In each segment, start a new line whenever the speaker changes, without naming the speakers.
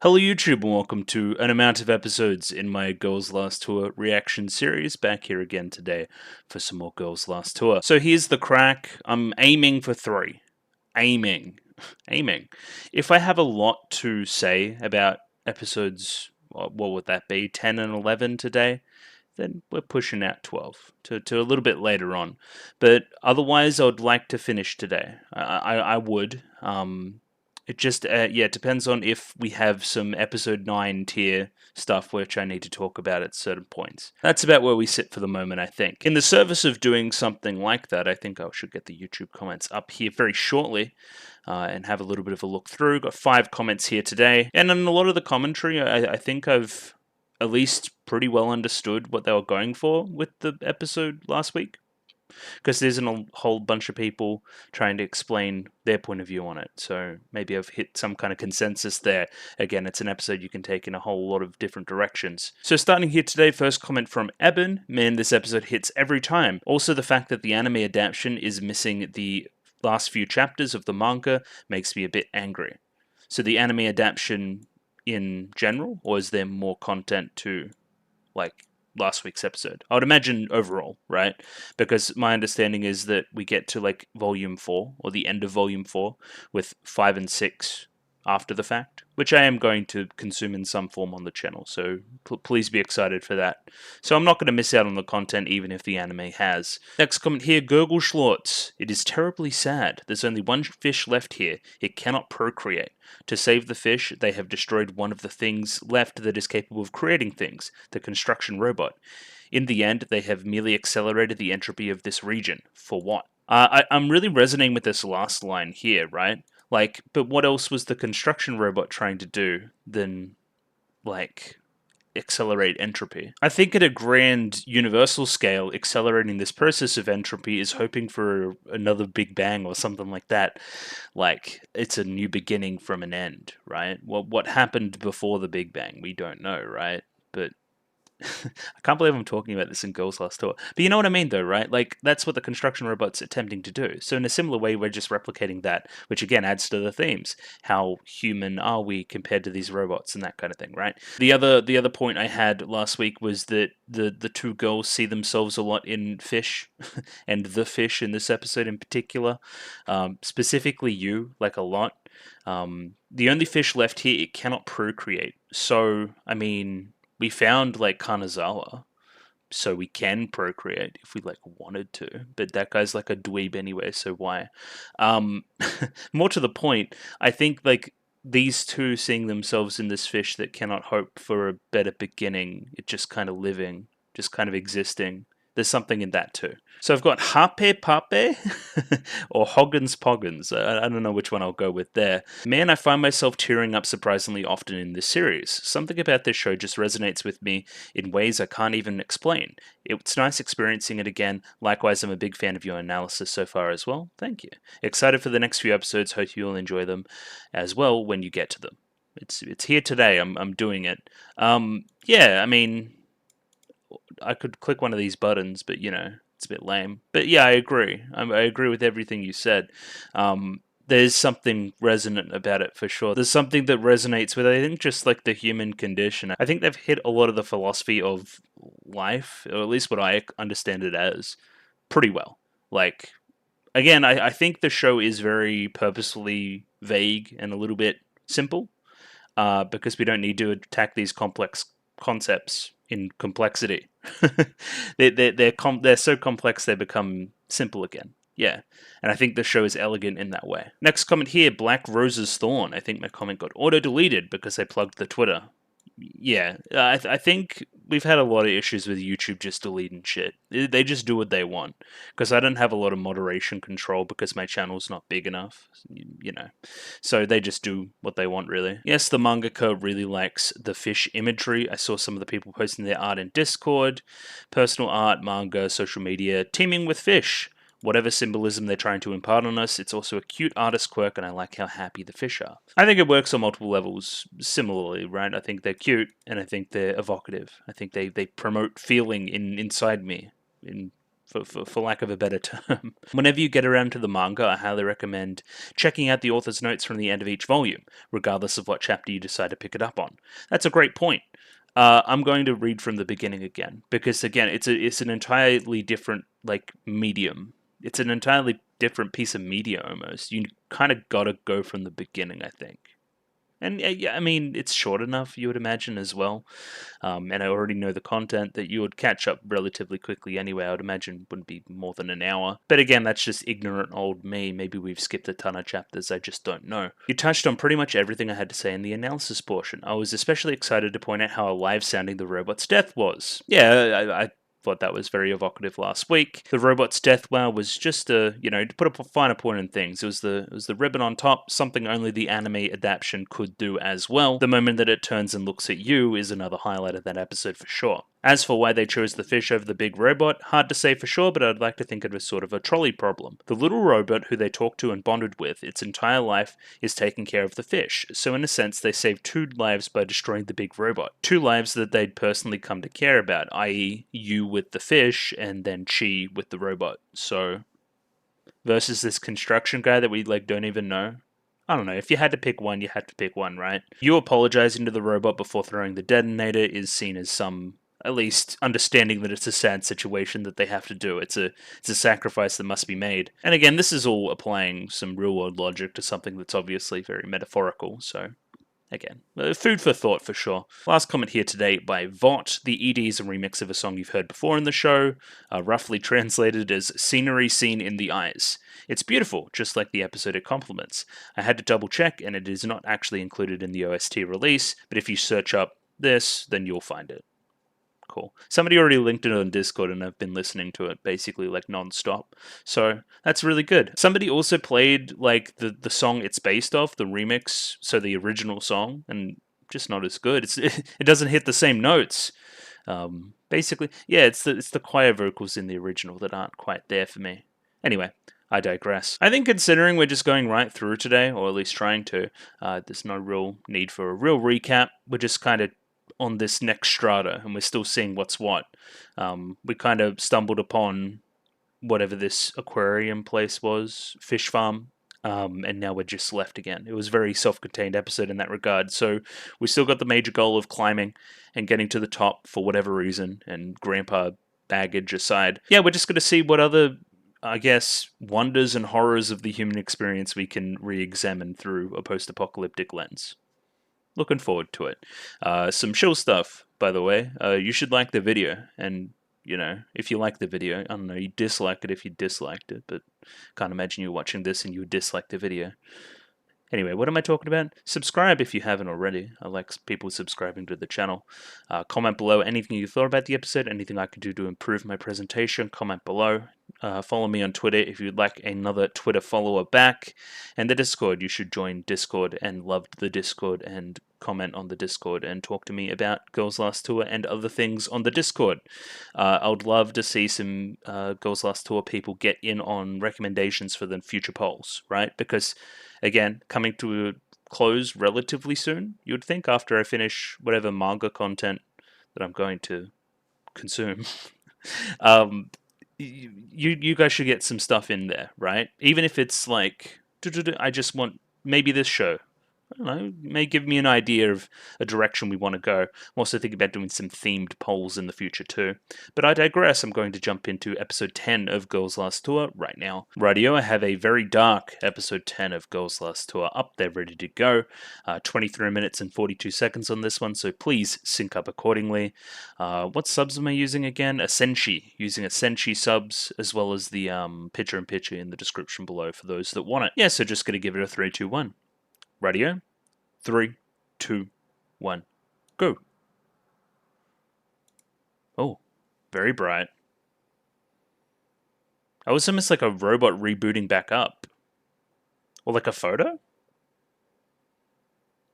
Hello YouTube and welcome to an amount of episodes in my Girls Last Tour reaction series. Back here again today for some more Girls Last Tour. So here's the crack. I'm aiming for 3. Aiming. If I have a lot to say about episodes, what would that be, 10 and 11 today? Then we're pushing out 12 to a little bit later on. But otherwise, I would like to finish today. I would. It just, it depends on if we have some episode 9 tier stuff which I need to talk about at certain points. That's about where we sit for the moment, I think. In the service of doing something like that, I think I should get the YouTube comments up here very shortly and have a little bit of a look through. Got 5 comments here today. And in a lot of the commentary, I think I've at least pretty well understood what they were going for with the episode last week. Because there's a whole bunch of people trying to explain their point of view on it. So maybe I've hit some kind of consensus there. Again, it's an episode you can take in a whole lot of different directions. So starting here today, first comment from Eben. Man, this episode hits every time. Also, the fact that the anime adaptation is missing the last few chapters of the manga makes me a bit angry. So the anime adaptation in general, or is there more content to, like, last week's episode? I would imagine overall, right? Because my understanding is that we get to like volume 4 or the end of volume 4 with 5 and 6 after the fact, which I am going to consume in some form on the channel, so please be excited for that. So I'm not going to miss out on the content even if the anime has. Next comment here, Gurgle Schlortz. It is terribly sad. There's only one fish left here. It cannot procreate. To save the fish, they have destroyed one of the things left that is capable of creating things, the construction robot. In the end, they have merely accelerated the entropy of this region. For what? I'm really resonating with this last line here, right? Like, but what else was the construction robot trying to do than, like, accelerate entropy? I think at a grand universal scale, accelerating this process of entropy is hoping for another Big Bang or something like that. Like, it's a new beginning from an end, right? What happened before the Big Bang? We don't know, right? But I can't believe I'm talking about this in Girls Last Tour. But you know what I mean, though, right? Like, that's what the construction robot's attempting to do. So in a similar way, we're just replicating that, which again adds to the themes. How human are we compared to these robots and that kind of thing, right? The other point I had last week was that the two girls see themselves a lot in fish, and the fish in this episode in particular. Specifically you, like a lot. The only fish left here, it cannot procreate. So, I mean, we found like Kanazawa, so we can procreate if we like wanted to, but that guy's like a dweeb anyway, so why? More to the point, I think like these two seeing themselves in this fish that cannot hope for a better beginning, it just kind of living, just kind of existing. There's something in that too. So I've got Hape Pape or Hoggins Poggins. I don't know which one I'll go with there. Man, I find myself tearing up surprisingly often in this series. Something about this show just resonates with me in ways I can't even explain. It's nice experiencing it again. Likewise, I'm a big fan of your analysis so far as well. Thank you. Excited for the next few episodes. Hope you'll enjoy them as well when you get to them. It's here today. I'm doing it. Yeah, I mean, I could click one of these buttons, but you know, it's a bit lame. But yeah, I agree. I agree with everything you said. There's something resonant about it for sure. There's something that resonates with, I think, just like the human condition. I think they've hit a lot of the philosophy of life, or at least what I understand it as, pretty well. Like, again, I think the show is very purposefully vague and a little bit simple, because we don't need to attack these complex concepts in complexity. They're so complex they become simple again. Yeah, and I think the show is elegant in that way. Next comment here, Black Rose's Thorn. I think my comment got auto-deleted because I plugged the Twitter. Yeah, I think we've had a lot of issues with YouTube just deleting shit. They just do what they want. Because I don't have a lot of moderation control because my channel's not big enough, you know. So they just do what they want, really. Yes, the mangaka really likes the fish imagery. I saw some of the people posting their art in Discord. Personal art, manga, social media, teeming with fish. Whatever symbolism they're trying to impart on us, it's also a cute artist quirk, and I like how happy the fish are. I think it works on multiple levels similarly, right? I think they're cute, and I think they're evocative. I think they promote feeling inside me, in for lack of a better term. Whenever you get around to the manga, I highly recommend checking out the author's notes from the end of each volume, regardless of what chapter you decide to pick it up on. That's a great point. I'm going to read from the beginning again, because again, it's an entirely different medium. It's an entirely different piece of media almost. You kind of gotta go from the beginning, I think. And yeah, I mean, it's short enough, you would imagine, as well. And I already know the content that you would catch up relatively quickly anyway. I would imagine it wouldn't be more than an hour. But again, that's just ignorant old me. Maybe we've skipped a ton of chapters, I just don't know. You touched on pretty much everything I had to say in the analysis portion. I was especially excited to point out how alive sounding the robot's death was. Yeah, I thought that was very evocative last week. The robot's death wow was just to put a finer point in things. It was the ribbon on top, something only the anime adaptation could do as well. The moment that it turns and looks at you is another highlight of that episode for sure. As for why they chose the fish over the big robot, hard to say for sure, but I'd like to think it was sort of a trolley problem. The little robot who they talked to and bonded with, its entire life is taking care of the fish, so in a sense they saved 2 lives by destroying the big robot. 2 lives that they'd personally come to care about, i.e. you with the fish and then Chi with the robot. So, versus this construction guy that we don't even know. I don't know, if you had to pick one, you had to pick one, right? You apologizing to the robot before throwing the detonator is seen as some, at least, understanding that it's a sad situation that they have to do. It's a sacrifice that must be made. And again, this is all applying some real-world logic to something that's obviously very metaphorical, so again, food for thought for sure. Last comment here today by Vought. The ED is a remix of a song you've heard before in the show, roughly translated as Scenery Seen in the Eyes. It's beautiful, just like the episode it complements. I had to double check, and it is not actually included in the OST release, but if you search up this, then you'll find it. Cool. Somebody already linked it on Discord and I've been listening to it basically non-stop. So that's really good. Somebody also played the song it's based off, the remix, so the original song, and just not as good. It doesn't hit the same notes. Basically, yeah, it's the choir vocals in the original that aren't quite there for me. Anyway, I digress. I think considering we're just going right through today, or at least trying to, there's no real need for a real recap. We're just kind of on this next strata, and we're still seeing what's what. We kind of stumbled upon whatever this aquarium place was, fish farm, and now we're just left again. It was a very self-contained episode in that regard, so we still got the major goal of climbing and getting to the top for whatever reason, and grandpa baggage aside. Yeah, we're just going to see what other, I guess, wonders and horrors of the human experience we can re-examine through a post-apocalyptic lens. Looking forward to it. Some chill stuff, by the way. You should like the video, and if you like the video, I don't know, you dislike it if you disliked it, but can't imagine you watching this and you would dislike the video. Anyway, what am I talking about? Subscribe if you haven't already. I like people subscribing to the channel. Comment below anything you thought about the episode, anything I could do to improve my presentation. Comment below. Follow me on Twitter if you'd like another Twitter follower back. And the Discord, you should join Discord and love the Discord and comment on the Discord and talk to me about Girls Last Tour and other things on the Discord. I would love to see some Girls Last Tour people get in on recommendations for the future polls, right? Because, again, coming to a close relatively soon, you would think, after I finish whatever manga content that I'm going to consume. You guys should get some stuff in there, right? Even if it's I just want maybe this show. I don't know, may give me an idea of a direction we want to go. I'm also thinking about doing some themed polls in the future too. But I digress. I'm going to jump into episode 10 of Girls Last Tour right now. Rightio, I have a very dark episode 10 of Girls Last Tour up there ready to go. 23 minutes and 42 seconds on this one, so please sync up accordingly. What subs am I using again? Senshi. Using Senshi subs, as well as the picture-in-picture in the description below for those that want it. Yeah, so just going to give it a 3, 2, 1. Radio, 3, 2, 1, go. Oh, very bright. It was almost like a robot rebooting back up. Or like a photo?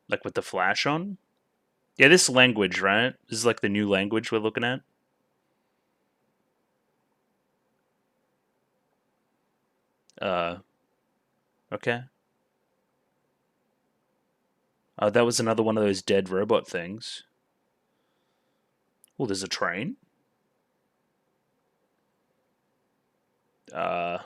Like with the flash on? Yeah, this language, right? This is like the new language we're looking at. Okay. Oh, that was another one of those dead robot things. Oh, there's a train? Uh,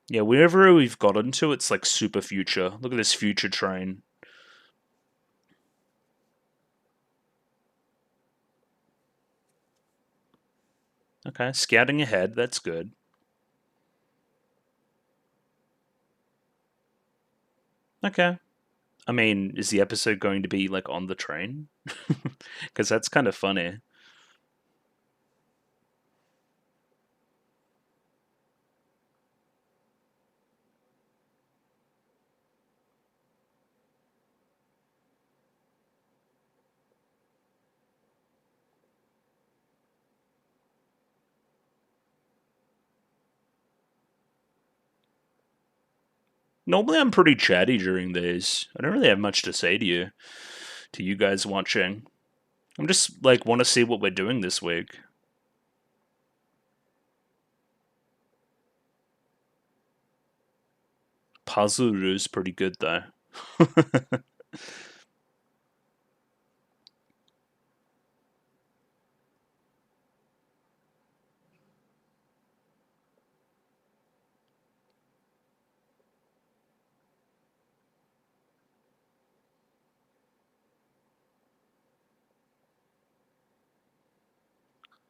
yeah, wherever we've gotten to, it's like super future. Look at this future train. Okay, scouting ahead. That's good. Okay. I mean, is the episode going to be like on the train? Because that's kind of funny. Normally, I'm pretty chatty during these. I don't really have much to say to you guys watching. I'm just like want to see what we're doing this week. Puzzle is pretty good though.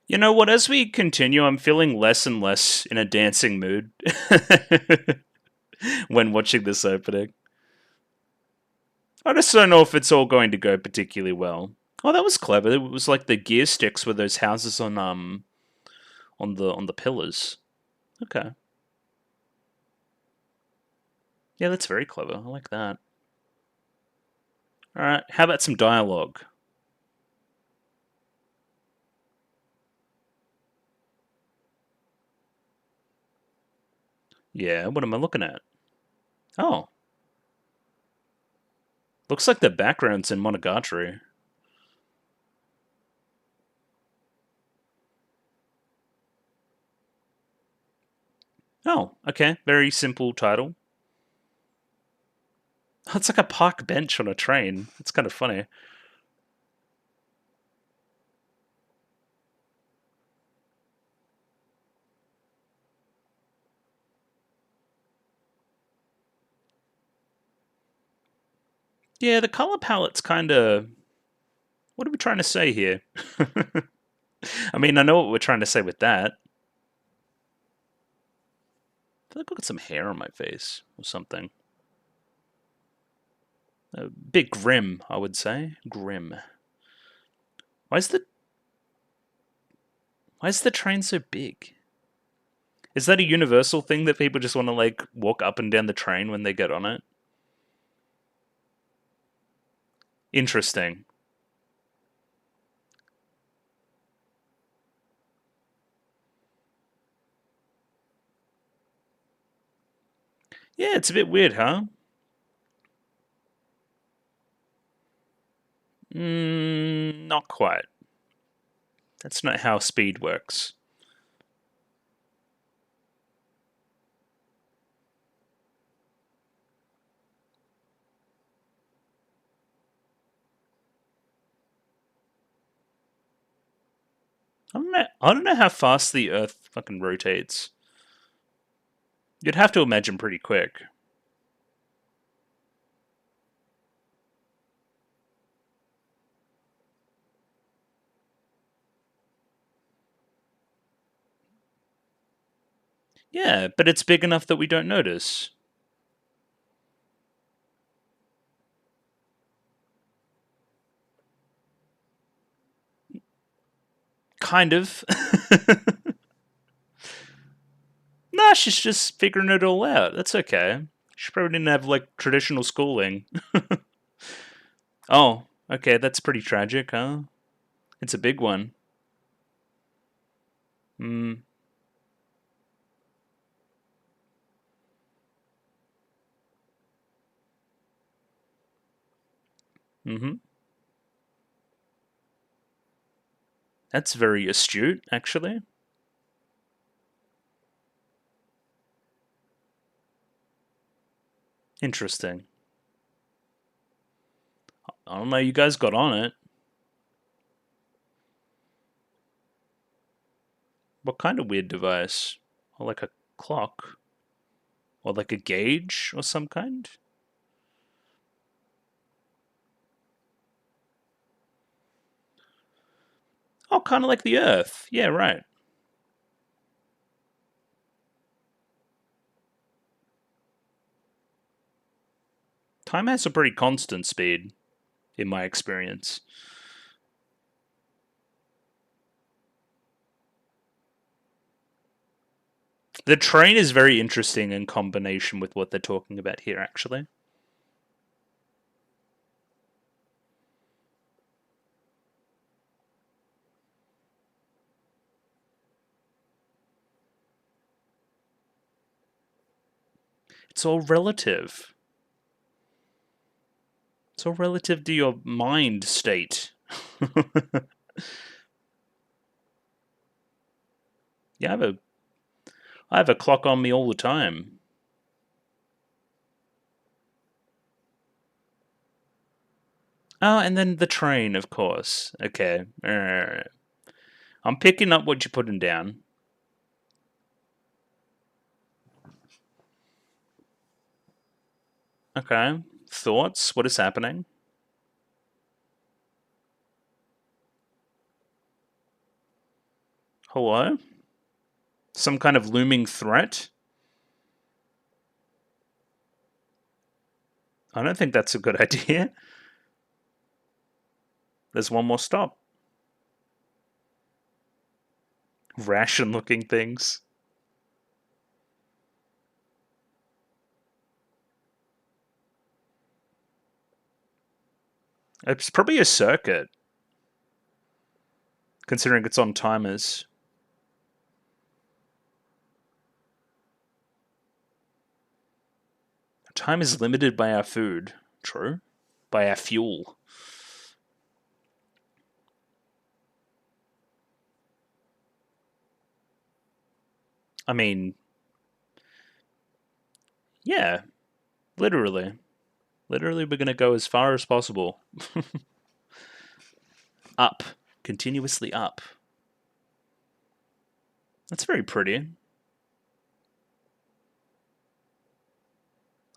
You know what? As we continue, I'm feeling less and less in a dancing mood when watching this opening. I just don't know if it's all going to go particularly well. Oh, that was clever. It was like the gear sticks with those houses on the pillars. Okay. Yeah, that's very clever. I like that. All right. How about some dialogue? Yeah. What am I looking at? Oh, looks like the background's in Monogatari. Oh, okay. Very simple title. It's like a park bench on a train. It's kind of funny. Yeah, the color palette's kind of. What are we trying to say here? I mean, I know what we're trying to say with that. I feel like I've got some hair on my face or something. A bit grim, I would say. Grim. Why is the why is the train so big? Is that a universal thing that people just want to like walk up and down the train when they get on it? Interesting. Yeah, it's a bit weird, huh? Not quite. That's not how speed works. I don't know how fast the Earth fucking rotates. You'd have to imagine pretty quick. Yeah, but it's big enough that we don't notice. Kind of. Nah, she's just figuring it all out. That's okay. She probably didn't have like traditional schooling. Oh, okay, that's pretty tragic, huh? It's a big one. Mm, mm-hmm. That's very astute, actually. Interesting. I don't know, you guys got on it. What kind of weird device? Or like a clock? Or like a gauge or some kind? Oh, kind of like the Earth. Yeah, right. Time has a pretty constant speed, in my experience. The train is very interesting in combination with what they're talking about here, actually. It's all relative. It's all relative to your mind state. Yeah, I have a clock on me all the time. Oh, and then the train, of course. Okay. I'm picking up what you're putting down. Okay. Thoughts? What is happening? Hello? Some kind of looming threat? I don't think that's a good idea. There's one more stop. Ration looking things. It's probably a circuit, considering it's on timers. Time is limited by our food. True. By our fuel. I mean, yeah, literally. Literally, we're going to go as far as possible. Up. Continuously up. That's very pretty.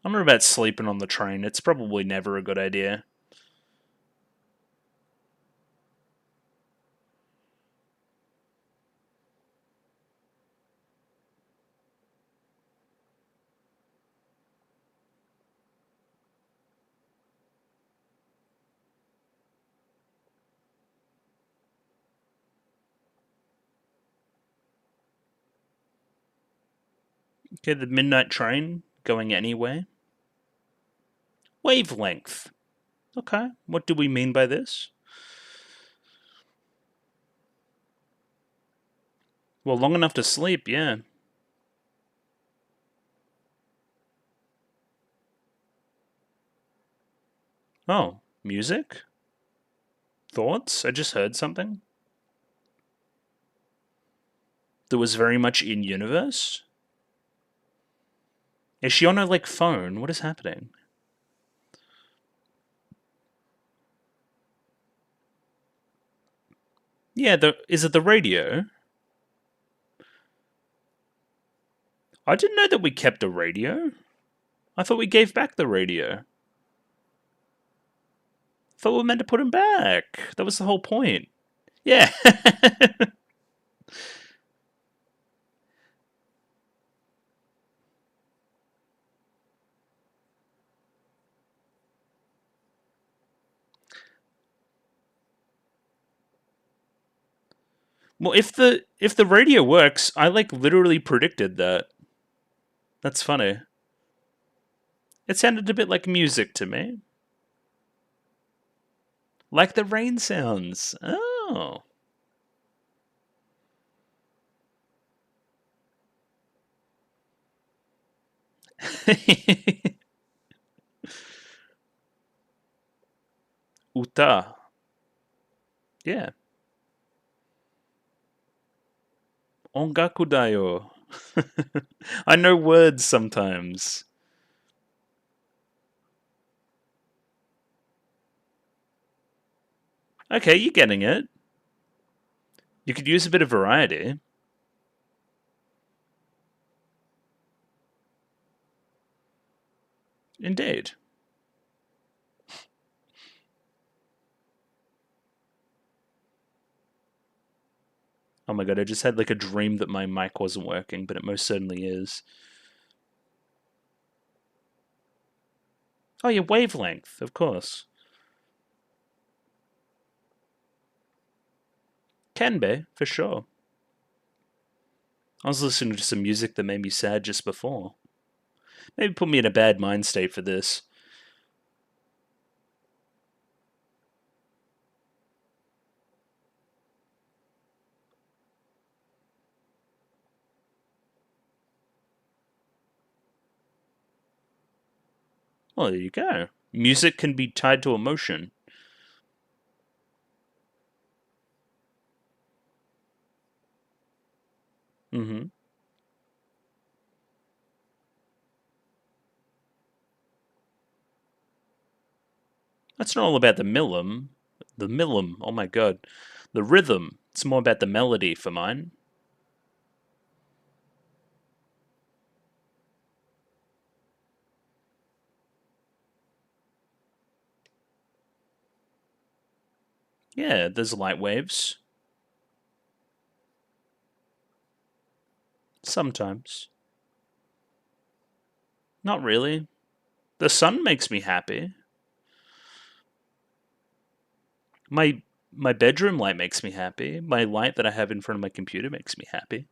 I'm about sleeping on the train. It's probably never a good idea. Okay, the midnight train going anywhere. Wavelength. Okay, what do we mean by this? Well, long enough to sleep, yeah. Oh, music? Thoughts? I just heard something. That was very much in universe? Is she on her, like, phone? What is happening? Yeah, is it the radio? I didn't know that we kept a radio. I thought we gave back the radio. I thought we were meant to put him back. That was the whole point. Yeah. Well, if the radio works, I like literally predicted that. That's funny. It sounded a bit like music to me. Like the rain sounds. Oh. Uta. Yeah. Ongaku dayo. I know words sometimes. Okay, you're getting it. You could use a bit of variety. Indeed. Oh my god, I just had like a dream that my mic wasn't working, but it most certainly is. Oh, your wavelength, of course. Can be, for sure. I was listening to some music that made me sad just before. Maybe put me in a bad mind state for this. Well, there you go. Music can be tied to emotion. Mm-hmm. That's not all about the millum. The millum, oh my god. The rhythm. It's more about the melody for mine. Yeah, there's light waves. Sometimes. Not really. The sun makes me happy. My my bedroom light makes me happy. My light that I have in front of my computer makes me happy.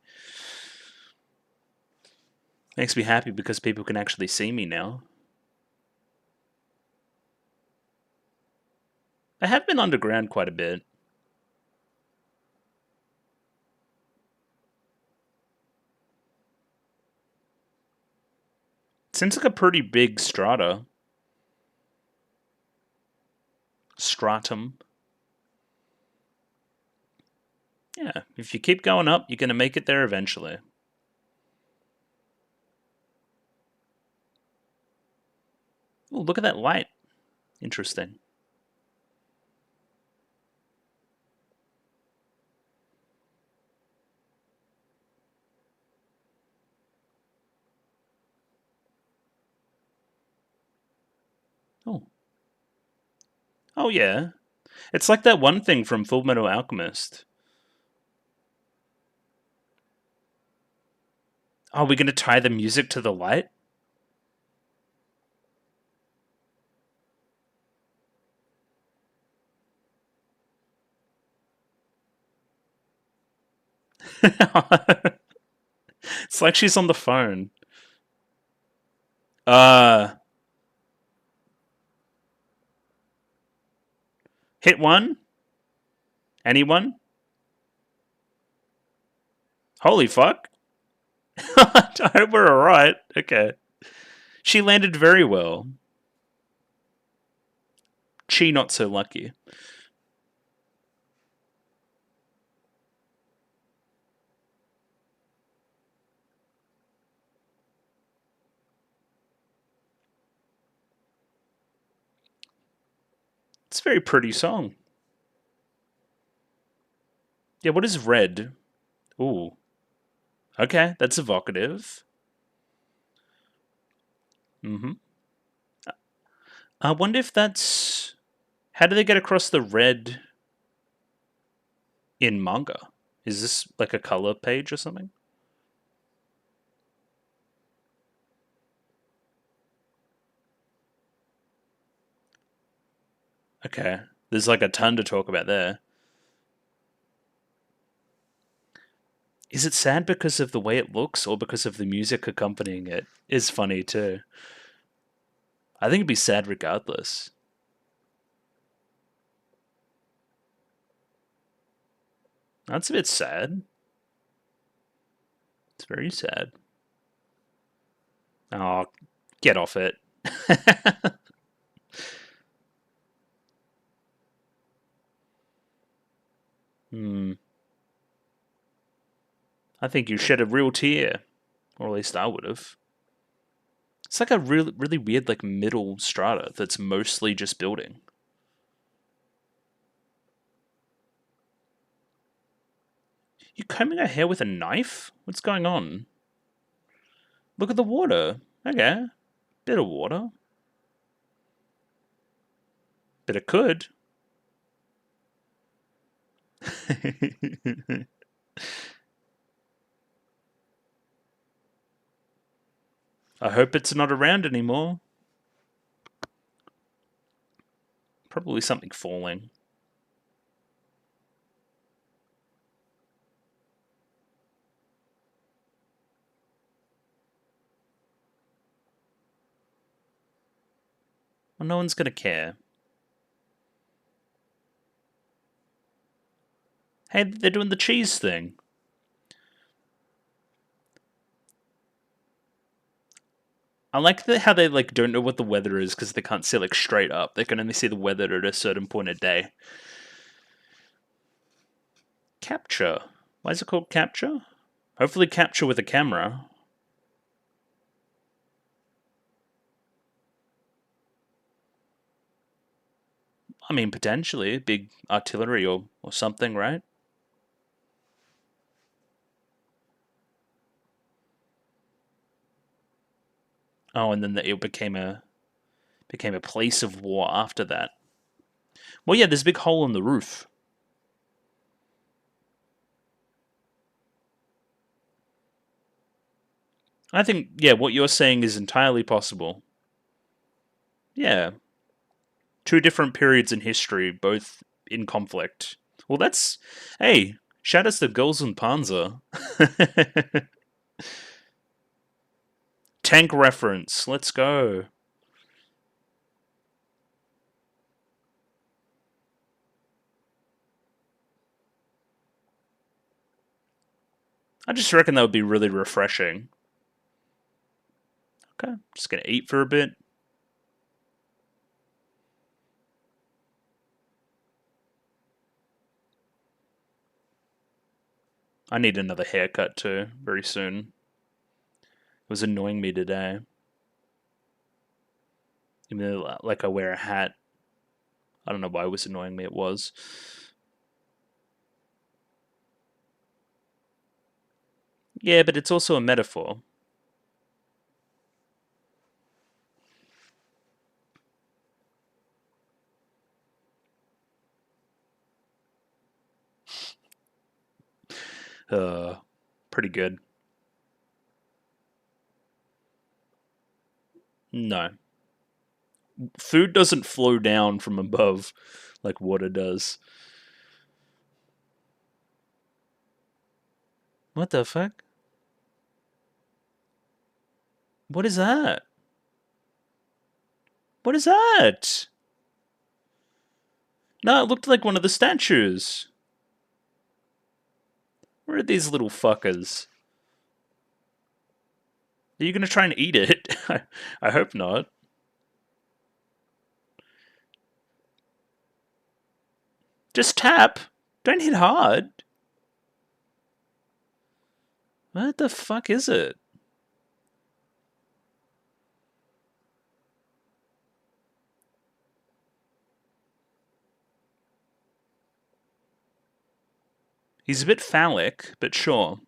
Makes me happy because people can actually see me now. I have been underground quite a bit. Seems like a pretty big strata. Stratum. Yeah, if you keep going up, you're going to make it there eventually. Oh, look at that light. Interesting. Oh. Oh, yeah. It's like that one thing from Full Metal Alchemist. Are we going to tie the music to the light? It's like she's on the phone. Uh, hit one? Anyone? Holy fuck. I hope we're alright. Okay. She landed very well. Chi not so lucky. It's a very pretty song. Yeah, what is red? Ooh. Okay, that's evocative. Mm-hmm. I wonder if that's... How do they get across the red in manga? Is this like a color page or something? Okay. There's like a ton to talk about there. Is it sad because of the way it looks or because of the music accompanying it? Is funny too. I think it'd be sad regardless. That's a bit sad. It's very sad. Oh, get off it. Hmm. I think you shed a real tear. Or at least I would have. It's like a really, really weird, like, middle strata that's mostly just building. You combing her hair with a knife? What's going on? Look at the water. Okay. Bit of water. But it could. I hope it's not around anymore. Probably something falling. Well, no one's going to care. Hey, they're doing the cheese thing. I like how they like don't know what the weather is because they can't see like straight up. They can only see the weather at a certain point of day. Capture. Why is it called capture? Hopefully capture with a camera. I mean, potentially big artillery or something, right? Oh, and then it became a place of war after that. Well, yeah, there's a big hole in the roof. I think, yeah, what you're saying is entirely possible. Yeah. Two different periods in history, both in conflict. Well, that's. Hey, shout outs to Girls in Panzer. Tank reference. Let's go. I just reckon that would be really refreshing. Okay, just gonna eat for a bit. I need another haircut too, very soon. It was annoying me today. Even though, like, I wear a hat. I don't know why it was annoying me, it was. Yeah, but it's also a metaphor. Uh, Pretty good. No. Food doesn't flow down from above like water does. What the fuck? What is that? What is that? No, it looked like one of the statues. Where are these little fuckers? Are you going to try and eat it? I hope not. Just tap. Don't hit hard. What the fuck is it? He's a bit phallic, but sure.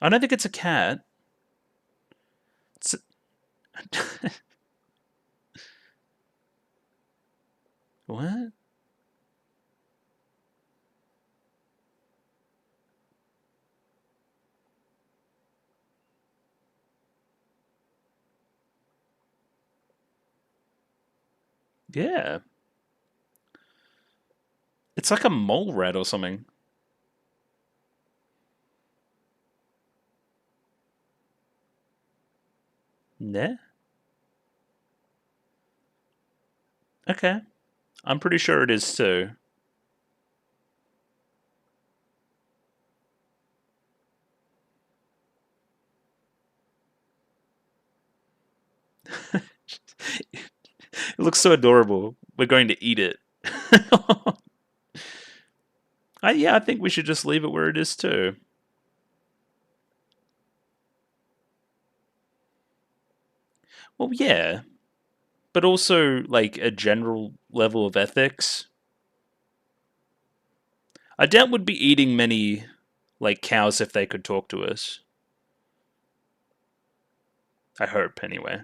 I don't think it's a cat. It's what? Yeah. It's like a mole rat or something. Yeah. Okay. I'm pretty sure it is too. It looks so adorable. We're going to eat it. Yeah, I think we should just leave it where it is too. Well, yeah, but also like a general level of ethics. I doubt would be eating many like cows if they could talk to us. I hope anyway.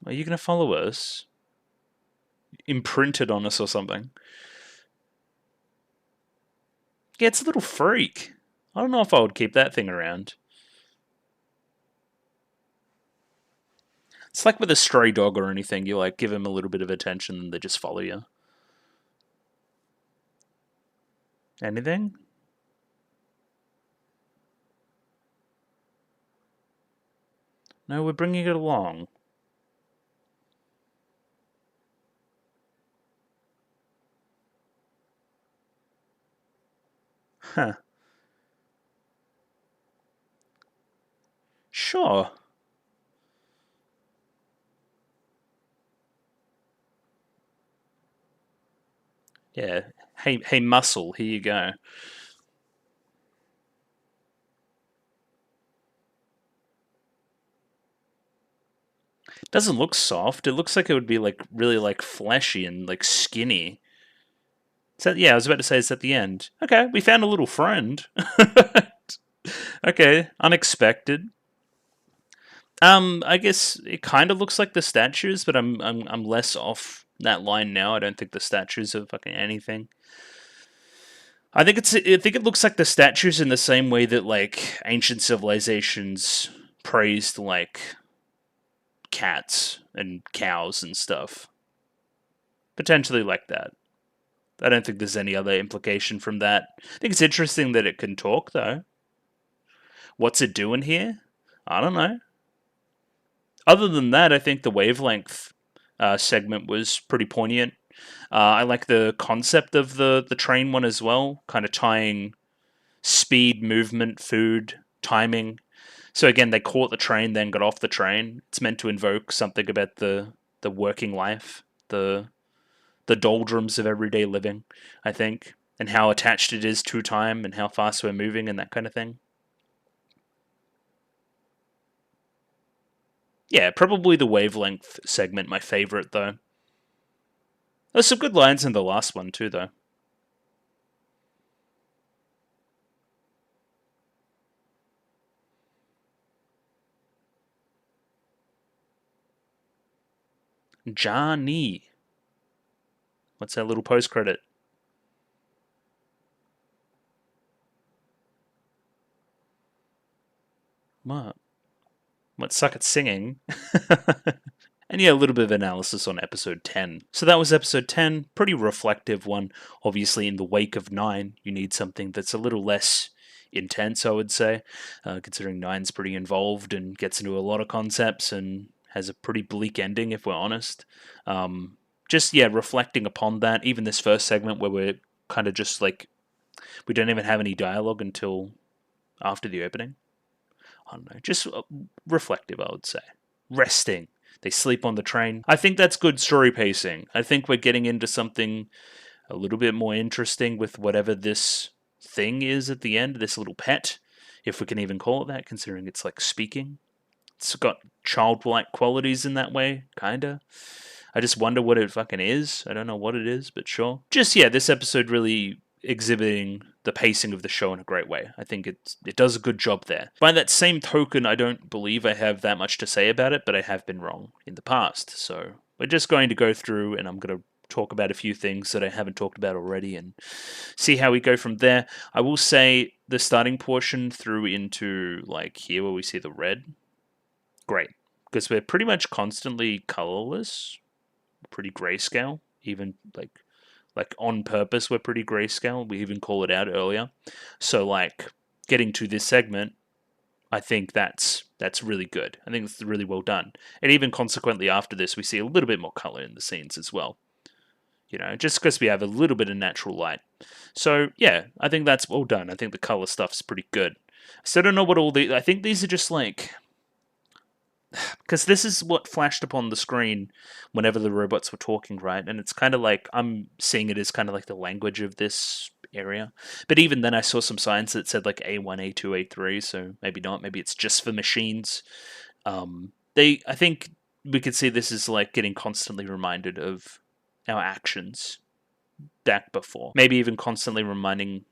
Are you gonna follow us? Imprinted on us or something? Yeah, it's a little freak. I don't know if I would keep that thing around. It's like with a stray dog or anything, you like give them a little bit of attention and they just follow you. Anything? No, we're bringing it along. Huh. Sure. Yeah. Hey, muscle, here you go. Doesn't look soft. It looks like it would be like really like fleshy and like skinny. So yeah, I was about to say it's at the end. Okay, we found a little friend. Okay, unexpected. I guess it kind of looks like the statues, but I'm less off that line now. I don't think the statues are fucking anything. I think it looks like the statues in the same way that like ancient civilizations praised like cats and cows and stuff. Potentially like that. I don't think there's any other implication from that. I think it's interesting that it can talk though. What's it doing here? I don't know. Other than that, I think the wavelength segment was pretty poignant. I like the concept of the train one as well, kind of tying speed, movement, food, timing. So again, they caught the train, then got off the train. It's meant to invoke something about the working life, the doldrums of everyday living, I think, and how attached it is to time and how fast we're moving and that kind of thing. Yeah, probably the wavelength segment, my favorite though. There's some good lines in the last one too, though. Johnny. What's that little post credit? What? What suck at singing? And yeah, a little bit of analysis on episode 10. So that was episode 10, pretty reflective one. Obviously, in the wake of 9, you need something that's a little less intense, I would say, considering 9's pretty involved and gets into a lot of concepts and has a pretty bleak ending, if we're honest. Just, yeah, reflecting upon that, even this first segment where we're kind of just like, we don't even have any dialogue until after the opening. I don't know, just reflective, I would say. Resting. They sleep on the train. I think that's good story pacing. I think we're getting into something a little bit more interesting with whatever this thing is at the end, this little pet, if we can even call it that, considering it's like speaking. It's got childlike qualities in that way, kinda. I just wonder what it fucking is. I don't know what it is, but sure. Just, yeah, this episode really exhibiting the pacing of the show in a great way. I think it does a good job there. By that same token, I don't believe I have that much to say about it, but I have been wrong in the past. So we're just going to go through and I'm going to talk about a few things that I haven't talked about already and see how we go from there. I will say the starting portion through into like here where we see the red. Great. Because we're pretty much constantly colorless, pretty grayscale, even like on purpose we're pretty grayscale. We even call it out earlier. So like getting to this segment, I think that's really good. I think it's really well done. And even consequently after this, we see a little bit more color in the scenes as well. You know, just because we have a little bit of natural light. So yeah, I think that's well done. I think the color stuff's pretty good. I still don't know what all the. I think these are just like because this is what flashed upon the screen whenever the robots were talking, right? And it's kind of like I'm seeing it as kind of like the language of this area. But even then, I saw some signs that said like A1, A2, A3, so maybe not. Maybe it's just for machines. I think we could see this as like getting constantly reminded of our actions back before. Maybe even constantly reminding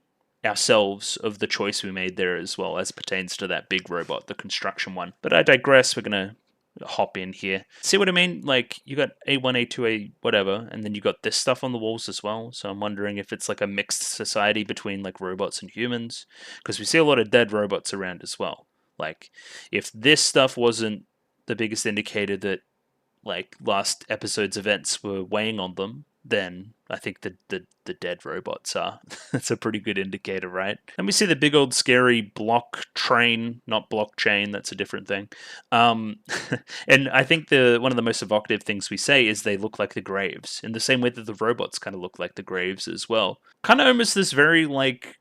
ourselves of the choice we made there as well as pertains to that big robot, the construction one. But I digress. We're going to hop in here. See what I mean? Like, you got A1, A2, A whatever, and then you got this stuff on the walls as well. So I'm wondering if it's like a mixed society between like robots and humans, because we see a lot of dead robots around as well. Like, if this stuff wasn't the biggest indicator that like last episode's events were weighing on them, then I think the dead robots are. That's a pretty good indicator, right? And we see the big old scary block train, not blockchain, that's a different thing. And I think the one of the most evocative things we say is they look like the graves, in the same way that the robots kind of look like the graves as well. Kind of almost this very like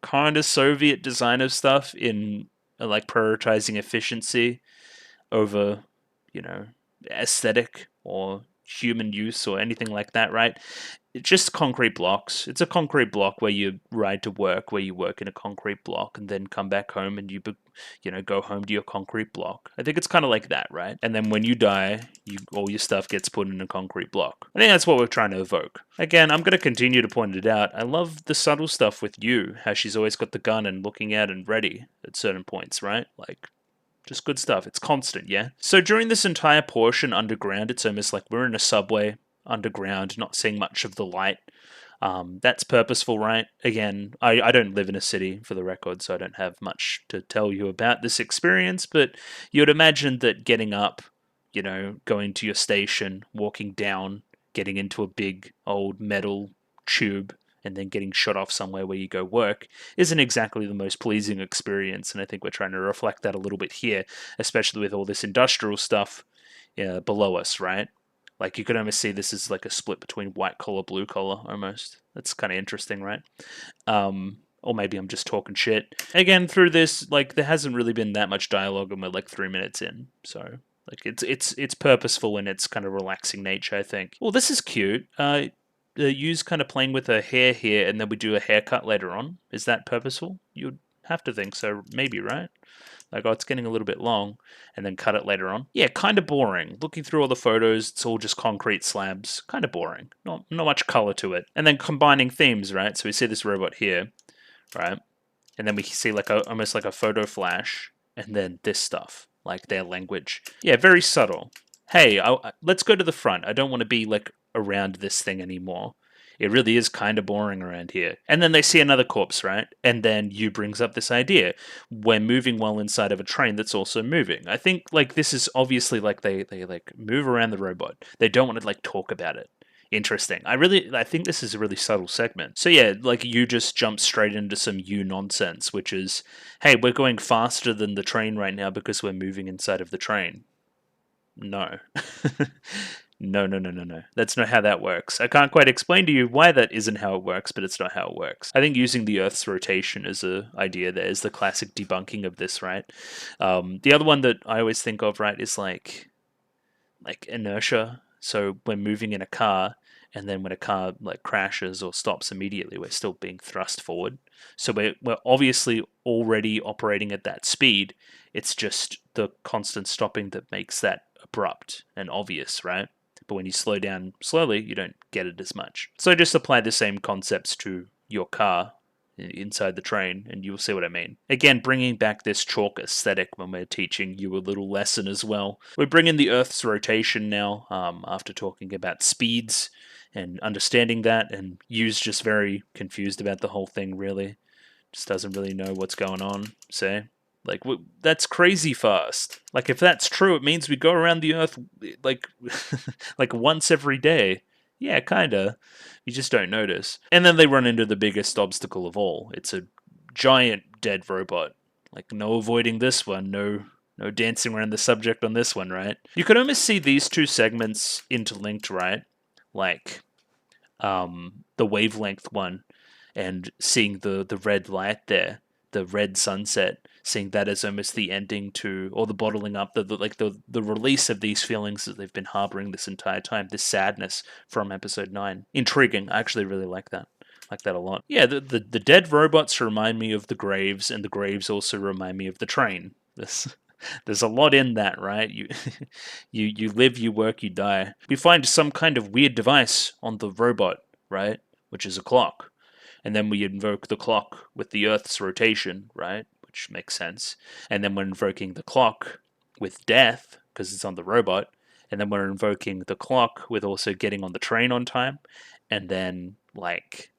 kind of Soviet design of stuff in like prioritizing efficiency over, you know, aesthetic or human use or anything like that, right? It's just concrete blocks. It's a concrete block where you ride to work, where you work in a concrete block and then come back home and go home to your concrete block. I think it's kind of like that, right? And then when you die, all your stuff gets put in a concrete block. I think that's what we're trying to evoke. Again, I'm going to continue to point it out. I love the subtle stuff with you, how she's always got the gun and looking out and ready at certain points, right? Like, just good stuff. It's constant, yeah? So during this entire portion underground, it's almost like we're in a subway underground, not seeing much of the light. That's purposeful, right? Again, I don't live in a city, for the record, so I don't have much to tell you about this experience, but you would imagine that getting up, going to your station, walking down, getting into a big old metal tube, and then getting shot off somewhere where you go work isn't exactly the most pleasing experience. And I think we're trying to reflect that a little bit here, especially with all this industrial stuff below us, right? Like, you could almost see this is like a split between white collar, blue collar, almost. That's kind of interesting, right? Or maybe I'm just talking shit. Again, through this, like, there hasn't really been that much dialogue, and we're like 3 minutes in, so like it's purposeful in its kind of relaxing nature, I think. Well, this is cute. Use kind of playing with her hair here, and then we do a haircut later on. Is that purposeful? You'd have to think so, maybe, right? Like, oh, it's getting a little bit long, and then cut it later on. Yeah, kind of boring. Looking through all the photos, it's all just concrete slabs. Kind of boring. Not much color to it. And then combining themes, right? So we see this robot here, right? And then we see like almost like a photo flash, and then this stuff, like their language. Yeah, very subtle. Hey, let's go to the front. I don't want to be like around this thing anymore. It really is kind of boring around here. And then they see another corpse, right? And then you brings up this idea. We're moving well inside of a train that's also moving. I think like this is obviously like they like move around the robot. They don't want to like talk about it. Interesting. I think this is a really subtle segment. So yeah, like you just jump straight into some you nonsense, which is, hey, we're going faster than the train right now because we're moving inside of the train. No. No. That's not how that works. I can't quite explain to you why that isn't how it works, but it's not how it works. I think using the Earth's rotation as an idea there is the classic debunking of this, right? The other one that I always think of, right, is like inertia. So we're moving in a car, and then when a car like crashes or stops immediately, we're still being thrust forward. So we're obviously already operating at that speed. It's just the constant stopping that makes that abrupt and obvious, right? But when you slow down slowly, you don't get it as much. So just apply the same concepts to your car inside the train, and you'll see what I mean. Again, bringing back this chalk aesthetic when we're teaching you a little lesson as well. We're bringing the Earth's rotation now, after talking about speeds and understanding that, and Yu's just very confused about the whole thing, really. Just doesn't really know what's going on, say. Like, that's crazy fast. Like, if that's true, it means we go around the Earth, like, like once every day. Yeah, kinda. You just don't notice. And then they run into the biggest obstacle of all. It's a giant dead robot. Like, no avoiding this one. No dancing around the subject on this one, right? You could almost see these two segments interlinked, right? Like, the wavelength one, and seeing the red light there, the red sunset, seeing that as almost the ending to, or the bottling up, the release of these feelings that they've been harboring this entire time, this sadness from episode 9. Intriguing. I actually really like that. Like that a lot. Yeah, the dead robots remind me of the graves, and the graves also remind me of the train. There's a lot in that, right? You live, you work, you die. We find some kind of weird device on the robot, right? Which is a clock. And then we invoke the clock with the Earth's rotation, right? Which makes sense. And then we're invoking the clock with death, because it's on the robot, and then we're invoking the clock with also getting on the train on time, and then, like,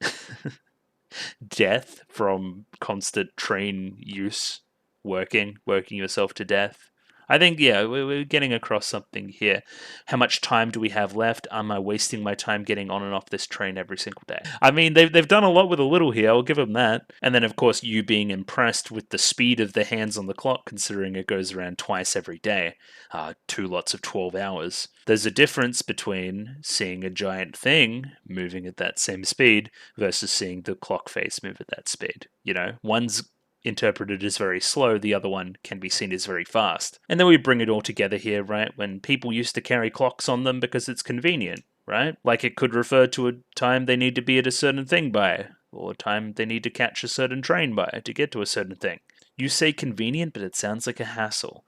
death from constant train use, working yourself to death. I think, yeah, we're getting across something here. How much time do we have left? Am I wasting my time getting on and off this train every single day? I mean, they've done a lot with a little here. I'll give them that. And then, of course, you being impressed with the speed of the hands on the clock, considering it goes around twice every day, 2 lots of 12 hours. There's a difference between seeing a giant thing moving at that same speed versus seeing the clock face move at that speed. You know, one's interpreted as very slow, the other one can be seen as very fast. And then we bring it all together here, right? When people used to carry clocks on them because it's convenient, right? Like it could refer to a time they need to be at a certain thing by, or a time they need to catch a certain train by to get to a certain thing. You say convenient, but it sounds like a hassle.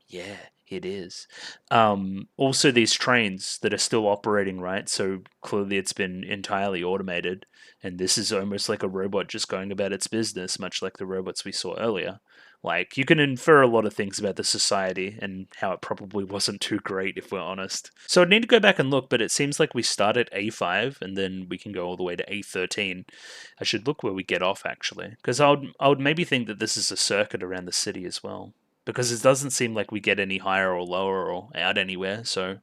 Yeah, it is. Also, these trains that are still operating, right? So clearly it's been entirely automated, and this is almost like a robot just going about its business, much like the robots we saw earlier. Like, you can infer a lot of things about the society and how it probably wasn't too great, if we're honest. So I'd need to go back and look, but it seems like we start at A5 and then we can go all the way to A13. I should look where we get off, actually, because I would maybe think that this is a circuit around the city as well, because it doesn't seem like we get any higher or lower or out anywhere, so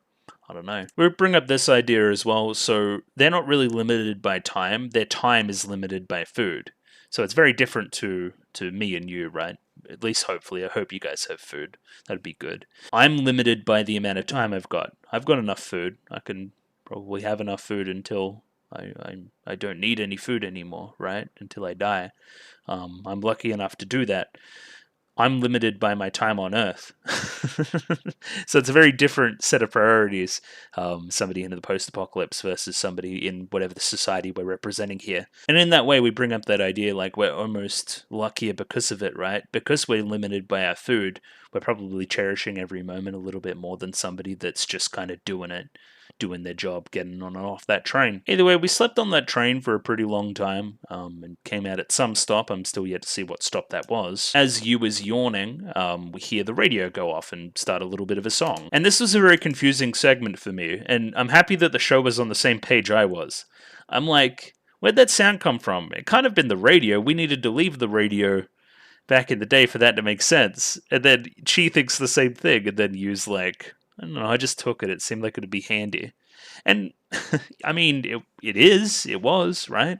I don't know. We bring up this idea as well, so they're not really limited by time, their time is limited by food. So it's very different to me and you, right? At least hopefully, I hope you guys have food. That'd be good. I'm limited by the amount of time I've got. I've got enough food. I can probably have enough food until I don't need any food anymore, right? Until I die. I'm lucky enough to do that. I'm limited by my time on Earth. So it's a very different set of priorities. Somebody in the post-apocalypse versus somebody in whatever the society we're representing here. And in that way, we bring up that idea like we're almost luckier because of it, right? Because we're limited by our food, we're probably cherishing every moment a little bit more than somebody that's just kind of doing it, doing their job, getting on and off that train. Either way, we slept on that train for a pretty long time, and came out at some stop. I'm still yet to see what stop that was. As you was yawning, we hear the radio go off and start a little bit of a song. And this was a very confusing segment for me, and I'm happy that the show was on the same page I was. I'm like, where'd that sound come from? It kind of been the radio. We needed to leave the radio back in the day for that to make sense. And then she thinks the same thing, and then Yu's like, I don't know, I just took it. It seemed like it'd be handy. And, I mean, it was, right?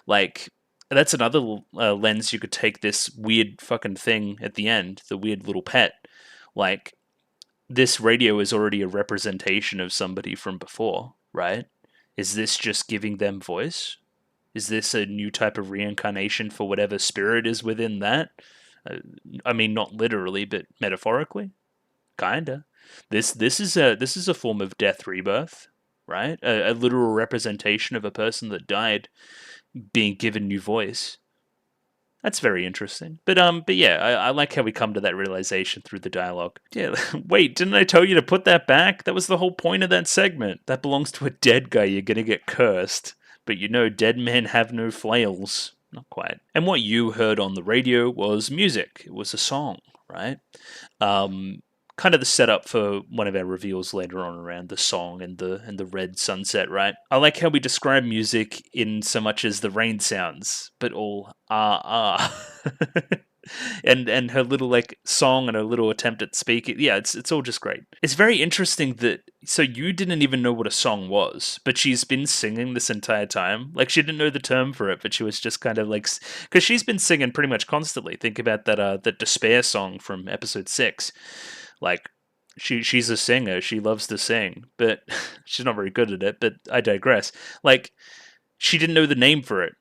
Like, that's another lens you could take this weird fucking thing at the end, the weird little pet. Like, this radio is already a representation of somebody from before, right? Is this just giving them voice? Is this a new type of reincarnation for whatever spirit is within that? I mean, not literally, but metaphorically, kinda. This is a form of death rebirth, right? A literal representation of a person that died being given new voice. That's very interesting. But yeah, I like how we come to that realization through the dialogue. Yeah, wait, didn't I tell you to put that back? That was the whole point of that segment. That belongs to a dead guy. You're gonna get cursed. But you know, dead men have no flails. Not quite. And what you heard on the radio was music. It was a song, right? Kind of the setup for one of our reveals later on around the song and the red sunset, right? I like how we describe music in so much as the rain sounds, but all and her little like song and her little attempt at speaking. Yeah, it's all just great. It's very interesting that so you didn't even know what a song was, but she's been singing this entire time. Like she didn't know the term for it, but she was just kind of like because she's been singing pretty much constantly. Think about that despair song from episode 6. Like she's a singer, she loves to sing, but she's not very good at it. But I digress. Like she didn't know the name for it,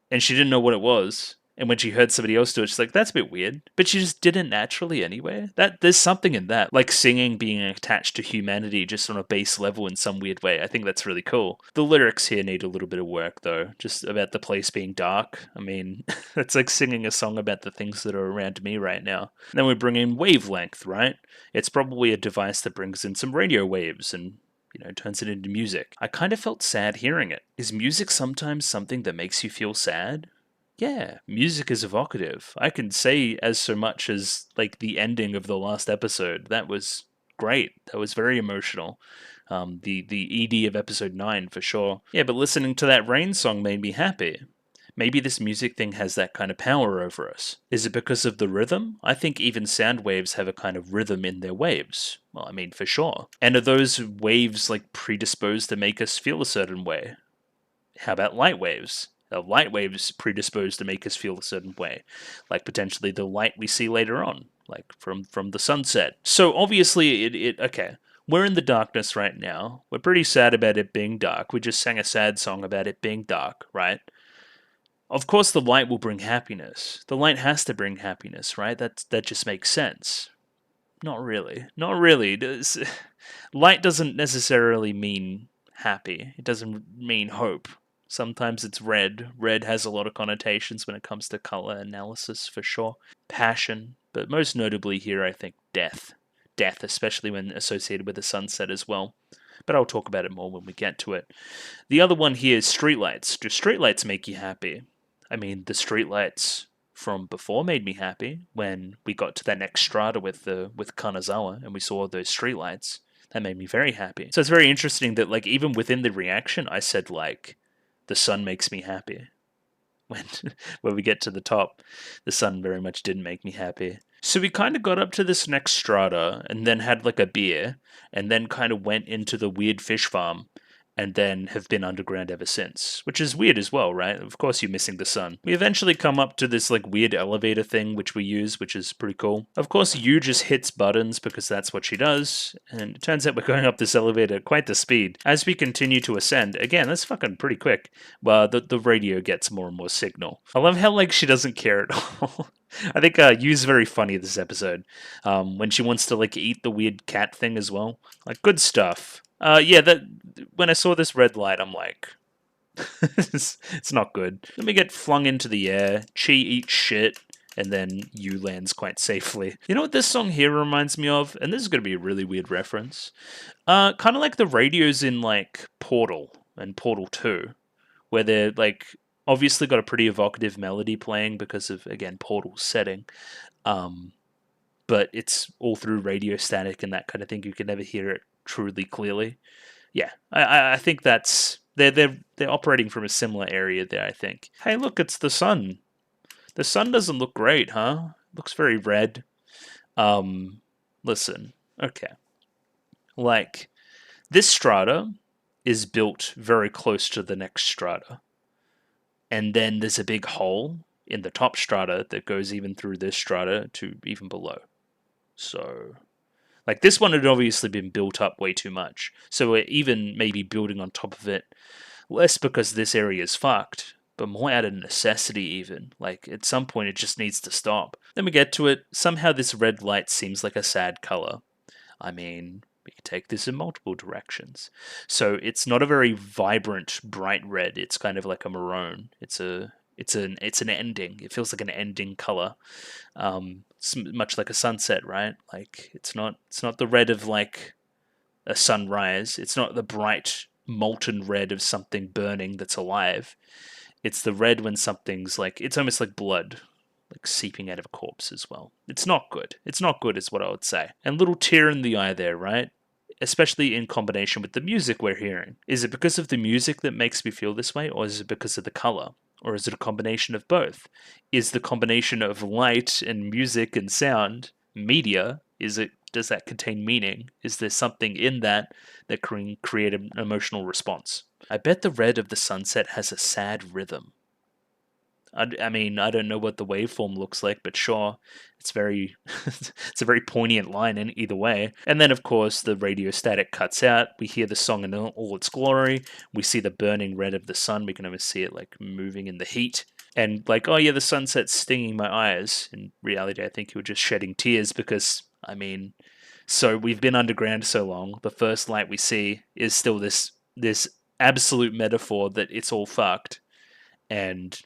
and she didn't know what it was. And when she heard somebody else do it, she's like, "That's a bit weird," but she just did it naturally anyway. That there's something in that, like singing being attached to humanity just on a base level in some weird way. I think that's really cool. The lyrics here need a little bit of work though, just about the place being dark. I mean, it's like singing a song about the things that are around me right now. And then we bring in wavelength, right? It's probably a device that brings in some radio waves and turns it into music. I kind of felt sad hearing it. Is music sometimes something that makes you feel sad? Yeah, music is evocative. I can say as so much as like the ending of the last episode. That was great. That was very emotional. The ED of episode 9 for sure. Yeah, but listening to that rain song made me happy. Maybe this music thing has that kind of power over us. Is it because of the rhythm? I think even sound waves have a kind of rhythm in their waves. Well, I mean, for sure. And are those waves like predisposed to make us feel a certain way? How about light waves? Are light waves predisposed to make us feel a certain way? Like potentially the light we see later on, like from the sunset. So obviously it okay. We're in the darkness right now. We're pretty sad about it being dark. We just sang a sad song about it being dark, right? Of course the light will bring happiness. The light has to bring happiness, right? That just makes sense. Not really. Not really. Light doesn't necessarily mean happy. It doesn't mean hope. Sometimes it's red. Red has a lot of connotations when it comes to color analysis, for sure. Passion, but most notably here, I think death. Death, especially when associated with the sunset as well. But I'll talk about it more when we get to it. The other one here is streetlights. Do streetlights make you happy? I mean, the streetlights from before made me happy when we got to that next strata with Kanazawa and we saw those streetlights. That made me very happy. So it's very interesting that like even within the reaction, I said like the sun makes me happy. When when we get to the top, the sun very much didn't make me happy. So we kind of got up to this next strata and then had like a beer and then kind of went into the weird fish farm and then have been underground ever since, which is weird as well, right? Of course you're missing the sun. We eventually come up to this like weird elevator thing which we use, which is pretty cool. Of course Yu just hits buttons because that's what she does, and it turns out we're going up this elevator at quite the speed. As we continue to ascend, again, that's fucking pretty quick, well, the radio gets more and more signal. I love how like she doesn't care at all. I think Yu's very funny this episode, when she wants to like eat the weird cat thing as well. Like good stuff. Yeah, that when I saw this red light, I'm like, it's not good. Then we get flung into the air. Chi eats shit, and then Yu lands quite safely. You know what this song here reminds me of? And this is going to be a really weird reference. Kind of like the radios in like Portal and Portal 2, where they're like obviously got a pretty evocative melody playing because of again Portal's setting. But it's all through radio static and that kind of thing. You can never hear it truly clearly. Yeah, I think that's they're operating from a similar area there. I think. Hey, look, it's the sun. The sun doesn't look great, huh? Looks very red. Listen, okay, like this strata is built very close to the next strata, and then there's a big hole in the top strata that goes even through this strata to even below. So, like this one had obviously been built up way too much. So we're even maybe building on top of it, less because this area is fucked, but more out of necessity even. Like at some point it just needs to stop. Then we get to it, somehow this red light seems like a sad color. I mean, we can take this in multiple directions. So it's not a very vibrant, bright red. It's kind of like a maroon. It's an ending. It feels like an ending color. It's much like a sunset, right? Like it's not the red of like a sunrise. It's not the bright molten red of something burning that's alive. It's the red when something's like it's almost like blood, like seeping out of a corpse as well. It's not good. It's not good is what I would say. And little tear in the eye there, right? Especially in combination with the music we're hearing. Is it because of the music that makes me feel this way, or is it because of the color? Or is it a combination of both? Is the combination of light and music and sound media? Does that contain meaning? Is there something in that can create an emotional response? I bet the red of the sunset has a sad rhythm. I mean, I don't know what the waveform looks like, but sure, it's very, it's a very poignant line in either way. And then, of course, the radio static cuts out. We hear the song in all its glory. We see the burning red of the sun. We can almost see it like moving in the heat. And like, oh yeah, the sunset's stinging my eyes. In reality, I think you were just shedding tears because, I mean, so we've been underground so long. The first light we see is still this absolute metaphor that it's all fucked. And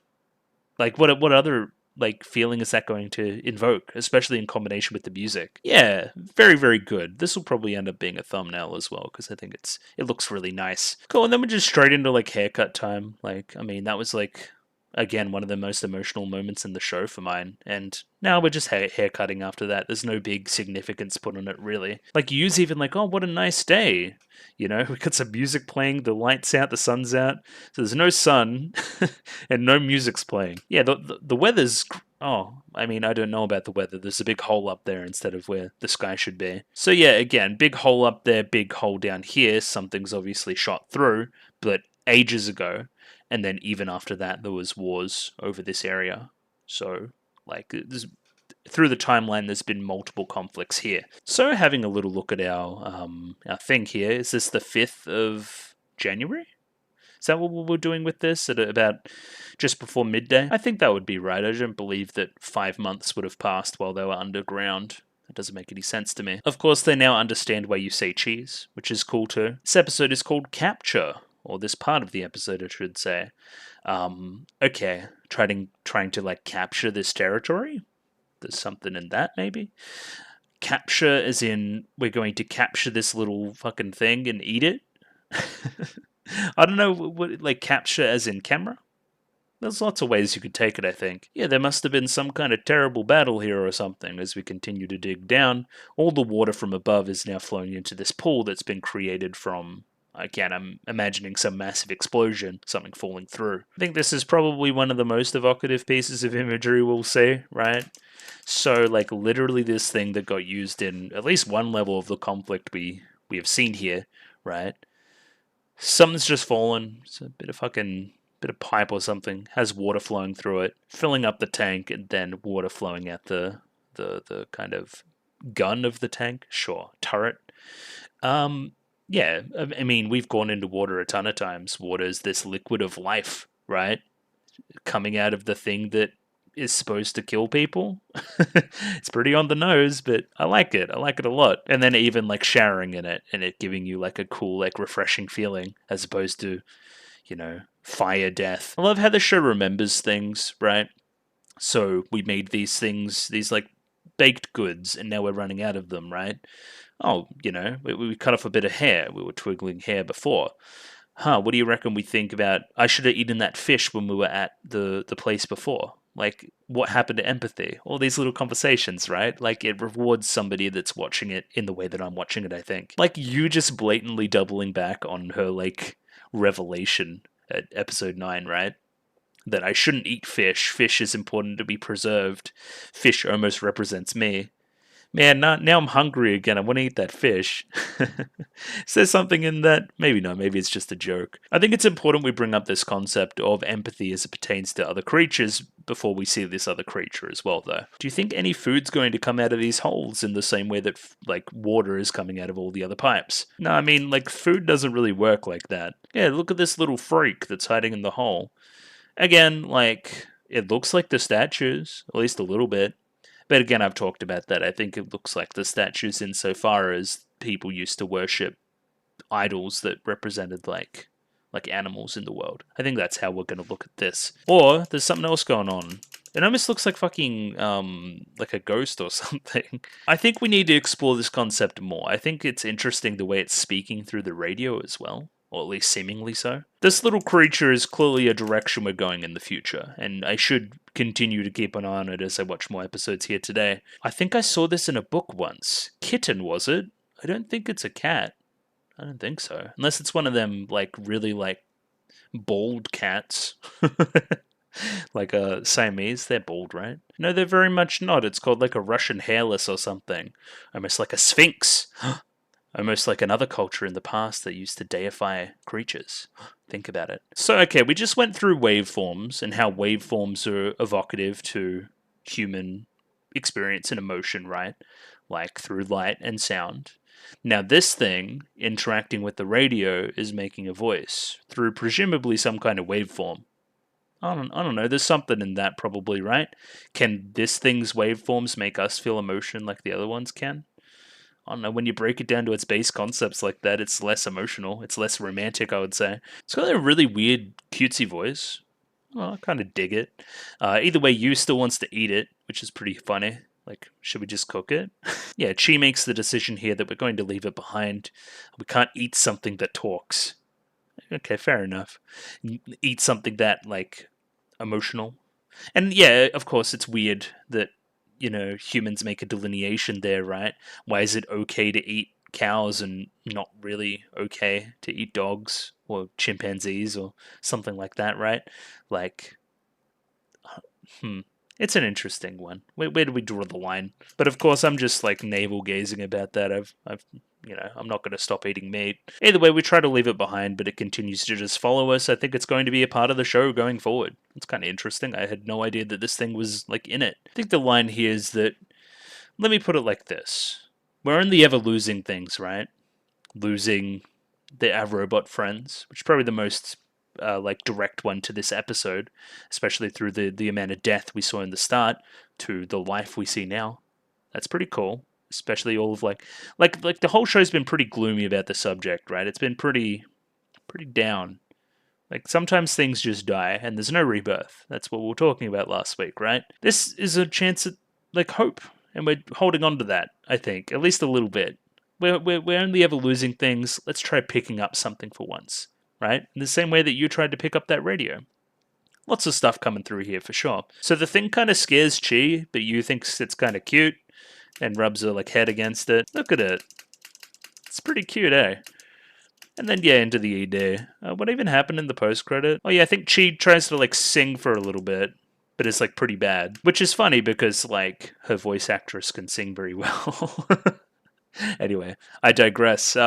like, what other like feeling is that going to invoke, especially in combination with the music? Yeah, very very good. This will probably end up being a thumbnail as well because I think it looks really nice. Cool, and then we're just straight into like haircut time. Like, I mean, that was like Again, one of the most emotional moments in the show for mine. And now we're just hair cutting after that. There's no big significance put on it, really. Like, Yu's even like, oh, what a nice day. You know, we got some music playing, the lights out, the sun's out. So there's no sun and no music's playing. Yeah, the weather's. Oh, I mean, I don't know about the weather. There's a big hole up there instead of where the sky should be. So yeah, again, big hole up there, big hole down here. Something's obviously shot through, but ages ago. And then even after that, there was wars over this area. So, like, through the timeline, there's been multiple conflicts here. So, having a little look at our thing here, is this the 5th of January? Is that what we're doing with this at about just before midday? I think that would be right. I don't believe that 5 months would have passed while they were underground. That doesn't make any sense to me. Of course, they now understand why you say cheese, which is cool too. This episode is called Capture. Or this part of the episode, I should say. Okay, trying to like capture this territory. There's something in that, maybe. Capture, as in we're going to capture this little fucking thing and eat it. I don't know what like capture as in camera. There's lots of ways you could take it, I think. Yeah, there must have been some kind of terrible battle here or something. As we continue to dig down, all the water from above is now flowing into this pool that's been created from. Again, I'm imagining some massive explosion, something falling through. I think this is probably one of the most evocative pieces of imagery we'll see, right? So, like, literally this thing that got used in at least one level of the conflict we have seen here, right? Something's just fallen. It's a bit of pipe or something. Has water flowing through it, filling up the tank, and then water flowing at the kind of gun of the tank. Sure, turret. Yeah, I mean, we've gone into water a ton of times. Water is this liquid of life, right? Coming out of the thing that is supposed to kill people. It's pretty on the nose, but I like it. I like it a lot. And then even like showering in it and it giving you like a cool, like refreshing feeling as opposed to, you know, fire death. I love how the show remembers things, right? So we made these things, these like baked goods, and now we're running out of them, right? Oh, you know, we cut off a bit of hair. We were twiggling hair before. What do you reckon we think about? I should have eaten that fish when we were at the place before. Like, what happened to empathy? All these little conversations, right? Like, it rewards somebody that's watching it in the way that I'm watching it, I think. Like, you just blatantly doubling back on her, like, revelation at episode 9, right? That I shouldn't eat fish. Fish is important to be preserved. Fish almost represents me. Man, now I'm hungry again. I want to eat that fish. Is there something in that? Maybe not. Maybe it's just a joke. I think it's important we bring up this concept of empathy as it pertains to other creatures before we see this other creature as well, though. Do you think any food's going to come out of these holes in the same way that, like, water is coming out of all the other pipes? No, I mean, like, food doesn't really work like that. Yeah, look at this little freak that's hiding in the hole. Again, like, it looks like the statues, at least a little bit. But again, I've talked about that. I think it looks like the statues insofar as people used to worship idols that represented like animals in the world. I think that's how we're going to look at this. Or there's something else going on. It almost looks like fucking like a ghost or something. I think we need to explore this concept more. I think it's interesting the way it's speaking through the radio as well. Or at least seemingly so. This little creature is clearly a direction we're going in the future, and I should continue to keep an eye on it as I watch more episodes here today. I think I saw this in a book once. Kitten, was it? I don't think it's a cat. I don't think so. Unless it's one of them, like, really, like, bald cats. Like a Siamese, they're bald, right? No, they're very much not. It's called, like, a Russian hairless or something. Almost like a sphinx. Almost like another culture in the past that used to deify creatures. Think about it. So, okay, we just went through waveforms and how waveforms are evocative to human experience and emotion, right? Like through light and sound. Now, this thing, interacting with the radio, is making a voice through presumably some kind of waveform. I don't know, there's something in that probably, right? Can this thing's waveforms make us feel emotion like the other ones can? I don't know, when you break it down to its base concepts like that, it's less emotional. It's less romantic, I would say. It's got a really weird, cutesy voice. Well, I kind of dig it. Either way, Yu still wants to eat it, which is pretty funny. Like, should we just cook it? Yeah, Chi makes the decision here that we're going to leave it behind. We can't eat something that talks. Okay, fair enough. Eat something that, like, emotional. And yeah, of course, it's weird that, humans make a delineation there, right? Why is it okay to eat cows and not really okay to eat dogs or chimpanzees or something like that, right? Like, hmm. It's an interesting one. Where do we draw the line? But of course, I'm just like navel gazing about that. I'm not going to stop eating meat. Either way, we try to leave it behind, but it continues to just follow us. I think it's going to be a part of the show going forward. It's kind of interesting. I had no idea that this thing was like in it. I think the line here is that, let me put it like this: we're only ever losing things, right? Losing our robot friends, which is probably the most like direct one to this episode, especially through the amount of death we saw in the start to the life we see now. That's pretty cool. Especially all of like the whole show's been pretty gloomy about the subject, right? It's been pretty down. Like sometimes things just die and there's no rebirth. That's what we were talking about last week, right? This is a chance at like hope, and we're holding on to that. I think at least a little bit. We're only ever losing things. Let's try picking up something for once, right? In the same way that you tried to pick up that radio. Lots of stuff coming through here for sure. So the thing kind of scares Chi, but you think it's kind of cute, and rubs her like head against it. Look at it. It's pretty cute, eh? And then yeah, into the ED. What even happened in the post credit? Oh yeah, I think Chi tries to like sing for a little bit, but it's like pretty bad, which is funny because like her voice actress can sing very well. Anyway, I digress.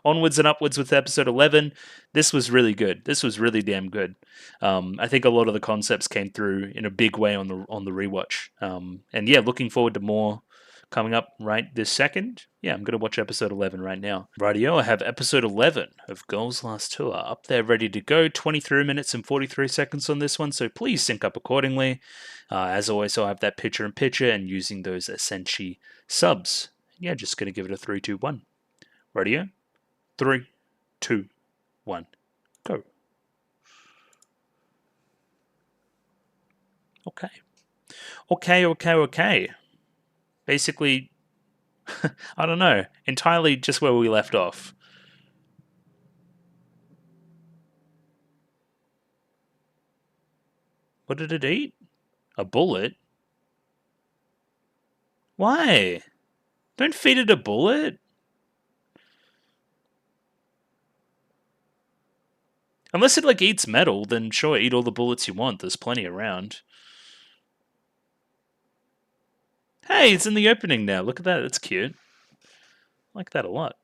Onwards and upwards with episode 11. This was really good. This was really damn good. I think a lot of the concepts came through in a big way on the rewatch. And yeah, looking forward to more coming up right this second. Yeah, I'm going to watch episode 11 right now. Rightio, I have episode 11 of Girls' Last Tour up there ready to go. 23 minutes and 43 seconds on this one, so please sync up accordingly. As always, I'll have that picture-in-picture and using those Senshi subs. Yeah, just going to give it a 3, 2, 1. Radio? 3, 2, 1. Go. Okay. Basically, I don't know. Entirely just where we left off. What did it eat? A bullet? Why? Don't feed it a bullet. Unless it like eats metal, then sure, eat all the bullets you want. There's plenty around. Hey, it's in the opening now. Look at that. That's cute. I like that a lot.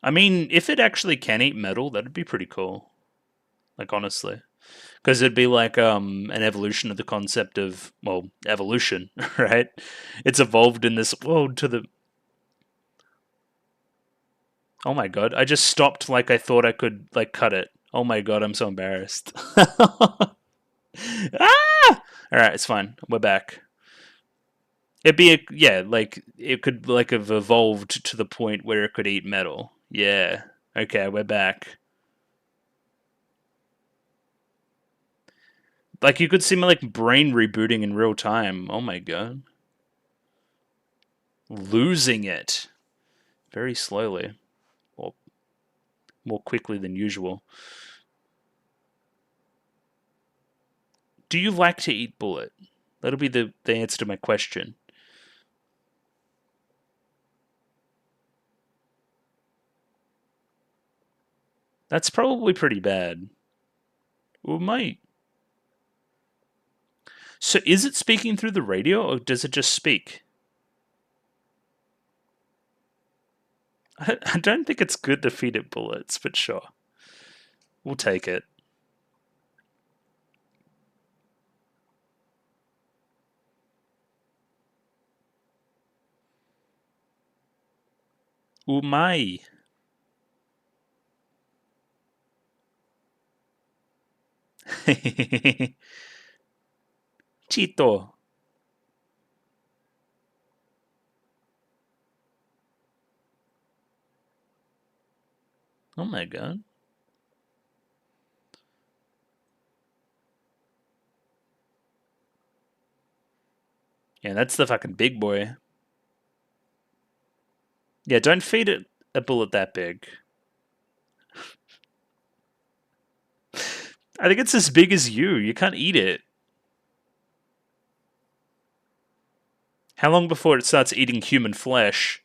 I mean, if it actually can eat metal, that'd be pretty cool. Like, honestly. Because it'd be like an evolution of the concept of, well, evolution, right? It's evolved in this world to the... Oh my god, I just stopped like I thought I could, like, cut it. Oh my god, I'm so embarrassed. Ah! Alright, it's fine. We're back. It'd be, like, it could, like, have evolved to the point where it could eat metal. Yeah. Okay, we're back. Like, you could see my, like, brain rebooting in real time. Oh my god. Losing it. Very slowly. Or more quickly than usual. Do you like to eat bullet? That'll be the answer to my question. That's probably pretty bad. Well, it might. So is it speaking through the radio, or does it just speak? I don't think it's good to feed it bullets, but sure. We'll take it. Umai. Chito. Oh my god. Yeah, that's the fucking big boy. Yeah, don't feed it a bullet that big. I think it's as big as you. You can't eat it. How long before it starts eating human flesh?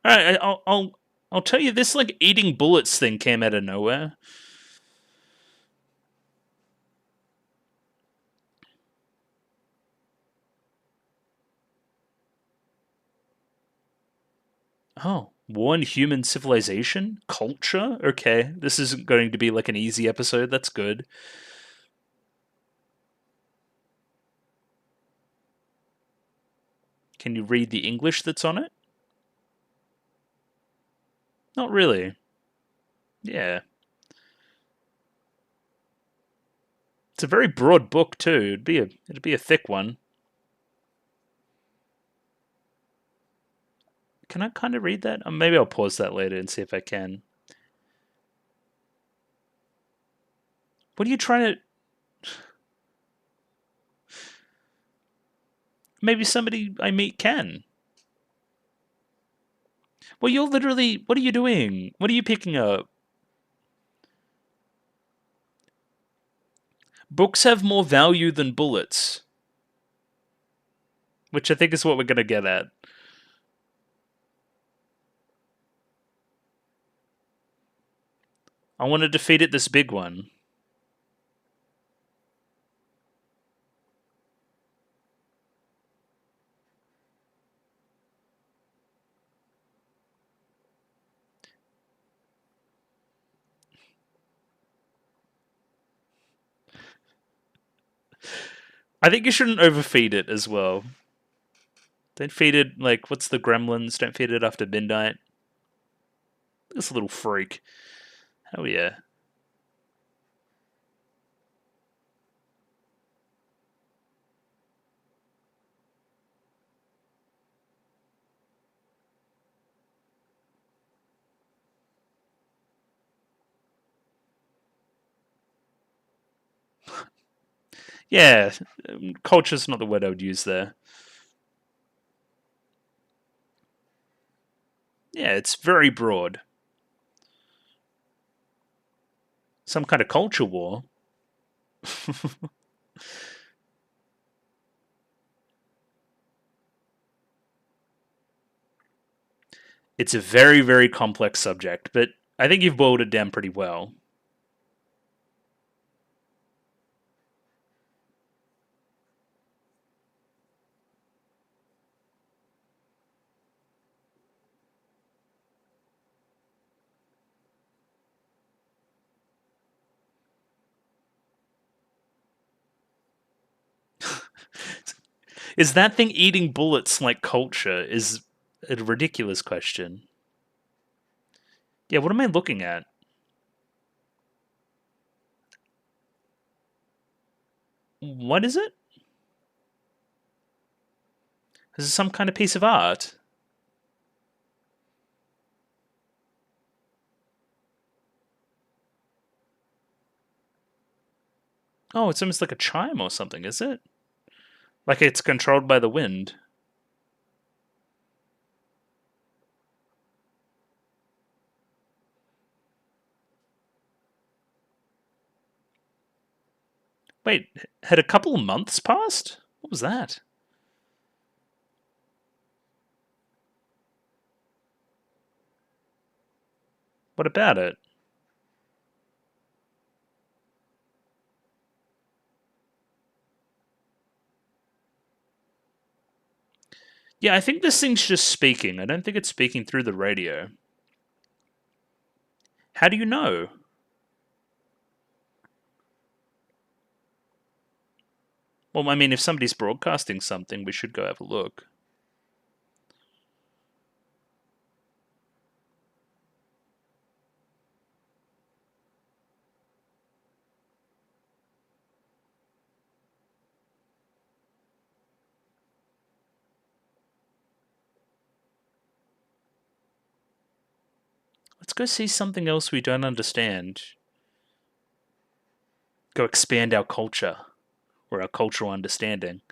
All right, I'll tell you this like eating bullets thing came out of nowhere. Oh, one human civilization? Culture? Okay, this isn't going to be like an easy episode. That's good. Can you read the English that's on it? Not really. Yeah. It's a very broad book too. It'd be a thick one. Can I kind of read that? Maybe I'll pause that later and see if I can. What are you trying to? Maybe somebody I meet can. Well, you're literally. What are you doing? What are you picking up? Books have more value than bullets, which I think is what we're gonna get at. I want to defeat it. This big one. I think you shouldn't overfeed it as well. Don't feed it like what's the gremlins? Don't feed it after midnight. This little freak. Oh yeah. Yeah, culture's not the word I would use there. Yeah, it's very broad. Some kind of culture war. It's a very, very complex subject, but I think you've boiled it down pretty well. Is that thing eating bullets like culture? Is a ridiculous question. Yeah, what am I looking at? What is it? Is it some kind of piece of art? Oh, it's almost like a chime or something, is it? Like it's controlled by the wind. Wait, had a couple of months passed? What was that? What about it? Yeah, I think this thing's just speaking. I don't think it's speaking through the radio. How do you know? Well, I mean, if somebody's broadcasting something, we should go have a look. Let's go see something else we don't understand. Go expand our culture, or our cultural understanding.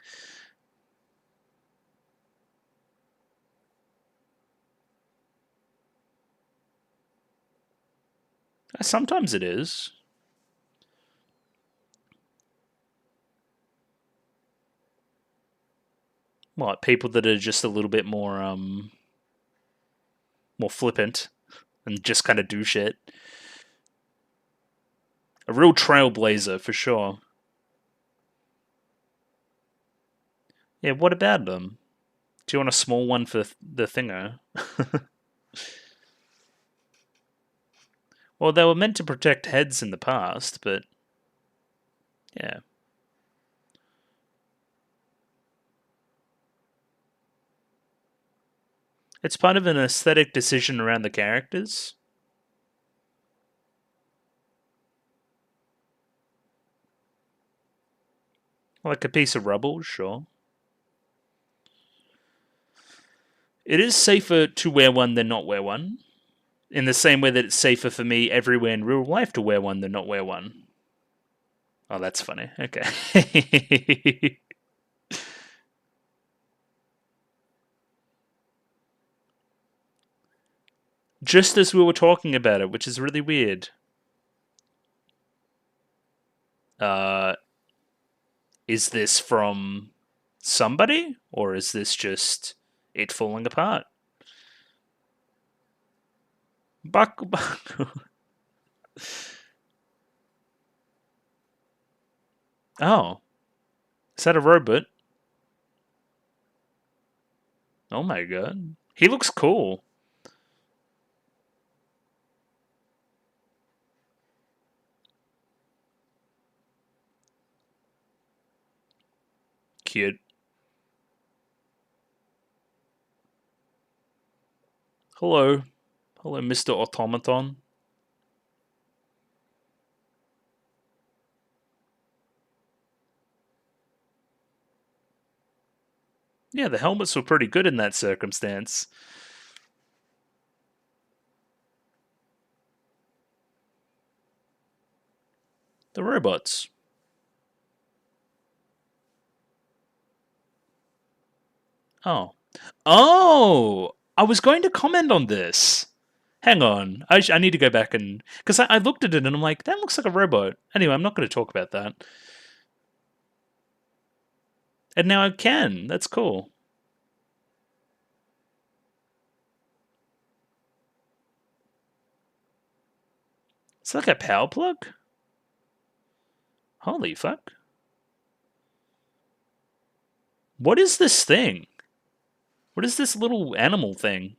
Sometimes it is. What, people that are just a little bit more flippant and just kind of do shit. A real trailblazer for sure. Yeah, what about them? Do you want a small one for the thinger? Well, they were meant to protect heads in the past, but yeah. It's part of an aesthetic decision around the characters. Like a piece of rubble, sure. It is safer to wear one than not wear one. In the same way that it's safer for me everywhere in real life to wear one than not wear one. Oh, that's funny. Okay. Just as we were talking about it, which is really weird. Is this from somebody? Or is this just it falling apart? Baku Baku. Oh. Is that a robot? Oh my god. He looks cool. Cute. Hello. Hello, Mr. Automaton. Yeah, the helmets were pretty good in that circumstance. The robots. Oh. Oh! I was going to comment on this. Hang on. I need to go back and... Because I looked at it and I'm like, that looks like a robot. Anyway, I'm not going to talk about that. And now I can. That's cool. It's like a power plug? Holy fuck. What is this thing? What is this little animal thing?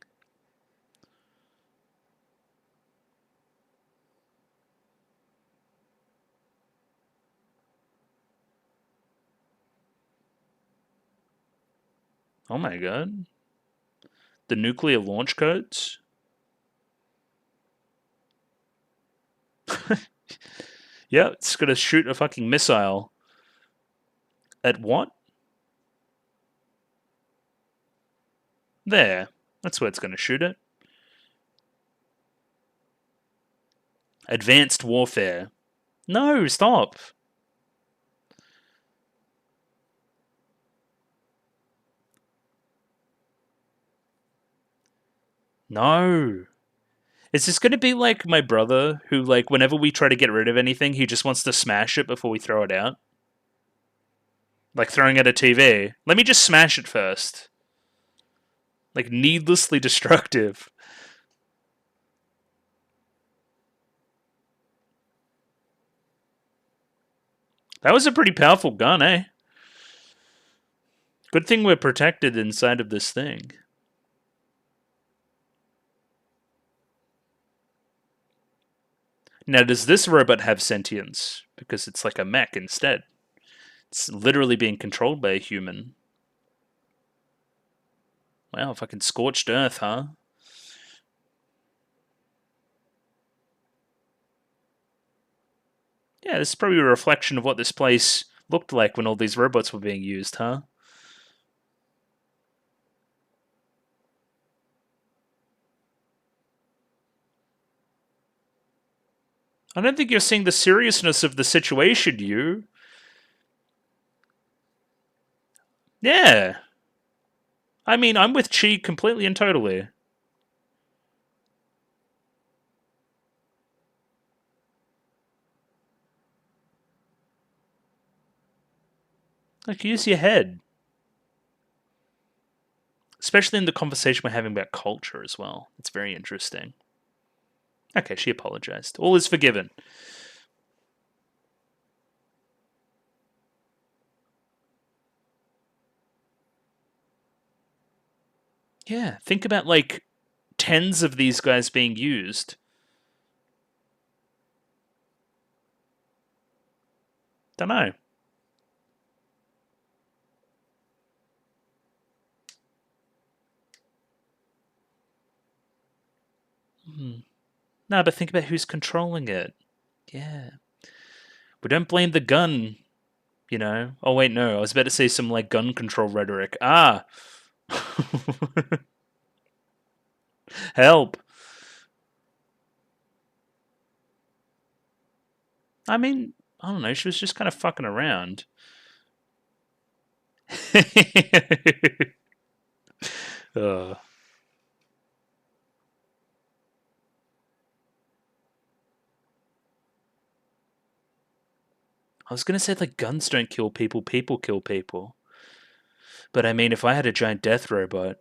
Oh my god. The nuclear launch codes? Yeah, it's gonna shoot a fucking missile. At what? There. That's where it's gonna shoot it. Advanced warfare. No, stop. No. Is this going to be like my brother, who, like, whenever we try to get rid of anything, he just wants to smash it before we throw it out? Like throwing at a TV. Let me just smash it first. Like, needlessly destructive. That was a pretty powerful gun, eh? Good thing we're protected inside of this thing. Now, does this robot have sentience? Because it's like a mech instead. It's literally being controlled by a human. Wow, fucking scorched earth, huh? Yeah, this is probably a reflection of what this place looked like when all these robots were being used, huh? I don't think you're seeing the seriousness of the situation, you. Yeah. I mean, I'm with Chi completely and totally. Like, use your head. Especially in the conversation we're having about culture as well. It's very interesting. Okay, she apologized. All is forgiven. Yeah, think about, like, tens of these guys being used. Don't know. No, but think about who's controlling it. Yeah. We don't blame the gun, you know. Oh, wait, no. I was about to say some, like, gun control rhetoric. Ah! Help! I mean, I don't know. She was just kind of fucking around. uh, I was gonna say, like, guns don't kill people, people kill people. But I mean, if I had a giant death robot,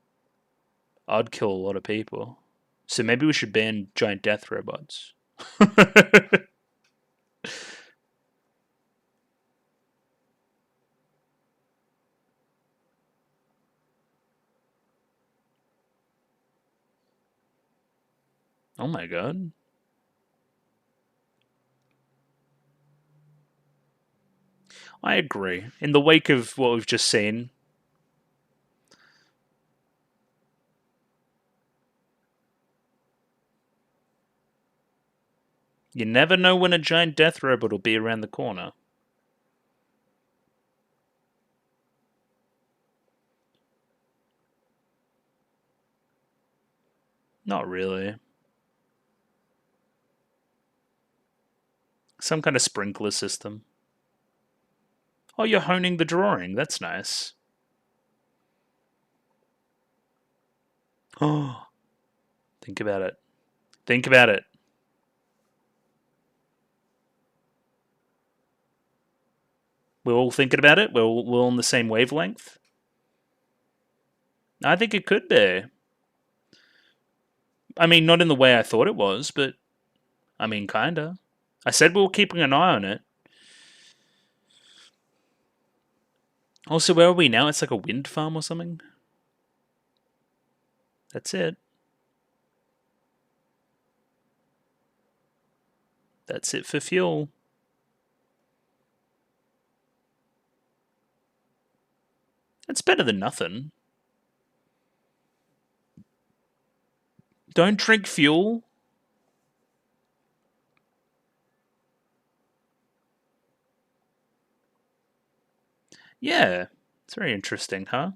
I'd kill a lot of people. So maybe we should ban giant death robots. Oh my god. I agree. In the wake of what we've just seen, you never know when a giant death robot will be around the corner. Not really. Some kind of sprinkler system. Oh, you're honing the drawing. That's nice. Oh, think about it. Think about it. We're all thinking about it. We're all on the same wavelength. I think it could be. I mean, not in the way I thought it was, but I mean, kinda. I said we were keeping an eye on it. Also, where are we now? It's like a wind farm or something. That's it. That's it for fuel. It's better than nothing. Don't drink fuel. Yeah, it's very interesting, huh?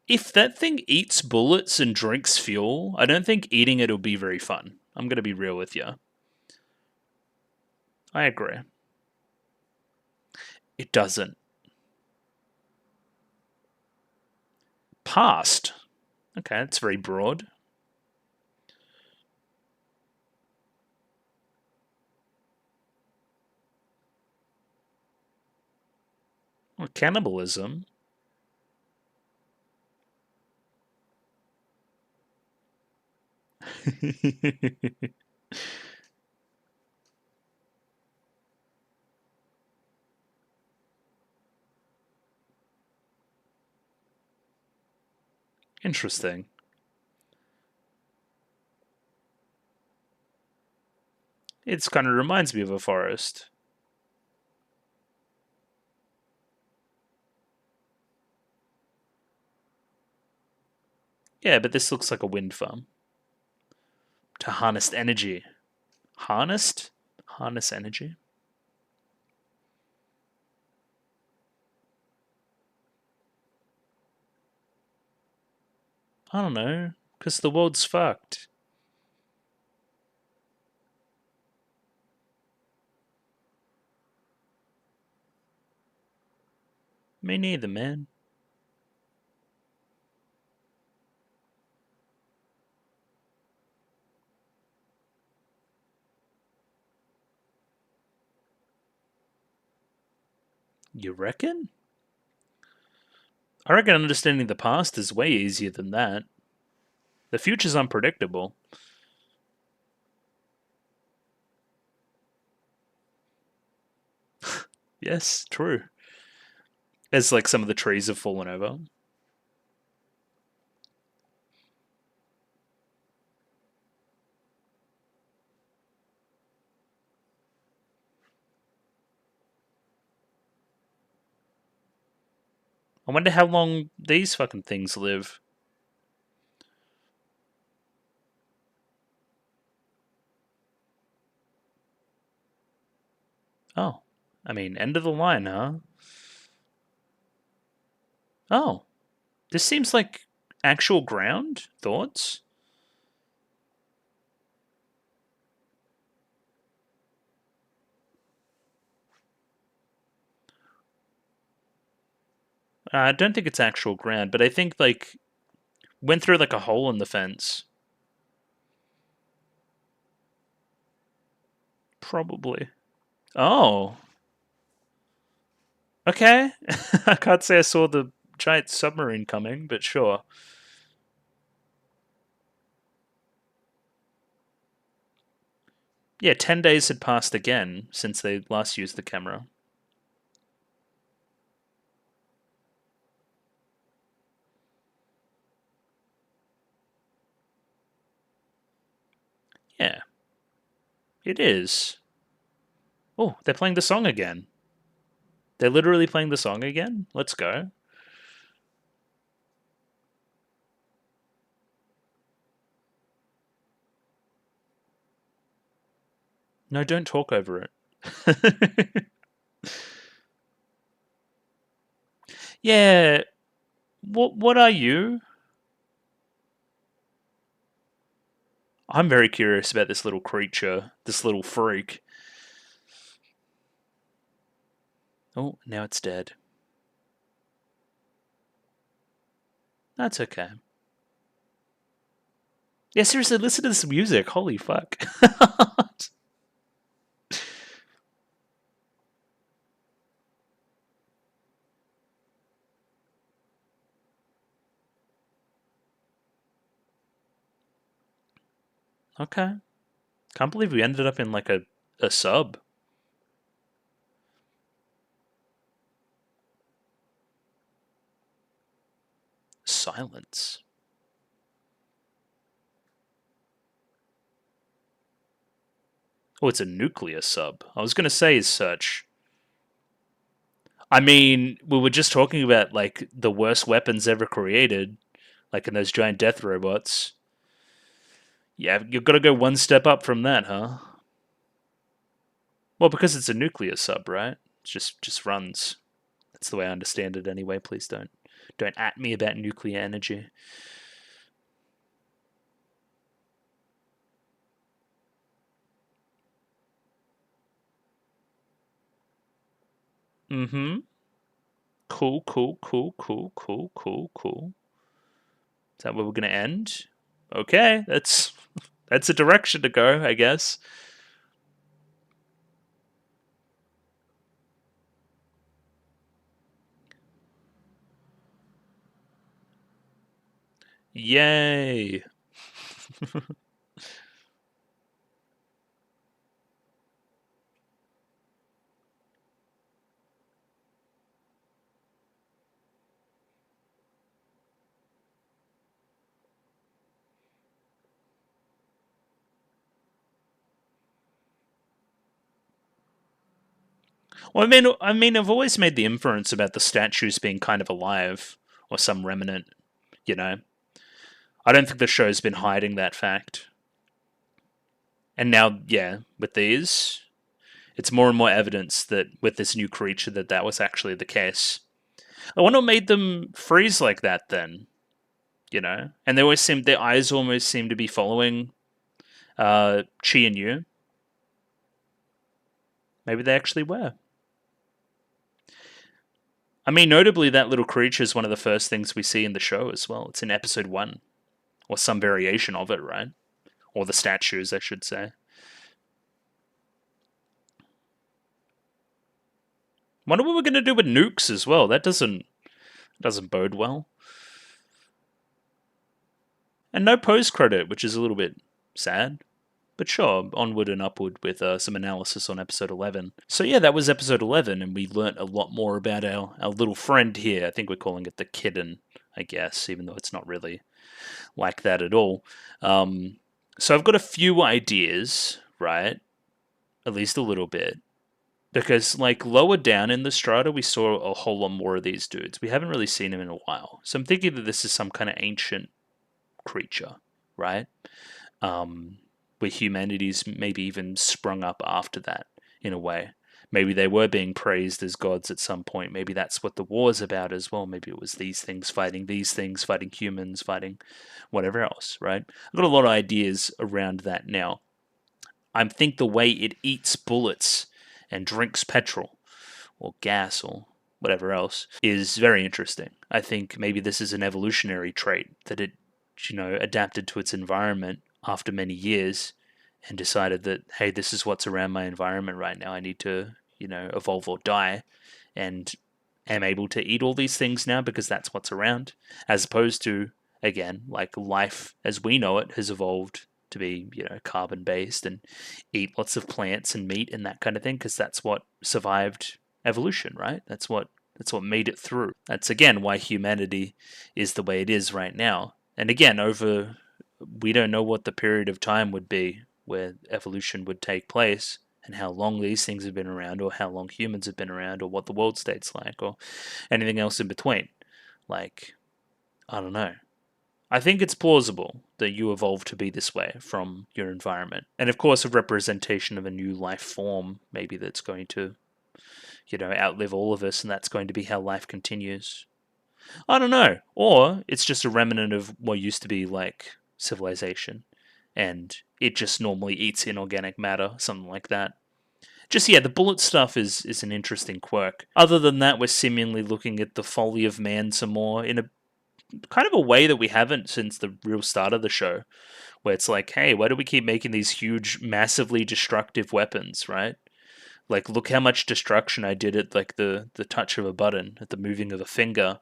If that thing eats bullets and drinks fuel, I don't think eating it will be very fun. I'm going to be real with you. I agree. It doesn't. Past. Okay, that's very broad. Well, cannibalism. Interesting. It's kind of reminds me of a forest. Yeah, but this looks like a wind farm. To harness energy. Harnessed? Harness energy? I don't know. Because the world's fucked. Me neither, man. You reckon? I reckon understanding the past is way easier than that. The future's unpredictable. Yes, true. As like some of the trees have fallen over. I wonder how long these fucking things live. Oh. I mean, end of the line, huh? Oh. This seems like actual ground? Thoughts? I don't think it's actual ground, but I think like went through like a hole in the fence. Probably. Oh. Okay. I can't say I saw the giant submarine coming, but sure. Yeah, 10 days had passed again since they last used the camera. Yeah, it is. Oh, they're playing the song again. They're literally playing the song again? Let's go. No, don't talk over it. Yeah, what are you? I'm very curious about this little creature, this little freak. Oh, now it's dead. That's okay. Yeah, seriously, listen to this music. Holy fuck. Okay. Can't believe we ended up in like a sub. Silence. Oh, it's a nuclear sub. I was going to say as such. I mean, we were just talking about like the worst weapons ever created, like in those giant death robots. Yeah, you've got to go one step up from that, huh? Well, because it's a nuclear sub, right? It just runs. That's the way I understand it anyway. Please don't at me about nuclear energy. Mm-hmm. Cool, cool, cool, cool, cool, cool, cool. Is that where we're gonna end? Okay, that's a direction to go, I guess. Yay! Well, I mean, I've always made the inference about the statues being kind of alive or some remnant. You know, I don't think the show's been hiding that fact. And now, yeah, with these, it's more and more evidence that with this new creature that was actually the case. I wonder what made them freeze like that then. you know? And their eyes almost seem to be following Chi and Yu. Maybe they actually were. I mean, notably, that little creature is one of the first things we see in the show as well. It's in episode 1, or some variation of it, right? Or the statues, I should say. Wonder what we're going to do with nukes as well. That doesn't bode well. And no post-credit, which is a little bit sad. But sure, onward and upward with some analysis on episode 11. So yeah, that was episode 11, and we learnt a lot more about our little friend here. I think we're calling it the kitten, I guess, even though it's not really like that at all. So I've got a few ideas, right? At least a little bit. Because, like, lower down in the strata, we saw a whole lot more of these dudes. We haven't really seen them in a while. So I'm thinking that this is some kind of ancient creature, right? Where humanity's maybe even sprung up after that, in a way. Maybe they were being praised as gods at some point. Maybe that's what the war's about as well. Maybe it was these things, fighting humans, fighting whatever else, right? I've got a lot of ideas around that now. I think the way it eats bullets and drinks petrol or gas or whatever else is very interesting. I think maybe this is an evolutionary trait that it, adapted to its environment after many years and decided that, hey, this is what's around my environment right now. I need to, evolve or die, and am able to eat all these things now because that's what's around, as opposed to, again, like life as we know it has evolved to be, carbon based and eat lots of plants and meat and that kind of thing, because that's what survived evolution, right? That's what made it through. That's again why humanity is the way it is right now. And again, we don't know what the period of time would be where evolution would take place, and how long these things have been around, or how long humans have been around, or what the world state's like, or anything else in between. Like, I don't know. I think it's plausible that you evolved to be this way from your environment. And of course, a representation of a new life form, maybe that's going to, outlive all of us, and that's going to be how life continues. I don't know. Or it's just a remnant of what used to be like civilization, and it just normally eats inorganic matter, something like that. Just, yeah, the bullet stuff is an interesting quirk. Other than that, we're seemingly looking at the folly of man some more in a kind of a way that we haven't since the real start of the show, where it's like, hey, why do we keep making these huge, massively destructive weapons, right? Like, look how much destruction I did at like the touch of a button, at the moving of a finger,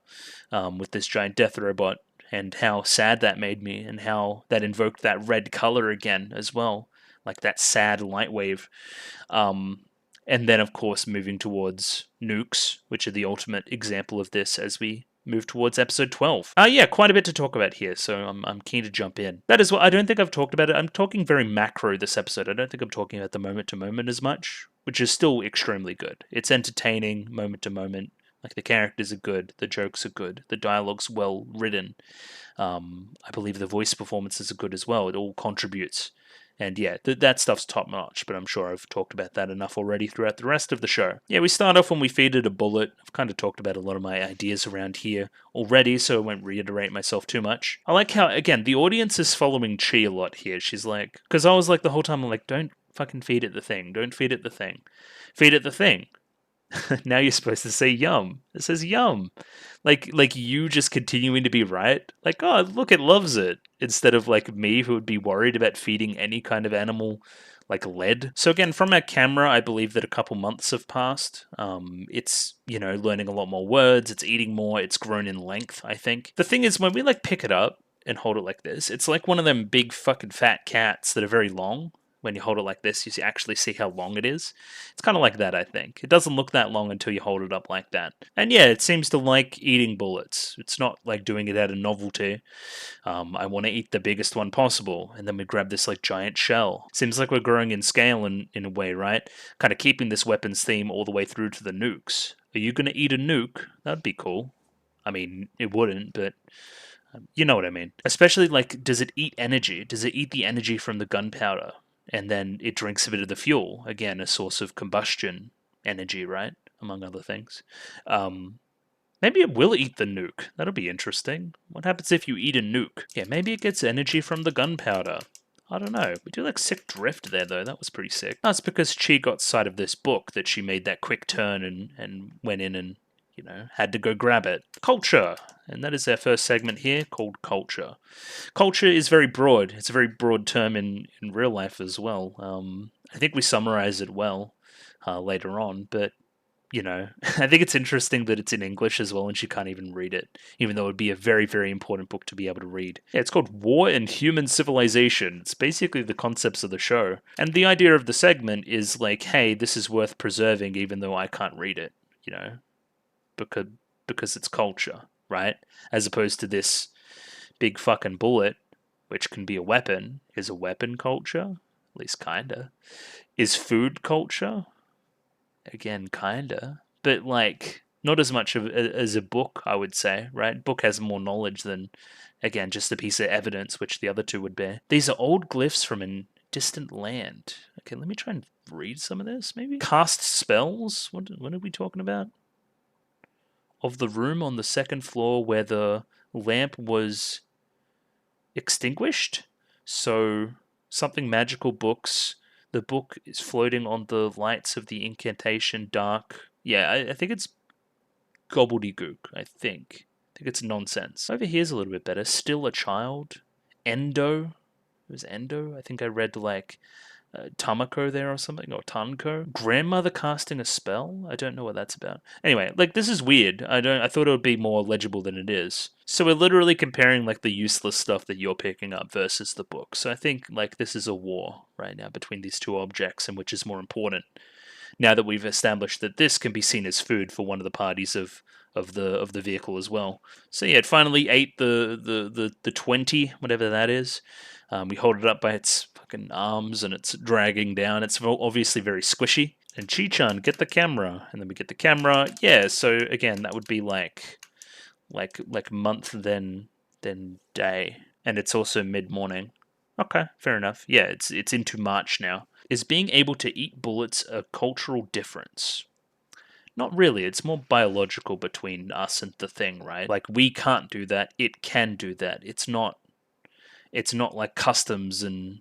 with this giant death robot, and how sad that made me, and how that invoked that red color again as well, like that sad light wave. And then, of course, moving towards nukes, which are the ultimate example of this as we move towards episode 12. Yeah, quite a bit to talk about here, so I'm keen to jump in. That is what I don't think I've talked about it. I'm talking very macro this episode. I don't think I'm talking about the moment to moment as much, which is still extremely good. It's entertaining moment to moment. Like, the characters are good, the jokes are good, the dialogue's well written. I believe the voice performances are good as well. It all contributes. And yeah, that stuff's top notch, but I'm sure I've talked about that enough already throughout the rest of the show. Yeah, we start off when we feed it a bullet. I've kind of talked about a lot of my ideas around here already, so I won't reiterate myself too much. I like how, again, the audience is following Chi a lot here. She's like, because I was like the whole time, I'm like, don't fucking feed it the thing. Don't feed it the thing. Feed it the thing. Now you're supposed to say yum. It says yum. Like you just continuing to be right. Like, oh, look, it loves it. Instead of like me, who would be worried about feeding any kind of animal like lead. So again, from our camera, I believe that a couple months have passed. It's, learning a lot more words. It's eating more. It's grown in length, I think. The thing is, when we like pick it up and hold it like this, it's like one of them big fucking fat cats that are very long. When you hold it like this, you actually see how long it is. It's kind of like that, I think. It doesn't look that long until you hold it up like that. And yeah, it seems to like eating bullets. It's not like doing it out of novelty. I want to eat the biggest one possible, and then we grab this like giant shell. Seems like we're growing in scale in a way, right? Kind of keeping this weapons theme all the way through to the nukes. Are you going to eat a nuke? That'd be cool. I mean, it wouldn't, but you know what I mean. Especially, like, does it eat energy? Does it eat the energy from the gunpowder? And then it drinks a bit of the fuel. Again, a source of combustion energy, right? Among other things. Maybe it will eat the nuke. That'll be interesting. What happens if you eat a nuke? Yeah, maybe it gets energy from the gunpowder. I don't know. We do like sick drift there, though. That was pretty sick. That's because Chi got sight of this book that she made that quick turn and went in and, you know, had to go grab it. Culture. And that is our first segment here called culture. Culture is very broad. It's a very broad term in real life as well. I think we summarize it well later on, but you know, I think it's interesting that it's in English as well and she can't even read it, even though it would be a very, very important book to be able to read. Yeah, it's called War and Human Civilization. It's basically the concepts of the show. And the idea of the segment is like, hey, this is worth preserving even though I can't read it, you know, because it's culture, right? As opposed to this big fucking bullet, which can be a weapon. Is a weapon culture? At least kinda. Is food culture? Again, kinda, but like not as much as a book, I would say. Right, book has more knowledge than, again, just a piece of evidence, which the other two would be. These are old glyphs from a distant land. Okay, let me try and read some of this. Maybe cast spells. What are we talking about? Of the room on the second floor where the lamp was extinguished. So something magical books. The book is floating on the lights of the incantation dark. Yeah, I think it's gobbledygook, I think. I think it's nonsense. Over here's a little bit better. Still a child. Endo. It was Endo? I think I read like Tamako there or something, or Tanko. Grandmother casting a spell? I don't know what that's about. Anyway, like this is weird. I thought it would be more legible than it is. So we're literally comparing like the useless stuff that you're picking up versus the book. So I think like this is a war right now between these two objects and which is more important. Now that we've established that this can be seen as food for one of the parties of the vehicle as well. So yeah, it finally ate the 20, whatever that is. We hold it up by its fucking arms and it's dragging down. It's obviously very squishy. And Chi-chan, get the camera. And then we get the camera. Yeah, so again, that would be like month then day. And it's also mid-morning. Okay, fair enough. Yeah, it's into March now. Is being able to eat bullets a cultural difference? Not really. It's more biological between us and the thing, right? Like we can't do that. It can do that. It's not like customs and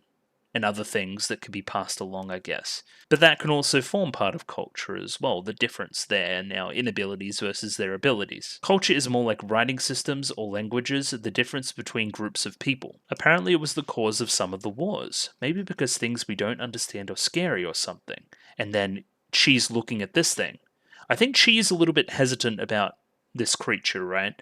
other things that can be passed along, I guess. But that can also form part of culture as well, the difference there and our inabilities versus their abilities. Culture is more like writing systems or languages, the difference between groups of people. Apparently it was the cause of some of the wars, maybe because things we don't understand are scary or something. And then she's looking at this thing. I think she's a little bit hesitant about this creature, right?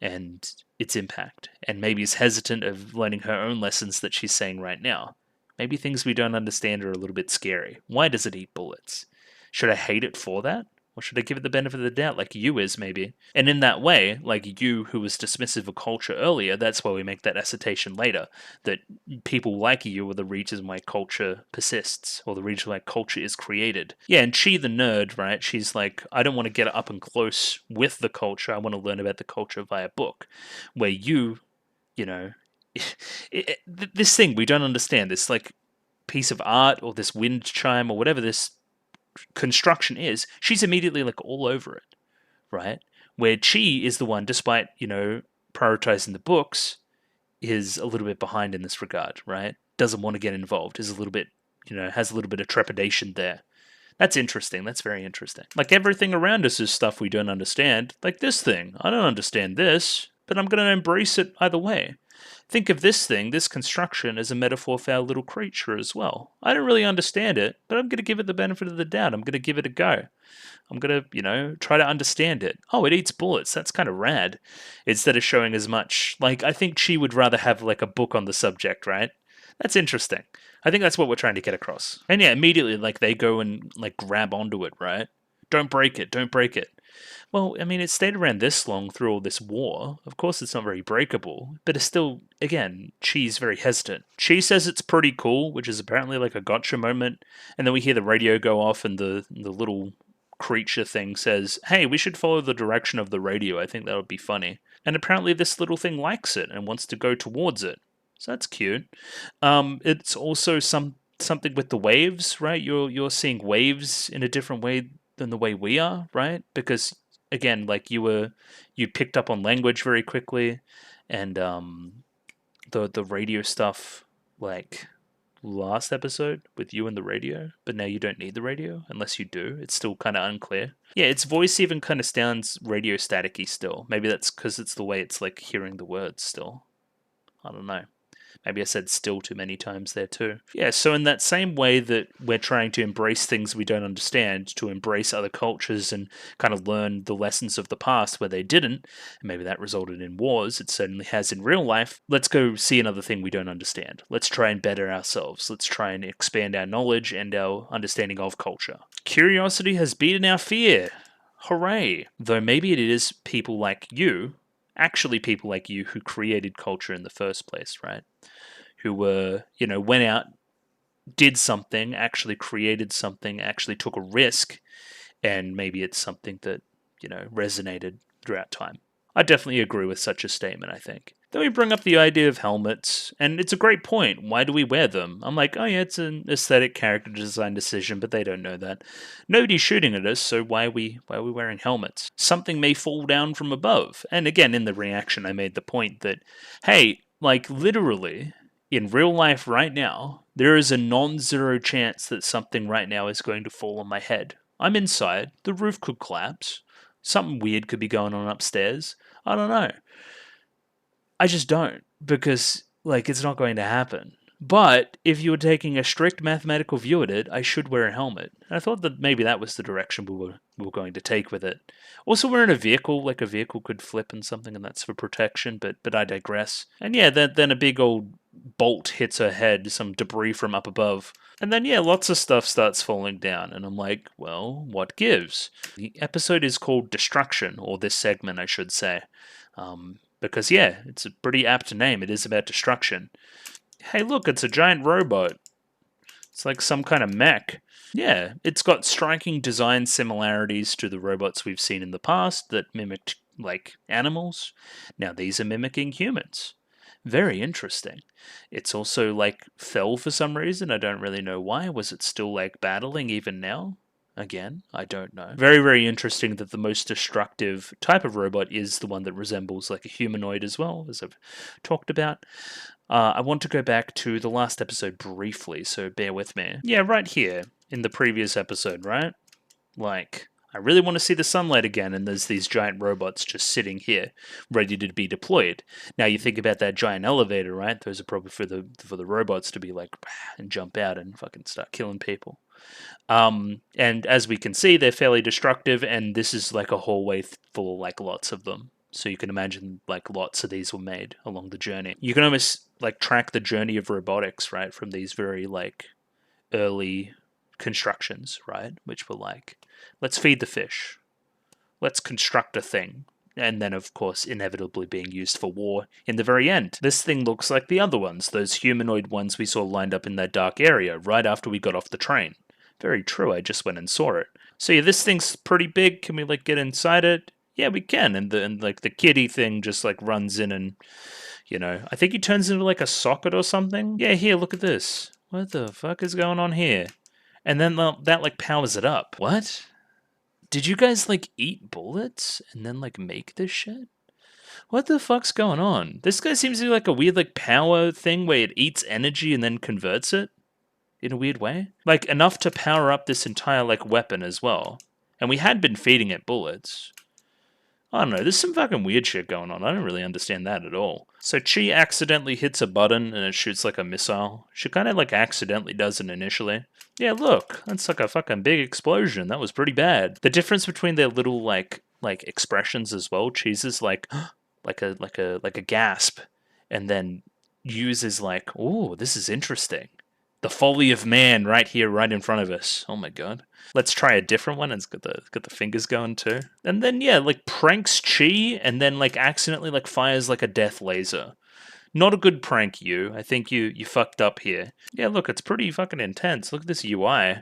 And its impact. And maybe is hesitant of learning her own lessons that she's saying right now. Maybe things we don't understand are a little bit scary. Why does it eat bullets? Should I hate it for that? Or should I give it the benefit of the doubt, like you is, maybe? And in that way, like you, who was dismissive of culture earlier, that's why we make that assertion later, that people like you are the reason why culture persists, or the reason why culture is created. Yeah, and she, the nerd, right, she's like, I don't want to get up and close with the culture, I want to learn about the culture via book. Where you know, this thing we don't understand, this like piece of art or this wind chime or whatever this construction is, she's immediately like all over it, right? Where Chi is the one, despite, you know, prioritizing the books, is a little bit behind in this regard, right? Doesn't want to get involved, is a little bit, you know, has a little bit of trepidation there. That's interesting. That's very interesting. Like everything around us is stuff we don't understand. Like this thing. I don't understand this, but I'm going to embrace it either way. Think of this thing, this construction, as a metaphor for our little creature as well. I don't really understand it, but I'm going to give it the benefit of the doubt. I'm going to give it a go. I'm going to, you know, try to understand it. Oh, it eats bullets. That's kind of rad. Instead of showing as much, like, I think she would rather have, like, a book on the subject, right? That's interesting. I think that's what we're trying to get across. And yeah, immediately, like, they go and, like, grab onto it, right? Don't break it. Don't break it. Well, I mean, it stayed around this long through all this war. Of course, it's not very breakable, but it's still, again, Chi's very hesitant. Chi says it's pretty cool, which is apparently like a gotcha moment, and then we hear the radio go off, and the little creature thing says, "Hey, we should follow the direction of the radio. I think that would be funny." And apparently, this little thing likes it and wants to go towards it. So that's cute. It's also something with the waves, right? You're seeing waves in a different way than the way we are, right? Because again, like you picked up on language very quickly, and the radio stuff, like last episode with you and the radio, but now you don't need the radio unless you do. It's still kind of unclear. Yeah, its voice even kind of sounds radio staticky still. Maybe that's because it's the way it's like hearing the words still. I don't know. Maybe I said still too many times there too. Yeah, so in that same way that we're trying to embrace things we don't understand, to embrace other cultures and kind of learn the lessons of the past where they didn't, and maybe that resulted in wars, it certainly has in real life, let's go see another thing we don't understand. Let's try and better ourselves. Let's try and expand our knowledge and our understanding of culture. Curiosity has beaten our fear. Hooray! Though maybe it is people like you, actually people like you who created culture in the first place, right? Who were, went out, did something, actually created something, actually took a risk, and maybe it's something that, resonated throughout time. I definitely agree with such a statement, I think. Then we bring up the idea of helmets, and it's a great point. Why do we wear them? I'm like, oh yeah, it's an aesthetic character design decision, but they don't know that. Nobody's shooting at us, so why are we wearing helmets? Something may fall down from above. And again, in the reaction, I made the point that, hey, like literally, in real life right now, there is a non-zero chance that something right now is going to fall on my head. I'm inside, the roof could collapse, something weird could be going on upstairs, I don't know. I just don't, because, it's not going to happen. But if you were taking a strict mathematical view at it, I should wear a helmet. And I thought that maybe that was the direction we were going to take with it. Also, we're in a vehicle, like a vehicle could flip and something, and that's for protection, but I digress. And yeah, then a big old bolt hits her head, some debris from up above. And then, yeah, lots of stuff starts falling down, and I'm like, well, what gives? The episode is called Destruction, or this segment, I should say. Because, yeah, it's a pretty apt name. It is about destruction. Hey, look, it's a giant robot. It's like some kind of mech. Yeah, it's got striking design similarities to the robots we've seen in the past that mimicked, animals. Now these are mimicking humans. Very interesting. It's also, fell for some reason. I don't really know why. Was it still, battling even now? Again, I don't know. Very, very interesting that the most destructive type of robot is the one that resembles a humanoid as well, as I've talked about. I want to go back to the last episode briefly, so bear with me. Yeah, right here, in the previous episode, right? I really want to see the sunlight again, and there's these giant robots just sitting here, ready to be deployed. Now you think about that giant elevator, right? Those are probably for the robots to be and jump out and fucking start killing people. And as we can see, they're fairly destructive, and this is a hallway full of lots of them. So you can imagine lots of these were made along the journey. You can almost track the journey of robotics, right, from these very early constructions, right, which were let's feed the fish, let's construct a thing, and then of course inevitably being used for war in the very end. This thing looks like the other ones, those humanoid ones we saw lined up in that dark area right after we got off the train. Very true, I just went and saw it. So yeah, this thing's pretty big. Can we get inside it? Yeah, we can. And the kitty thing just runs in and, I think he turns into a socket or something. Yeah, here, look at this. What the fuck is going on here? And then that powers it up. What? Did you guys eat bullets and then make this shit? What the fuck's going on? This guy seems to be a weird power thing where it eats energy and then converts it. In a weird way. Enough to power up this entire, weapon as well. And we had been feeding it bullets. I don't know, there's some fucking weird shit going on. I don't really understand that at all. So Chi accidentally hits a button and it shoots a missile. She kind of accidentally does it initially. Yeah, look, that's a fucking big explosion. That was pretty bad. The difference between their little, expressions as well. Chi's is like a gasp. And then Yu's is oh, this is interesting. The folly of man right here, right in front of us. Oh my god. Let's try a different one. It's got the fingers going too. And then, yeah, pranks Chi and then, accidentally, fires, a death laser. Not a good prank, you. I think you fucked up here. Yeah, look, it's pretty fucking intense. Look at this UI.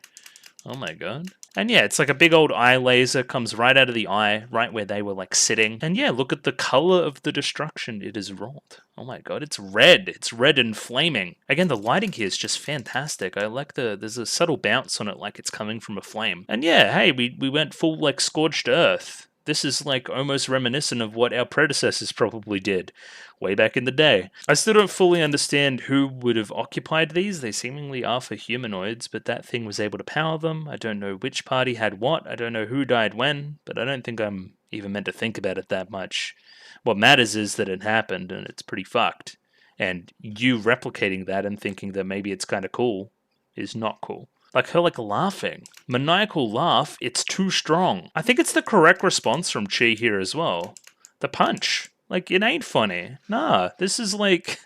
Oh my god. And yeah, it's a big old eye laser, comes right out of the eye, right where they were sitting. And yeah, look at the color of the destruction it has wrought. Oh my god, it's red. It's red and flaming. Again, the lighting here is just fantastic. I like there's a subtle bounce on it it's coming from a flame. And yeah, hey, we went full scorched earth. This is like almost reminiscent of what our predecessors probably did way back in the day. I still don't fully understand who would have occupied these. They seemingly are for humanoids, but that thing was able to power them. I don't know which party had what. I don't know who died when, but I don't think I'm even meant to think about it that much. What matters is that it happened, and it's pretty fucked. And you replicating that and thinking that maybe it's kind of cool is not cool. Like her laughing. Maniacal laugh, it's too strong. I think it's the correct response from Chi here as well. The punch. Like, it ain't funny. Nah, this is like...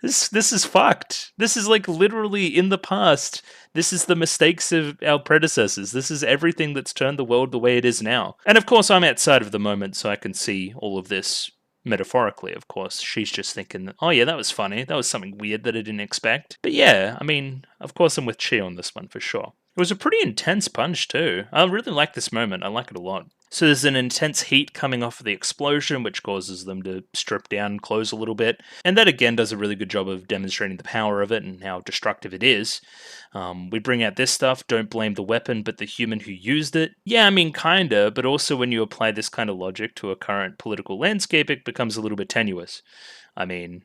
this is fucked. This is like literally in the past. This is the mistakes of our predecessors. This is everything that's turned the world the way it is now. And of course, I'm outside of the moment, so I can see all of this metaphorically, of course. She's just thinking, oh yeah, that was funny. That was something weird that I didn't expect. But yeah, I mean, of course I'm with Chi on this one for sure. It was a pretty intense punch too. I really like this moment. I like it a lot. So there's an intense heat coming off of the explosion, which causes them to strip down and close a little bit. And that again does a really good job of demonstrating the power of it and how destructive it is. We bring out this stuff, don't blame the weapon, but the human who used it. Yeah, I mean, kinda, but also when you apply this kind of logic to a current political landscape, it becomes a little bit tenuous. I mean...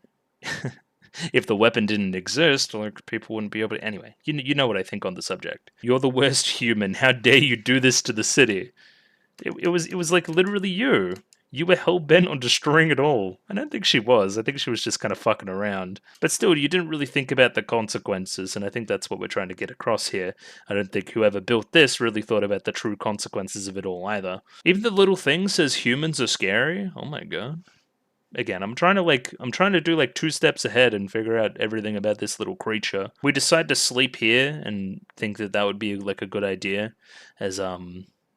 if the weapon didn't exist, like, people wouldn't be able to... Anyway, you know what I think on the subject. You're the worst human. How dare you do this to the city? It was like literally you. You were hell-bent on destroying it all. I don't think she was. I think she was just kind of fucking around. But still, you didn't really think about the consequences, and I think that's what we're trying to get across here. I don't think whoever built this really thought about the true consequences of it all either. Even the little thing says humans are scary. Oh my god. Again, I'm trying to do like 2 steps ahead and figure out everything about this little creature. We decide to sleep here and think that that would be like a good idea, as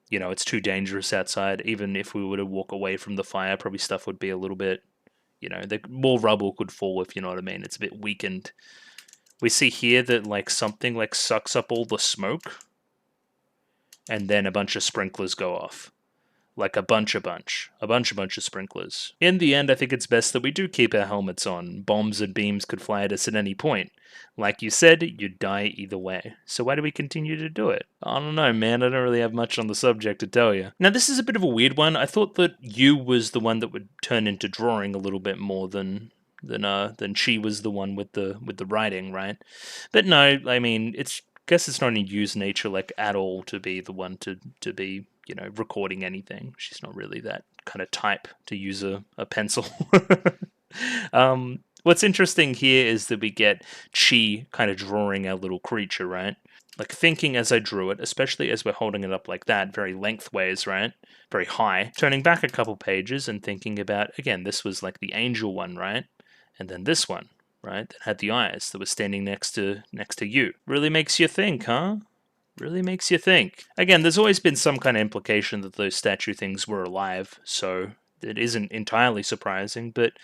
you know, it's too dangerous outside. Even if we were to walk away from the fire, probably stuff would be a little bit, you know, more rubble could fall, if you know what I mean. It's a bit weakened. We see here that like something like sucks up all the smoke, and then a bunch of sprinklers go off. Like a bunch of sprinklers. In the end, I think it's best that we do keep our helmets on. Bombs and beams could fly at us at any point. Like you said, you'd die either way. So why do we continue to do it? I don't know, man. I don't really have much on the subject to tell you. Now, this is a bit of a weird one. I thought that you was the one that would turn into drawing a little bit more than she was the one with the writing, right? But no, I mean, guess it's not in Yu's nature, like, at all to be the one to be, you know, recording anything. She's not really that kind of type to use a pencil. What's interesting here is that we get Chi kind of drawing our little creature, right? Like, thinking as I drew it, especially as we're holding it up like that, very lengthways, right? Very high. Turning back a couple pages and thinking about, again, this was like the angel one, right? And then this one, right, that had the eyes, that was standing next to you. Really makes you think, huh? Really makes you think. Again, there's always been some kind of implication that those statue things were alive, so it isn't entirely surprising, but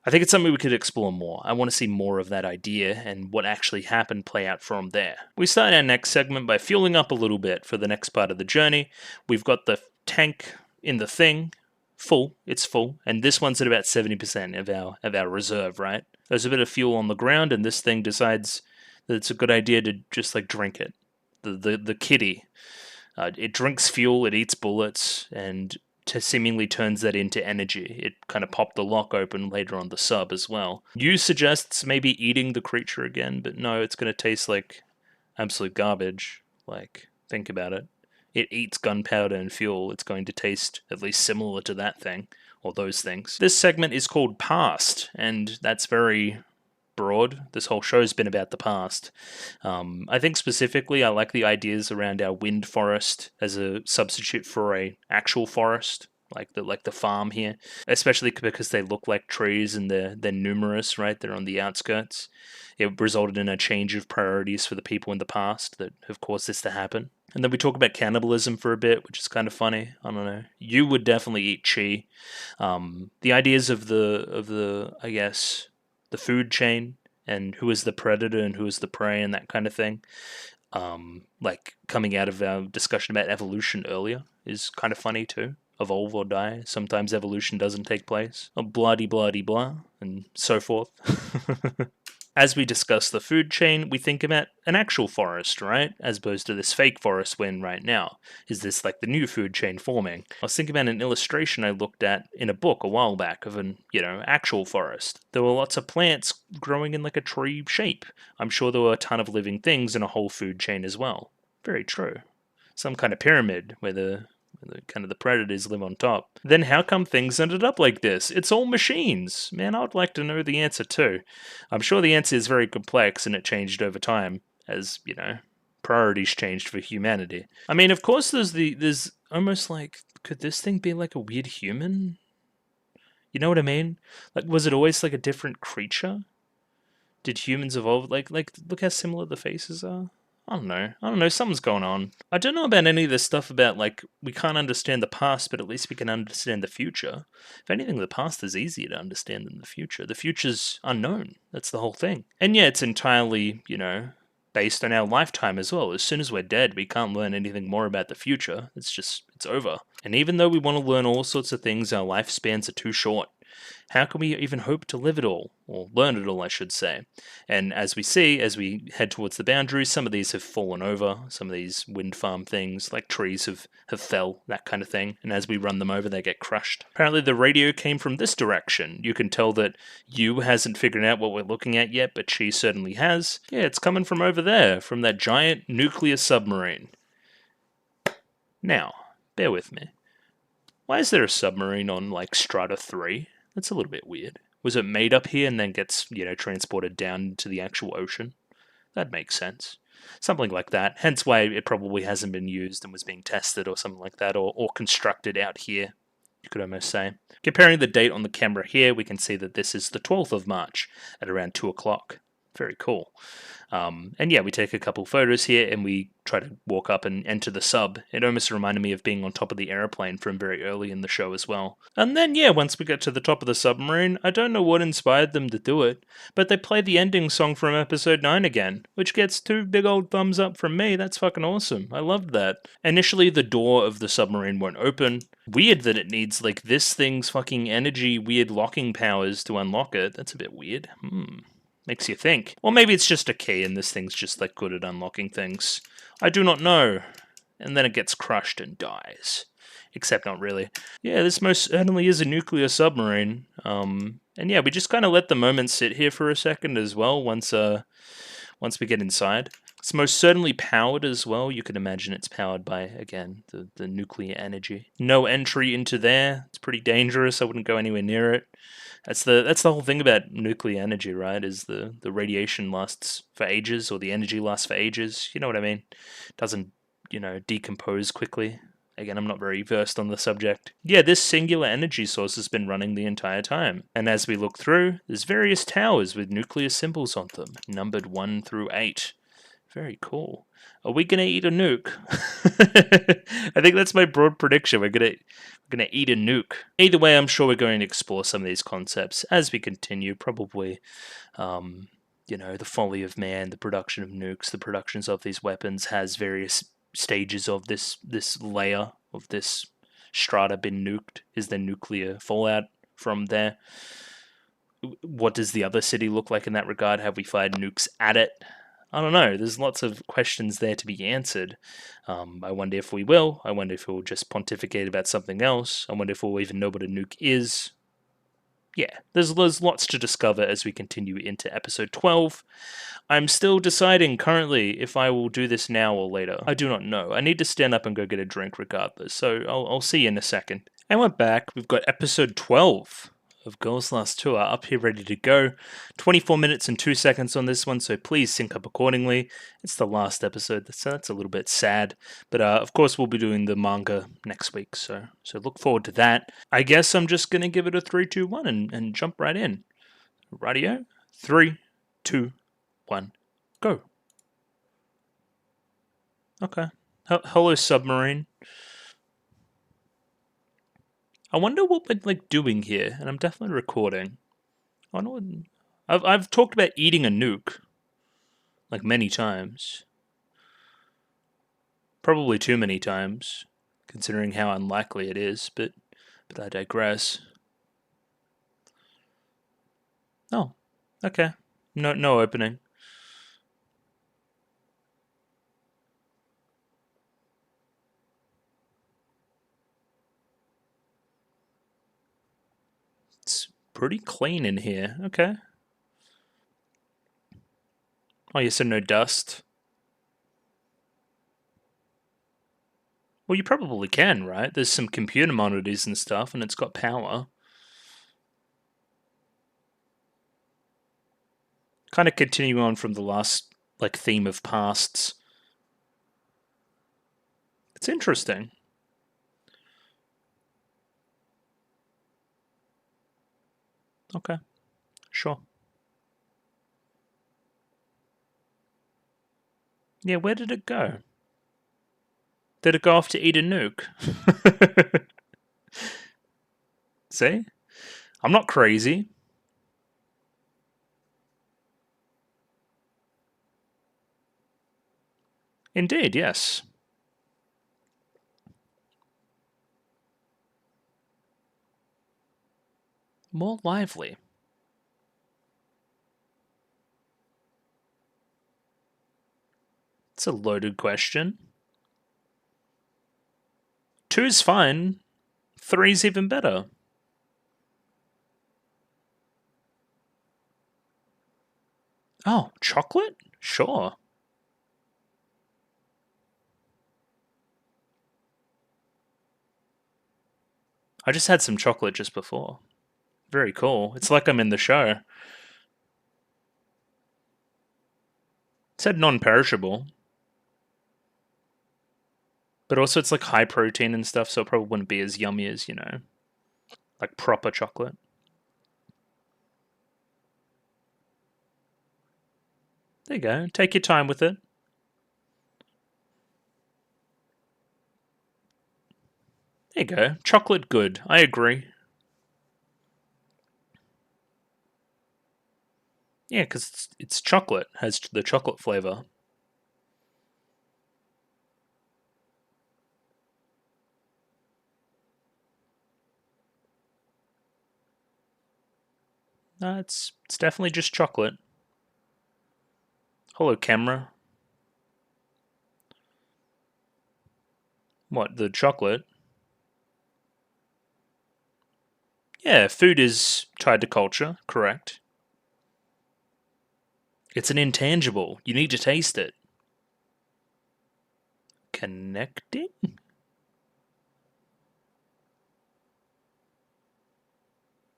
I think it's something we could explore more. I want to see more of that idea and what actually happened play out from there. We start our next segment by fueling up a little bit for the next part of the journey. We've got the tank in the thing, full, it's full, and this one's at about 70% of our reserve, right? There's a bit of fuel on the ground, and this thing decides that it's a good idea to just like drink it. The kitty, it drinks fuel, it eats bullets, and seemingly turns that into energy. It kind of popped the lock open later on the sub as well. You suggests maybe eating the creature again, but no, it's going to taste like absolute garbage. Like, think about it. It eats gunpowder and fuel. It's going to taste at least similar to that thing, or those things. This segment is called Past, and that's very broad. This whole show's been about the past. I think specifically I like the ideas around our wind forest as a substitute for a actual forest, like the farm here, especially because they look like trees and they're numerous, right? They're on the outskirts. It resulted in a change of priorities for the people in the past that have caused this to happen. And then we talk about cannibalism for a bit, which is kind of funny. I don't know. You would definitely eat Chi. The ideas of the I guess the food chain and who is the predator and who is the prey and that kind of thing. Like coming out of our discussion about evolution earlier is kind of funny too. Evolve or die. Sometimes evolution doesn't take place. Blah-de-blah-de-blah and so forth. As we discuss the food chain, we think about an actual forest, right? As opposed to this fake forest we're in right now. Is this like the new food chain forming? I was thinking about an illustration I looked at in a book a while back of an, actual forest. There were lots of plants growing in like a tree shape. I'm sure there were a ton of living things in a whole food chain as well. Very true. Some kind of pyramid where the kind of the predators live on top. Then how come things ended up like this? It's all machines. Man, I would like to know the answer too. I'm sure the answer is very complex and it changed over time as, priorities changed for humanity. I mean, of course there's almost like, could this thing be like a weird human? You know what I mean? Like, was it always like a different creature? Did humans evolve? Like look how similar the faces are. I don't know. Something's going on. I don't know about any of this stuff about, like, we can't understand the past, but at least we can understand the future. If anything, the past is easier to understand than the future. The future's unknown. That's the whole thing. And yeah, it's entirely, based on our lifetime as well. As soon as we're dead, we can't learn anything more about the future. It's over. And even though we want to learn all sorts of things, our lifespans are too short. How can we even hope to live it all, or learn it all, I should say? And as we see, as we head towards the boundaries, some of these have fallen over, some of these wind farm things, like trees have fell, that kind of thing, and as we run them over, they get crushed. Apparently the radio came from this direction. You can tell that you hasn't figured out what we're looking at yet, but she certainly has. Yeah, it's coming from over there, from that giant nuclear submarine. Now, bear with me. Why is there a submarine on, like, Strata 3? That's a little bit weird. Was it made up here and then gets, transported down into the actual ocean? That makes sense. Something like that. Hence why it probably hasn't been used and was being tested or something like that, or constructed out here, you could almost say. Comparing the date on the camera here, we can see that this is the 12th of March at around 2 o'clock. Very cool. And yeah, we take a couple photos here and we try to walk up and enter the sub. It almost reminded me of being on top of the airplane from very early in the show as well. And then yeah, once we get to the top of the submarine, I don't know what inspired them to do it, but they play the ending song from episode 9 again, which gets 2 big old thumbs up from me. That's fucking awesome. I loved that. Initially, the door of the submarine won't open. Weird that it needs, like, this thing's fucking energy weird locking powers to unlock it. That's a bit weird. Makes you think. Or maybe it's just a key and this thing's just like good at unlocking things. I do not know. And then it gets crushed and dies. Except not really. Yeah, this most certainly is a nuclear submarine. And yeah, we just kind of let the moment sit here for a second as well once we get inside. It's most certainly powered as well. You can imagine it's powered by, again, the nuclear energy. No entry into there. It's pretty dangerous. I wouldn't go anywhere near it. That's the whole thing about nuclear energy, right? Is the radiation lasts for ages, or the energy lasts for ages. You know what I mean? It doesn't, decompose quickly. Again, I'm not very versed on the subject. Yeah, this singular energy source has been running the entire time. And as we look through, there's various towers with nuclear symbols on them, numbered 1 through 8. Very cool. Are we gonna eat a nuke? I think that's my broad prediction. We're gonna eat a nuke. Either way, I'm sure we're going to explore some of these concepts as we continue. Probably, the folly of man, the production of nukes, the productions of these weapons has various stages of this layer of this strata been nuked. Is there nuclear fallout from there? What does the other city look like in that regard? Have we fired nukes at it? I don't know. There's lots of questions there to be answered. I wonder if we will. I wonder if we'll just pontificate about something else. I wonder if we'll even know what a nuke is. Yeah, there's lots to discover as we continue into episode 12. I'm still deciding currently if I will do this now or later. I do not know. I need to stand up and go get a drink regardless, so I'll see you in a second. And we're back. We've got episode 12 of Girls Last Tour up here ready to go. 24 minutes and 2 seconds on this one, so please sync up accordingly. It's the last episode, so that's a little bit sad. But of course we'll be doing the manga next week, so look forward to that. I guess I'm just going to give it a 3, 2, 1 and jump right in. Radio? 3, 2, 1, go. Okay. Hello, submarine. I wonder what we're doing here, and I'm definitely recording. I wonder what... I've talked about eating a nuke, many times. Probably too many times, considering how unlikely it is, but I digress. Oh, okay. No opening. It's pretty clean in here. Okay. Oh, you said no dust. Well, you probably can, right? There's some computer monitors and stuff, and it's got power. Kind of continuing on from the last, like, theme of pasts. It's interesting. Okay, sure. Yeah, where did it go? Did it go off to eat a nuke? See? I'm not crazy. Indeed, yes. More lively. It's a loaded question. 2's fine. 3's even better. Oh, chocolate? Sure. I just had some chocolate just before. Very cool. It's like I'm in the show. It said non-perishable. But also it's like high protein and stuff, so it probably wouldn't be as yummy as, like proper chocolate. There you go. Take your time with it. There you go. Chocolate good. I agree. Yeah, because it's chocolate. Has the chocolate flavor. No, it's definitely just chocolate. Hello, camera. What, the chocolate? Yeah, food is tied to culture, correct. It's an intangible. You need to taste it. Connecting?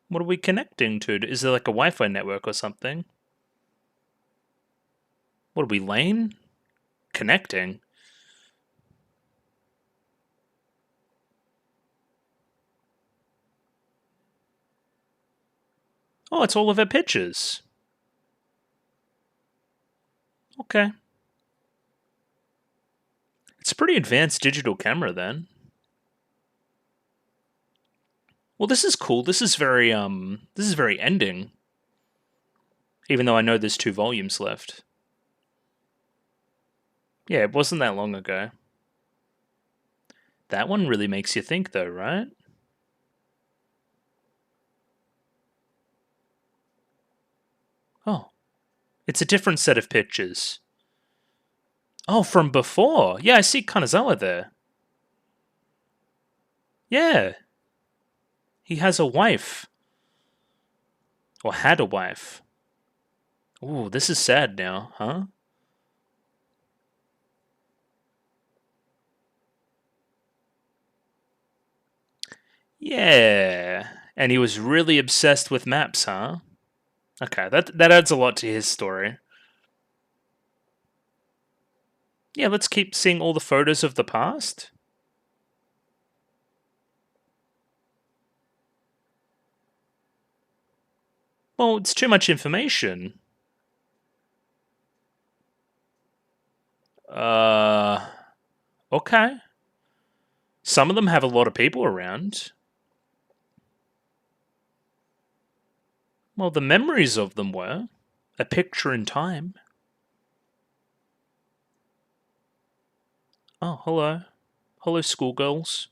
What are we connecting to? Is there like a Wi-Fi network or something? What are we, lane? Connecting? Oh, it's all of our pictures. Okay. It's a pretty advanced digital camera then. Well, this is cool. This is very ending. Even though I know there's 2 volumes left. Yeah, it wasn't that long ago. That one really makes you think though, right? Oh. It's a different set of pictures. Oh, from before. Yeah, I see Kanazawa there. Yeah. He has a wife. Or had a wife. Ooh, this is sad now, huh? Yeah. And he was really obsessed with maps, huh? Okay, that adds a lot to his story. Yeah, let's keep seeing all the photos of the past. Well, it's too much information. Uh, okay. Some of them have a lot of people around. Well, the memories of them were a picture in time. Oh, hello. Hello, schoolgirls.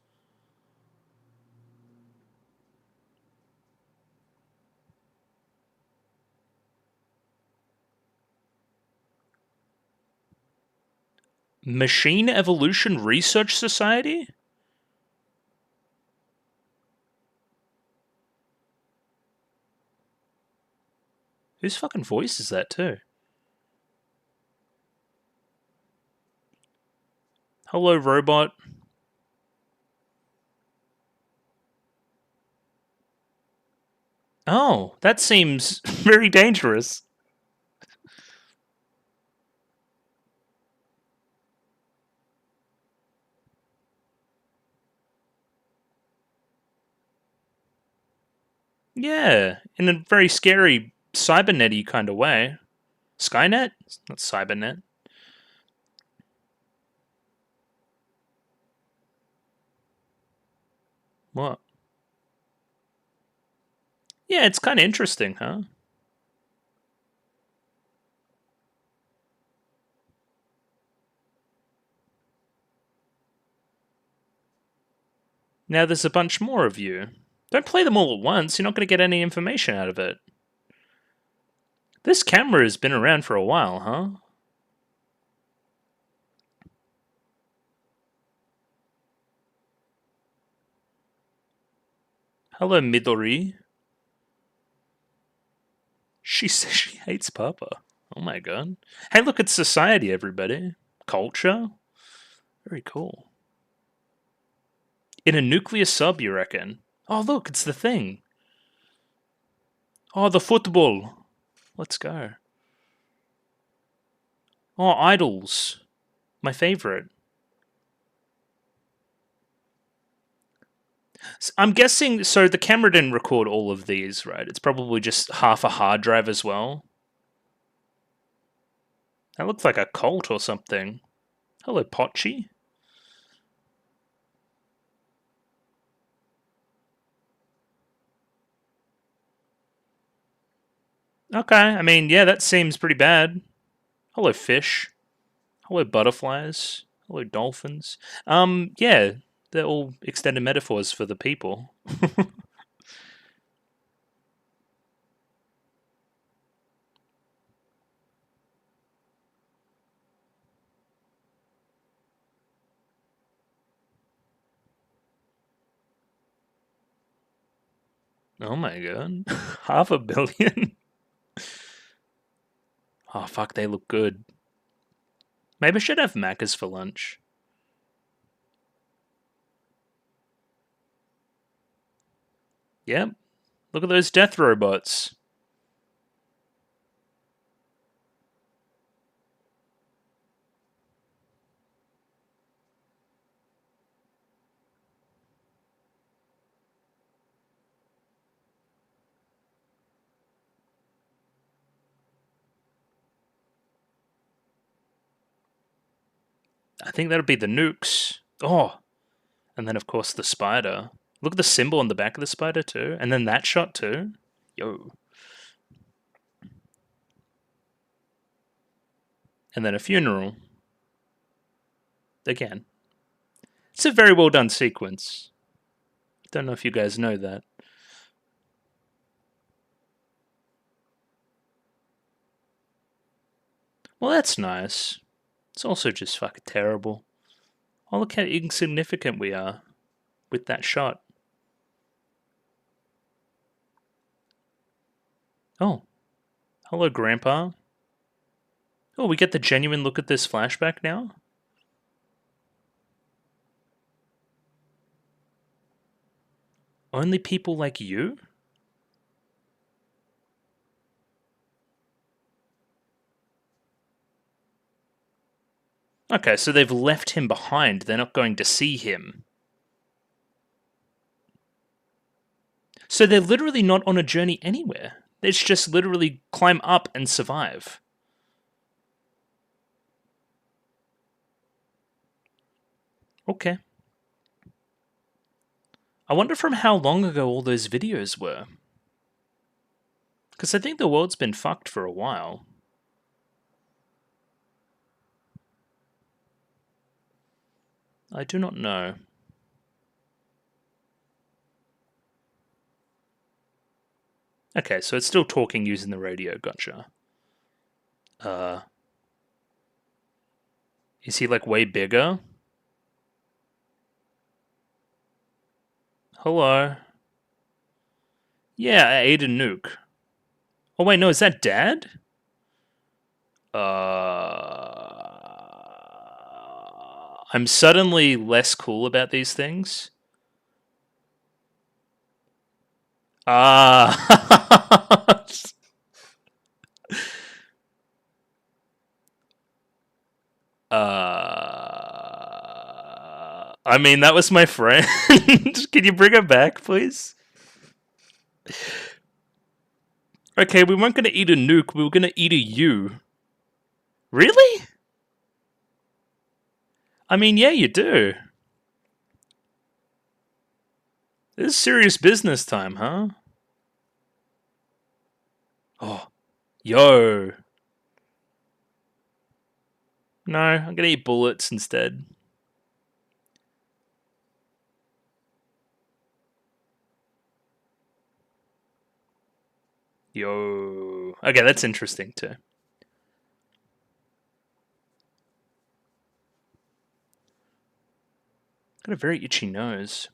Machine Evolution Research Society? Whose fucking voice is that too? Hello, robot. Oh, that seems very dangerous. Yeah, in a very scary cybernet-y kind of way. Skynet? It's not cybernet. What? Yeah, it's kind of interesting, huh? Now there's a bunch more of you. Don't play them all at once, you're not going to get any information out of it. This camera has been around for a while, huh? Hello, Midori. She says she hates Papa. Oh my god. Hey, look, it's society, everybody. Culture? Very cool. In a nuclear sub, you reckon? Oh, look, it's the thing. Oh, the football. Let's go. Oh, idols. My favorite. I'm guessing, so the camera didn't record all of these, right? It's probably just half a hard drive as well. That looks like a cult or something. Hello, Pochi. Okay, I mean, yeah, that seems pretty bad. Hello, fish. Hello, butterflies. Hello, dolphins. Yeah, they're all extended metaphors for the people. Oh my god. 500 million? Oh, fuck, they look good. Maybe I should have Macca's for lunch. Yep. Look at those death robots. I think that'll be the nukes. Oh, and then of course the spider. Look at the symbol on the back of the spider too. And then that shot too. Yo. And then a funeral. Again. It's a very well done sequence. Don't know if you guys know that. Well, that's nice. It's also just fucking terrible. Oh, look how insignificant we are with that shot. Oh, hello, Grandpa. Oh, we get the genuine look at this flashback now? Only people like you? Okay, so they've left him behind. They're not going to see him. So they're literally not on a journey anywhere. It's just literally climb up and survive. Okay. I wonder from how long ago all those videos were. Because I think the world's been fucked for a while. I do not know. Okay, so it's still talking using the radio, gotcha. Is he like way bigger? Hello. Yeah, I ate a nuke. Oh wait, no, is that Dad? I'm suddenly less cool about these things. Ah. I mean, that was my friend. Can you bring her back, please? Okay, we weren't gonna eat a nuke, we were gonna eat a you. Really? I mean, yeah, you do. This is serious business time, huh? Oh, yo. No, I'm gonna eat bullets instead. Yo. Okay, that's interesting too. Got a very itchy nose.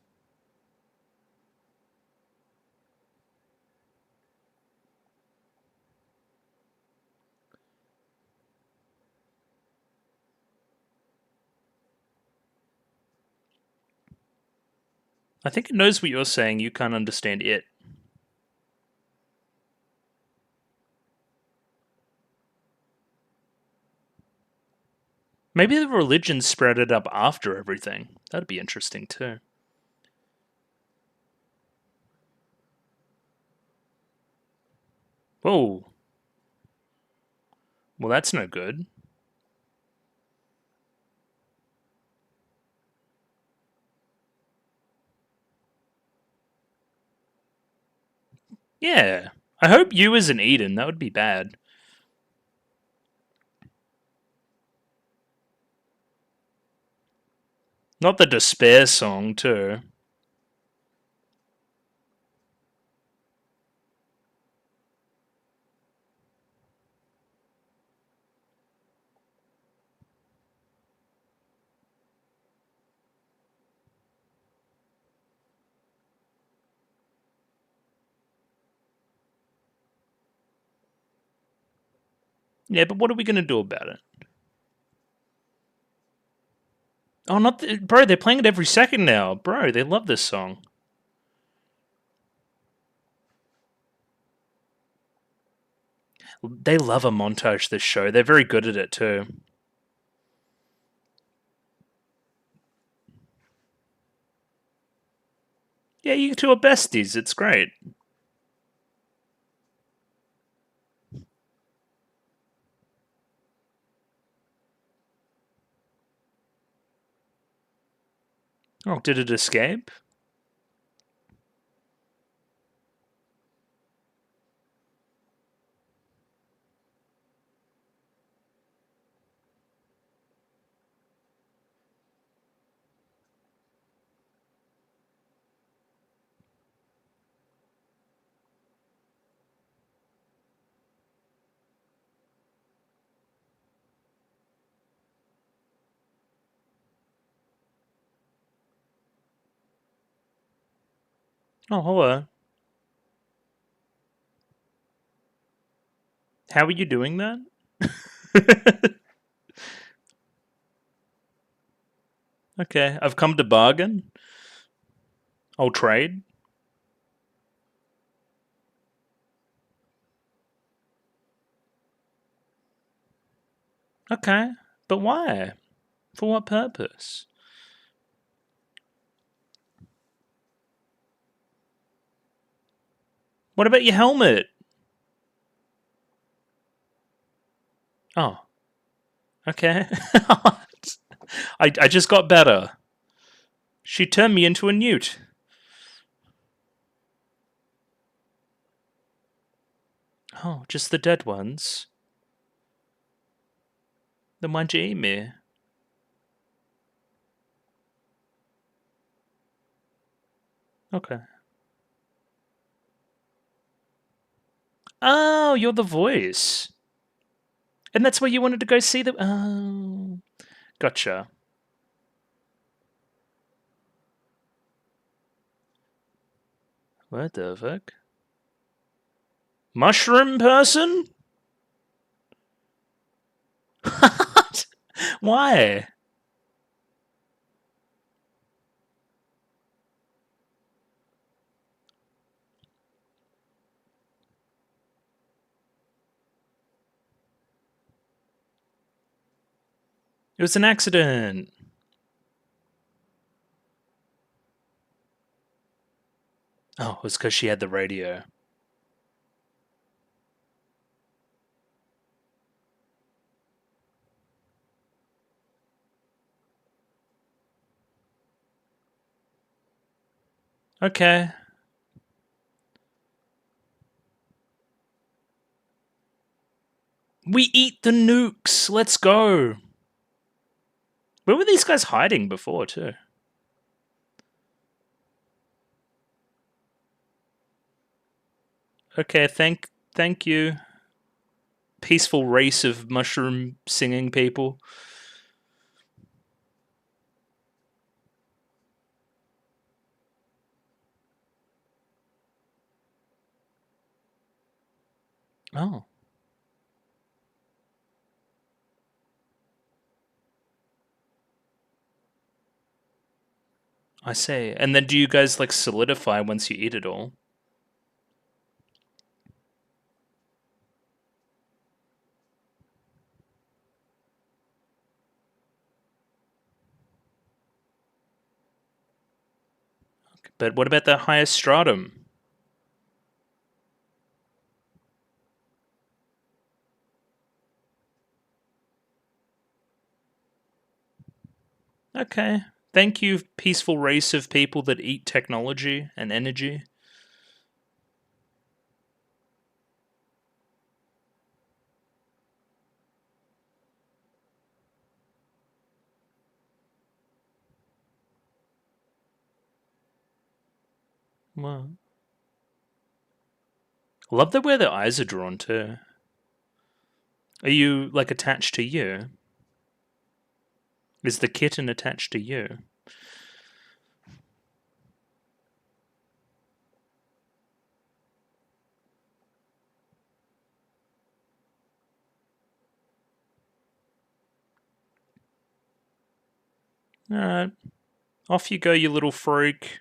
I think it knows what you're saying, you can't understand it. Maybe the religion spread it up after everything. That'd be interesting too. Whoa. Well, that's no good. Yeah. I hope you isn't Eden. That would be bad. Not the despair song, too. Yeah, but what are we going to do about it? Oh, not bro, they're playing it every second now. Bro, they love this song. They love a montage, this show. They're very good at it, too. Yeah, you two are besties. It's great. Oh, did it escape? Oh, hello. How are you doing that? Okay, I've come to bargain. I'll trade. Okay, but why? For what purpose? What about your helmet? Oh, okay. I just got better. She turned me into a newt. Oh, just the dead ones? Then why'd you eat me? Okay. Oh, you're the voice. And that's why you wanted to go see the... Oh. Gotcha. What the fuck? Mushroom person? Why? It was an accident. Oh, it was because she had the radio. Okay. We eat the nukes. Let's go. Where were these guys hiding before, too? Okay, thank you. Peaceful race of mushroom singing people. Oh. I see. And then do you guys like solidify once you eat it all? But what about the highest stratum? Okay. Thank you, peaceful race of people that eat technology and energy. Well, I love the way their eyes are drawn too. Are you like attached to you? Is the kitten attached to you? Alright. Off you go, you little freak.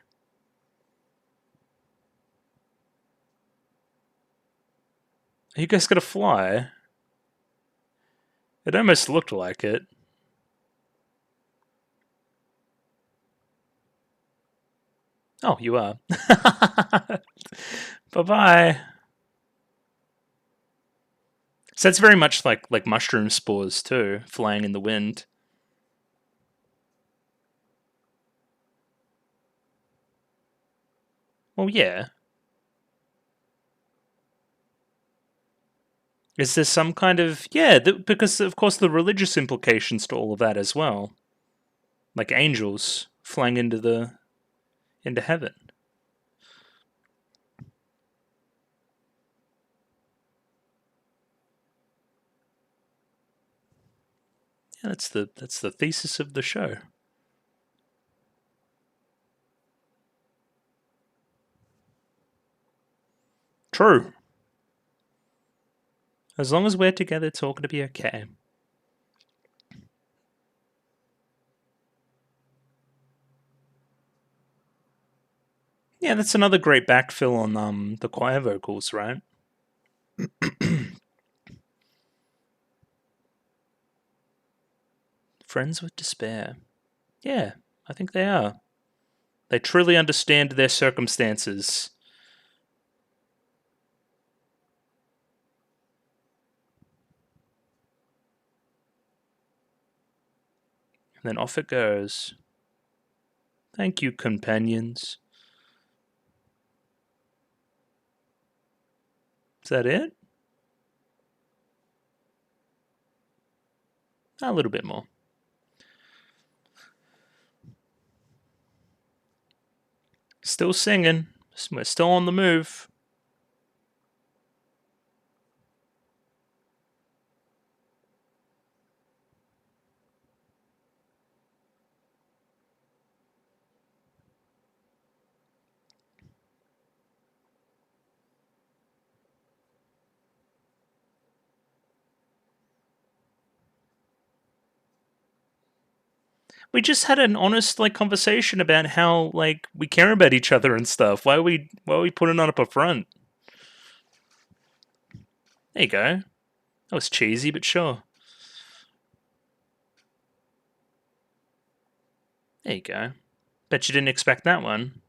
Are you guys gonna fly? It almost looked like it. Oh, you are. Bye-bye. So it's very much like mushroom spores too, flying in the wind. Well, yeah. Is there some kind of because of course the religious implications to all of that as well, like angels flying into heaven. Yeah, that's the thesis of the show. True. As long as we're together, it's all going to be okay. Yeah, that's another great backfill on the choir vocals, right? Friends with despair. Yeah, I think they are. They truly understand their circumstances. And then off it goes. Thank you, companions. Is that it? A little bit more. Still singing. We're still on the move. We just had an honest like conversation about how like we care about each other and stuff. Why are we putting on up a front? There you go. That was cheesy, but sure. There you go. Bet you didn't expect that one.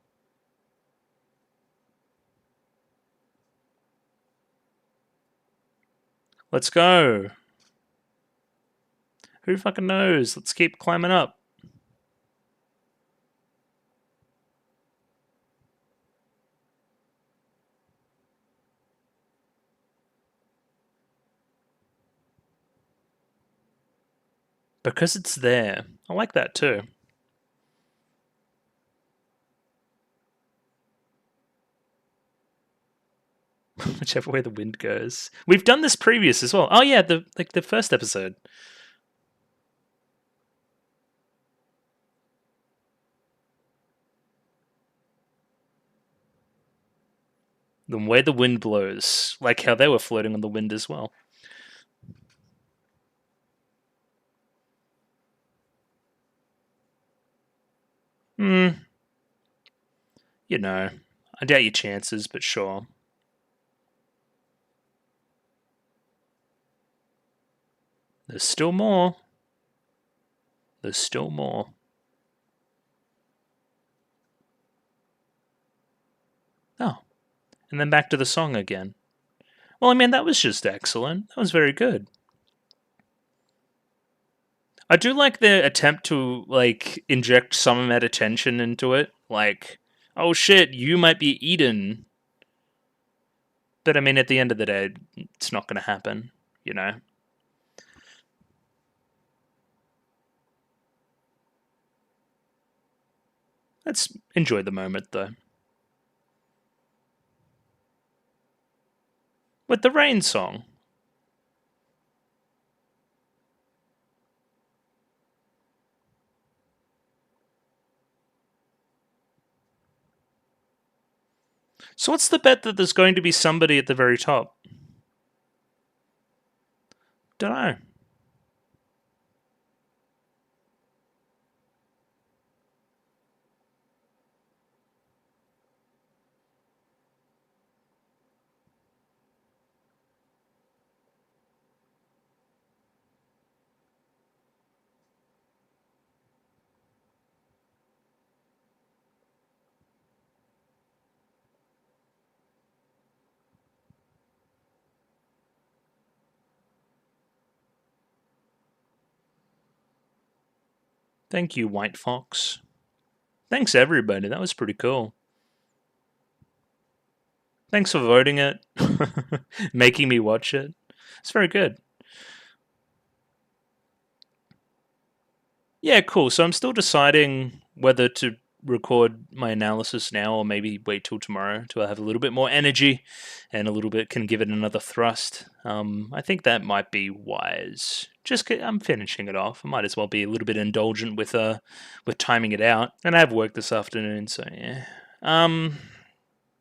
Let's go. Who fucking knows? Let's keep climbing up. Because it's there. I like that too. Whichever way the wind goes. We've done this previous as well. Oh yeah, the first episode. The way the wind blows. Like how they were floating on the wind as well. Hmm. You know. I doubt your chances, but sure. There's still more. There's still more. Oh. And then back to the song again. Well, I mean, that was just excellent. That was very good. I do like the attempt to like inject some amount of tension into it. Like, oh shit, you might be eaten. But I mean, at the end of the day, it's not going to happen, you know? Let's enjoy the moment, though. With the rain song. So, what's the bet that there's going to be somebody at the very top? Don't know. Thank you, White Fox. Thanks, everybody. That was pretty cool. Thanks for voting it, making me watch it. It's very good. Yeah, cool. So I'm still deciding whether to record my analysis now or maybe wait till tomorrow till I have a little bit more energy and a little bit can give it another thrust. I think that might be wise. I'm finishing it off. I might as well be a little bit indulgent with timing it out. And I have work this afternoon, so yeah.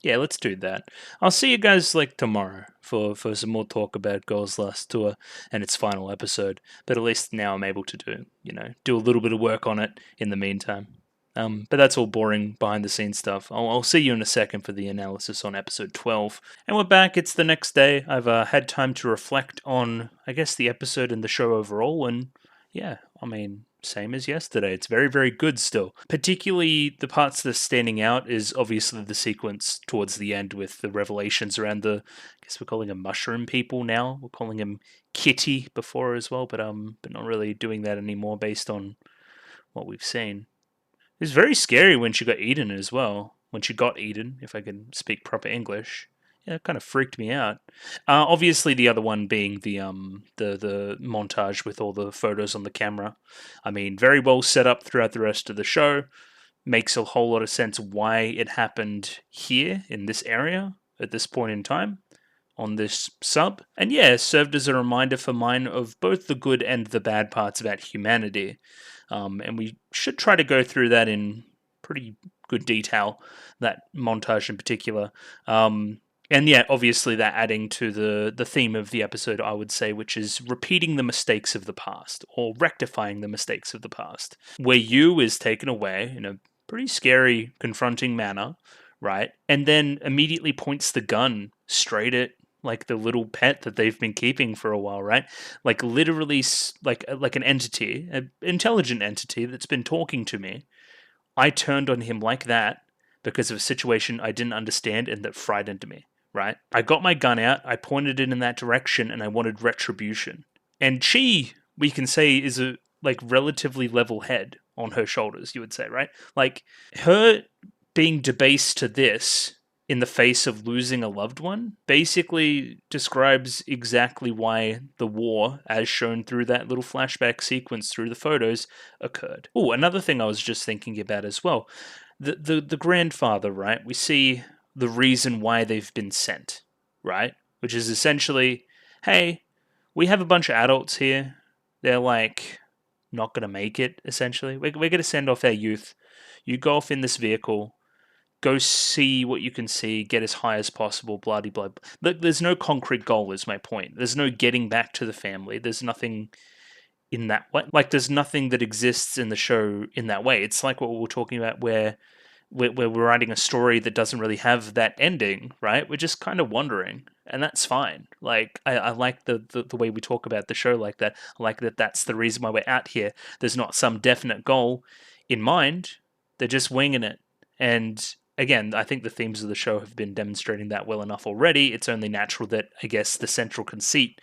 Yeah, let's do that. I'll see you guys like tomorrow for some more talk about Girls Last Tour and its final episode. But at least now I'm able to do a little bit of work on it in the meantime. But that's all boring behind the scenes stuff. I'll see you in a second for the analysis on episode 12. And we're back. It's the next day. I've had time to reflect on, I guess, the episode and the show overall. And yeah, I mean, same as yesterday. It's very, very good still. Particularly the parts that are standing out is obviously the sequence towards the end with the revelations around I guess we're calling them mushroom people now. We're calling him Kitty before as well, but not really doing that anymore based on what we've seen. It was very scary when she got eaten as well. When she got eaten, if I can speak proper English. Yeah, it kind of freaked me out. Obviously, the other one being the montage with all the photos on the camera. I mean, very well set up throughout the rest of the show. Makes a whole lot of sense why it happened here in this area at this point in time on this sub. And yeah, served as a reminder for mine of both the good and the bad parts about humanity. And we should try to go through that in pretty good detail, that montage in particular. And yeah, obviously that adding to the theme of the episode, I would say, which is repeating the mistakes of the past or rectifying the mistakes of the past, where you is taken away in a pretty scary, confronting manner, right? And then immediately points the gun straight at like the little pet that they've been keeping for a while, right? Like literally, like an entity, an intelligent entity that's been talking to me. I turned on him like that because of a situation I didn't understand and that frightened me, right? I got my gun out, I pointed it in that direction, and I wanted retribution. And she, we can say, is a like relatively level head on her shoulders, you would say, right? Like her being debased to this in the face of losing a loved one basically describes exactly why the war, as shown through that little flashback sequence through the photos, occurred. Oh, another thing I was just thinking about as well. The grandfather, right? We see the reason why they've been sent, right? Which is essentially, hey, we have a bunch of adults here. They're like not going to make it, essentially. We're going to send off our youth. You go off in this vehicle, go see what you can see, get as high as possible, blah blah blah. Look, there's no concrete goal, is my point. There's no getting back to the family. There's nothing in that way. Like, there's nothing that exists in the show in that way. It's like what we were talking about where we're writing a story that doesn't really have that ending, right? We're just kind of wondering, and that's fine. Like, I like the way we talk about the show like that. I like that that's the reason why we're out here. There's not some definite goal in mind. They're just winging it. And again, I think the themes of the show have been demonstrating that well enough already. It's only natural that, I guess, the central conceit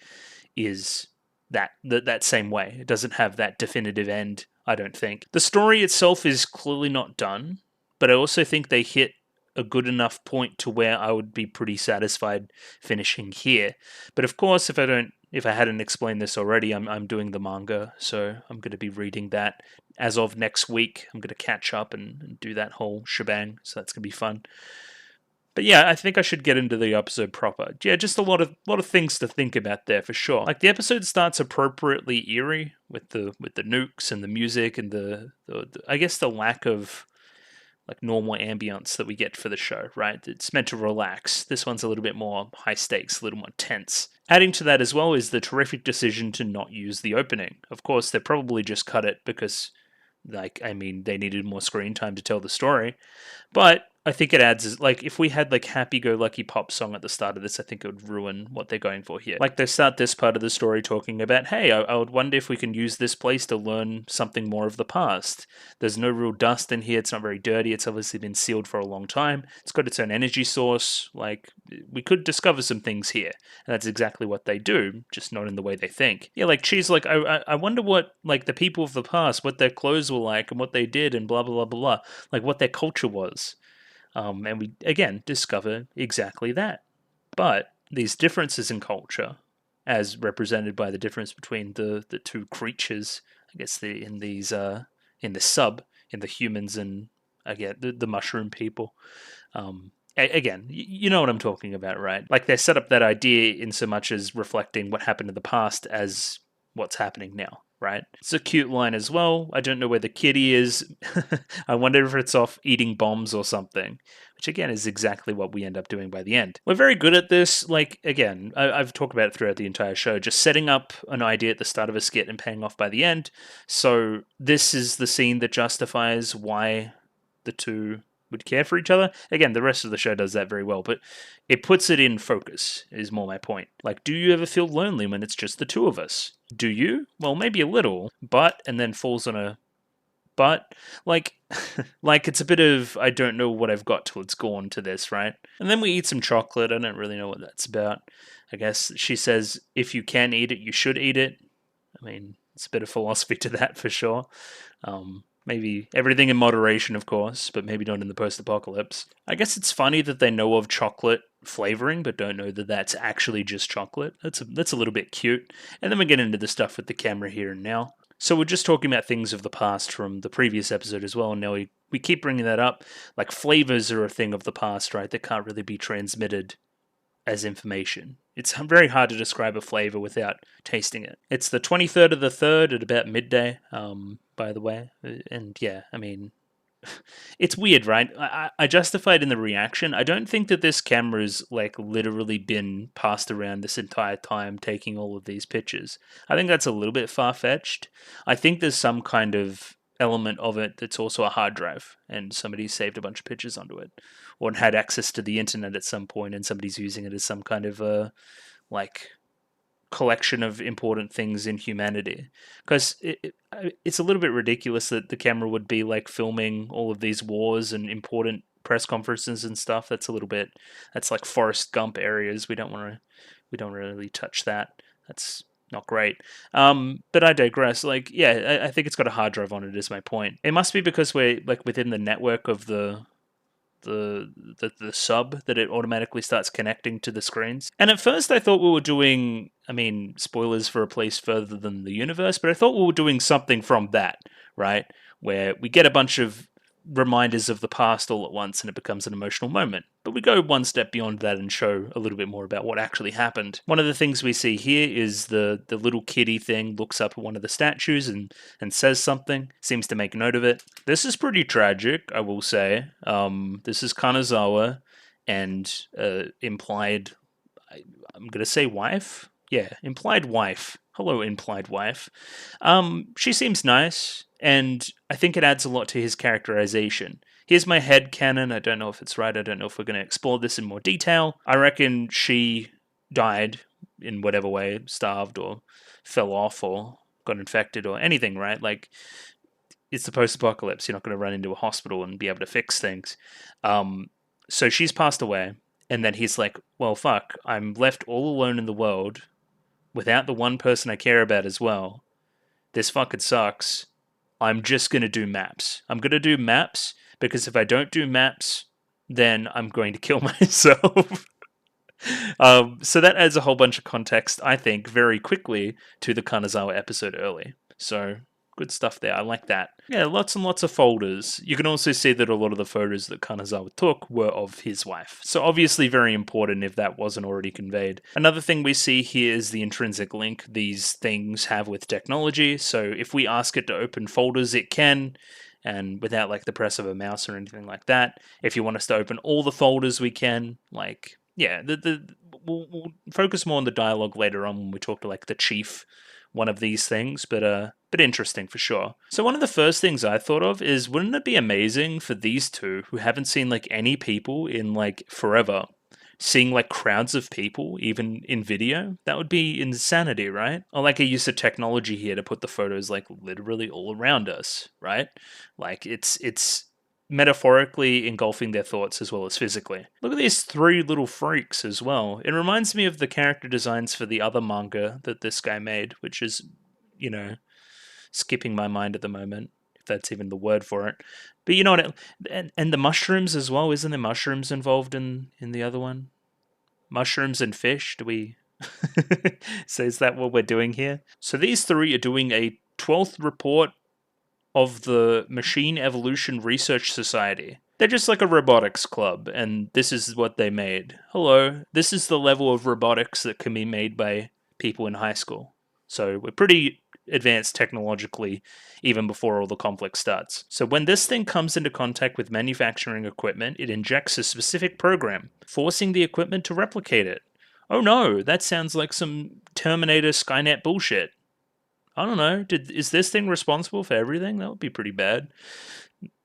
is that same way. It doesn't have that definitive end, I don't think. The story itself is clearly not done, but I also think they hit a good enough point to where I would be pretty satisfied finishing here. But of course, if I hadn't explained this already, I'm doing the manga, so I'm going to be reading that as of next week. I'm going to catch up and do that whole shebang, so that's going to be fun. But yeah, I think I should get into the episode proper. Yeah, just a lot of things to think about there for sure. Like the episode starts appropriately eerie with the nukes and the music and the I guess the lack of like normal ambience that we get for the show, right? It's meant to relax. This one's a little bit more high stakes, a little more tense. Adding to that as well is the terrific decision to not use the opening. Of course, they probably just cut it because, like, I mean, they needed more screen time to tell the story. But I think it adds, like, if we had like happy-go-lucky pop song at the start of this, I think it would ruin what they're going for here. Like, they start this part of the story talking about, hey, I would wonder if we can use this place to learn something more of the past. There's no real dust in here. It's not very dirty. It's obviously been sealed for a long time. It's got its own energy source. Like, we could discover some things here. And that's exactly what they do, just not in the way they think. Yeah, like, she's like, I wonder what, like, the people of the past, what their clothes were like and what they did and blah, blah, blah, blah, blah. Like, what their culture was. And we, again, discover exactly that. But these differences in culture, as represented by the difference between the two creatures, I guess in the sub, in the humans and, again, the mushroom people, again, you know what I'm talking about, right? Like, they set up that idea in so much as reflecting what happened in the past as what's happening now, right? It's a cute line as well. I don't know where the kitty is. I wonder if it's off eating bombs or something, which again is exactly what we end up doing by the end. We're very good at this. Like, again, I've talked about it throughout the entire show, just setting up an idea at the start of a skit and paying off by the end. So this is the scene that justifies why the two would care for each other. Again, the rest of the show does that very well, but it puts it in focus, is more my point. Like, do you ever feel lonely when it's just the two of us? Do you? Well, maybe a little, but, and then falls on a but, like, like it's a bit of, I don't know what I've got till it's gone to this, right? And then we eat some chocolate. I don't really know what that's about. I guess she says, if you can eat it, you should eat it. I mean, it's a bit of philosophy to that for sure. Maybe everything in moderation, of course, but maybe not in the post-apocalypse. I guess it's funny that they know of chocolate flavoring, but don't know that that's actually just chocolate. That's a little bit cute. And then we get into the stuff with the camera here and now. So we're just talking about things of the past from the previous episode as well, and now we keep bringing that up. Like, flavors are a thing of the past, right, that can't really be transmitted as information. It's very hard to describe a flavor without tasting it. It's the 23rd of the 3rd at about midday, by the way. And yeah, I mean, it's weird, right? I justified in the reaction. I don't think that this camera's like literally been passed around this entire time taking all of these pictures. I think that's a little bit far-fetched. I think there's some kind of element of it that's also a hard drive and somebody saved a bunch of pictures onto it or had access to the internet at some point and somebody's using it as some kind of like collection of important things in humanity, because it's a little bit ridiculous that the camera would be like filming all of these wars and important press conferences and stuff. That's like Forrest Gump areas. We don't really touch that. That's not great. But I digress. Like, yeah, I think it's got a hard drive on it is my point. It must be because we're like within the network of the sub that it automatically starts connecting to the screens. And at first I thought we were doing, I mean, spoilers for A Place Further Than the Universe, but I thought we were doing something from that, right? Where we get a bunch of reminders of the past all at once and it becomes an emotional moment. But we go one step beyond that and show a little bit more about what actually happened. One of the things we see here is the little kitty thing looks up at one of the statues and says something, seems to make note of it. This is pretty tragic, I will say. This is Kanazawa and implied, I'm going to say wife? Yeah, implied wife. Hello, implied wife. She seems nice, and I think it adds a lot to his characterization. Here's my head canon. I don't know if it's right. I don't know if we're going to explore this in more detail. I reckon she died in whatever way, starved or fell off or got infected or anything, right? Like, it's the post-apocalypse. You're not going to run into a hospital and be able to fix things. So she's passed away, and then he's like, well, fuck, I'm left all alone in the world without the one person I care about as well. This fucking sucks. I'm just going to do maps. I'm going to do maps because if I don't do maps, then I'm going to kill myself. So that adds a whole bunch of context, I think, very quickly to the Kanazawa episode early. So good stuff there. I like that. Yeah, lots and lots of folders. You can also see that a lot of the photos that Kanazawa took were of his wife. So obviously very important if that wasn't already conveyed. Another thing we see here is the intrinsic link these things have with technology. So if we ask it to open folders, it can, and without like the press of a mouse or anything like that. If you want us to open all the folders, we can. Like, yeah, we'll focus more on the dialogue later on when we talk to like the chief, one of these things, but interesting for sure. So one of the first things I thought of is, wouldn't it be amazing for these two who haven't seen like any people in like forever, seeing like crowds of people even in video? That would be insanity, right? Or like a use of technology here to put the photos like literally all around us, right? Like it's metaphorically engulfing their thoughts as well as physically. Look at these three little freaks as well. It reminds me of the character designs for the other manga that this guy made, which is, you know, skipping my mind at the moment, if that's even the word for it. But you know what? And the mushrooms as well. Isn't there mushrooms involved in the other one? Mushrooms and fish? Do we... So is that what we're doing here? So these three are doing a 12th report of the Machine Evolution Research Society. They're just like a robotics club, and this is what they made. Hello, this is the level of robotics that can be made by people in high school. So we're pretty advanced technologically even before all the conflict starts. So when this thing comes into contact with manufacturing equipment, it injects a specific program, forcing the equipment to replicate it. Oh no, that sounds like some Terminator Skynet bullshit. I don't know, is this thing responsible for everything? That would be pretty bad.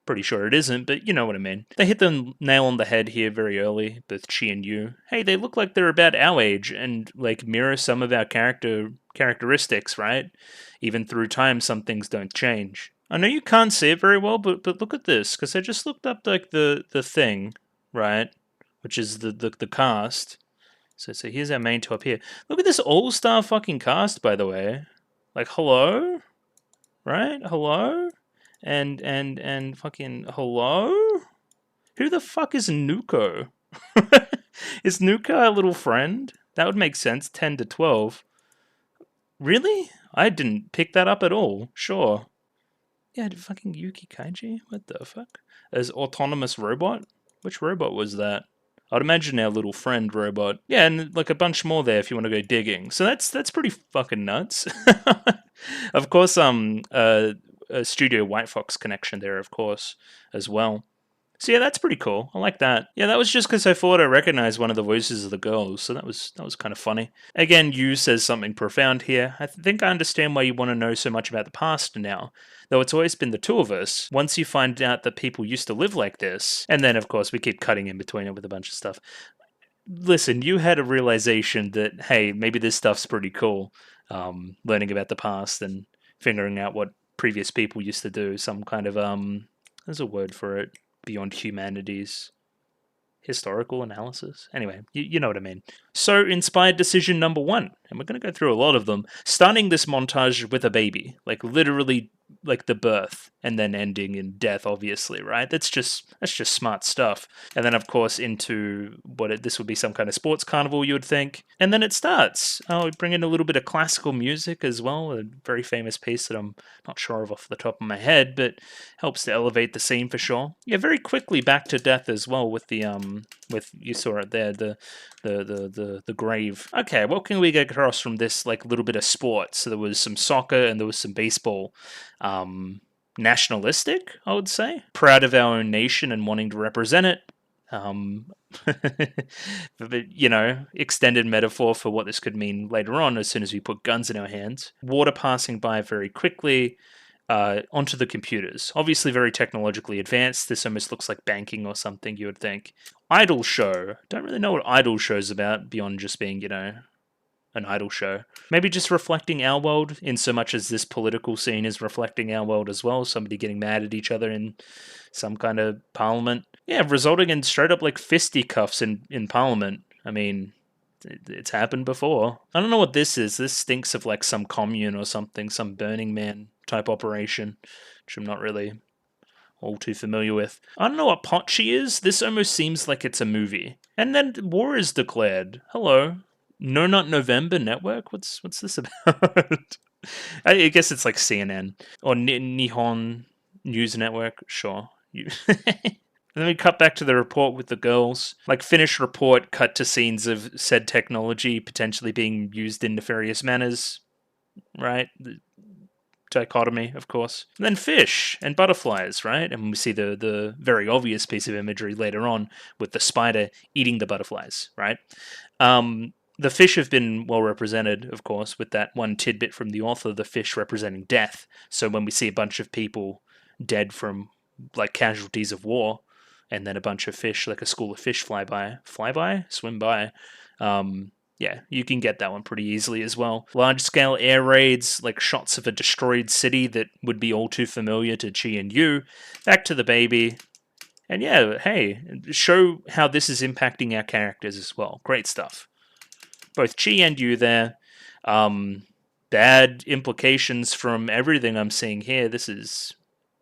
Pretty sure it isn't, but you know what I mean. They hit the nail on the head here very early, both Chi and Yu. Hey, they look like they're about our age and like mirror some of our characteristics, right? Even through time, some things don't change. I know you can't see it very well, but look at this, because I just looked up like the thing, right? Which is the cast. So here's our main top here. Look at this all-star fucking cast, by the way. Like, hello? Right? Hello? And fucking hello? Who the fuck is Nuko? Is Nuka our little friend? That would make sense, 10 to 12. Really? I didn't pick that up at all. Sure. Yeah, fucking Yuki Kaiji? What the fuck? As autonomous robot? Which robot was that? I'd imagine our little friend robot. Yeah, and like a bunch more there if you want to go digging. So that's pretty fucking nuts. Of course, Studio White Fox connection there, of course, as well. So yeah, that's pretty cool. I like that. Yeah, that was just because I thought I recognized one of the voices of the girls, so that was kind of funny. Again, you says something profound here. I think I understand why you want to know so much about the past now. Though it's always been the two of us. Once you find out that people used to live like this, and then of course we keep cutting in between it with a bunch of stuff. Listen, you had a realization that hey, maybe this stuff's pretty cool. Learning about the past and figuring out what previous people used to do. Some kind of there's a word for it. Beyond humanities historical analysis. Anyway, you know what I mean. So, inspired decision number 1, and we're going to go through a lot of them, starting this montage with a baby, like literally like the birth, and then ending in death, obviously, right? That's just smart stuff. And then, of course, into this would be some kind of sports carnival, you would think. And then it starts. Oh, we bring in a little bit of classical music as well, a very famous piece that I'm not sure of off the top of my head, but helps to elevate the scene for sure. Yeah, very quickly back to death as well with the with you saw it there, the grave. Okay, what can we get across from this like little bit of sports? So there was some soccer and there was some baseball. Nationalistic, I would say. Proud of our own nation and wanting to represent it. But, you know, extended metaphor for what this could mean later on as soon as we put guns in our hands. Water passing by very quickly. Onto the computers. Obviously very technologically advanced. This almost looks like banking or something, you would think. Idol show. Don't really know what idol show's about beyond just being, you know, an idol show. Maybe just reflecting our world in so much as this political scene is reflecting our world as well. Somebody getting mad at each other in some kind of parliament. Yeah, resulting in straight up like fisticuffs in parliament. I mean, it's happened before. I don't know what this is. This stinks of like some commune or something, some Burning Man type operation, which I'm not really all too familiar with. I don't know what pot she is. This almost seems like it's a movie. And then war is declared. Hello. No Nut November Network? What's this about? I guess it's like CNN or Nihon News Network. Sure. And then we cut back to the report with the girls. Like, finished report, cut to scenes of said technology potentially being used in nefarious manners. Right? The dichotomy, of course. And then fish and butterflies, right? And we see the very obvious piece of imagery later on with the spider eating the butterflies, right? The fish have been well represented, of course, with that one tidbit from the author, the fish representing death. So when we see a bunch of people dead from, like, casualties of war, and then a bunch of fish, like a school of fish swim by. Yeah, you can get that one pretty easily as well. Large-scale air raids, like shots of a destroyed city that would be all too familiar to Chi and Yu. Back to the baby. And yeah, hey, show how this is impacting our characters as well. Great stuff. Both Chi and Yu there. Bad implications from everything I'm seeing here. This is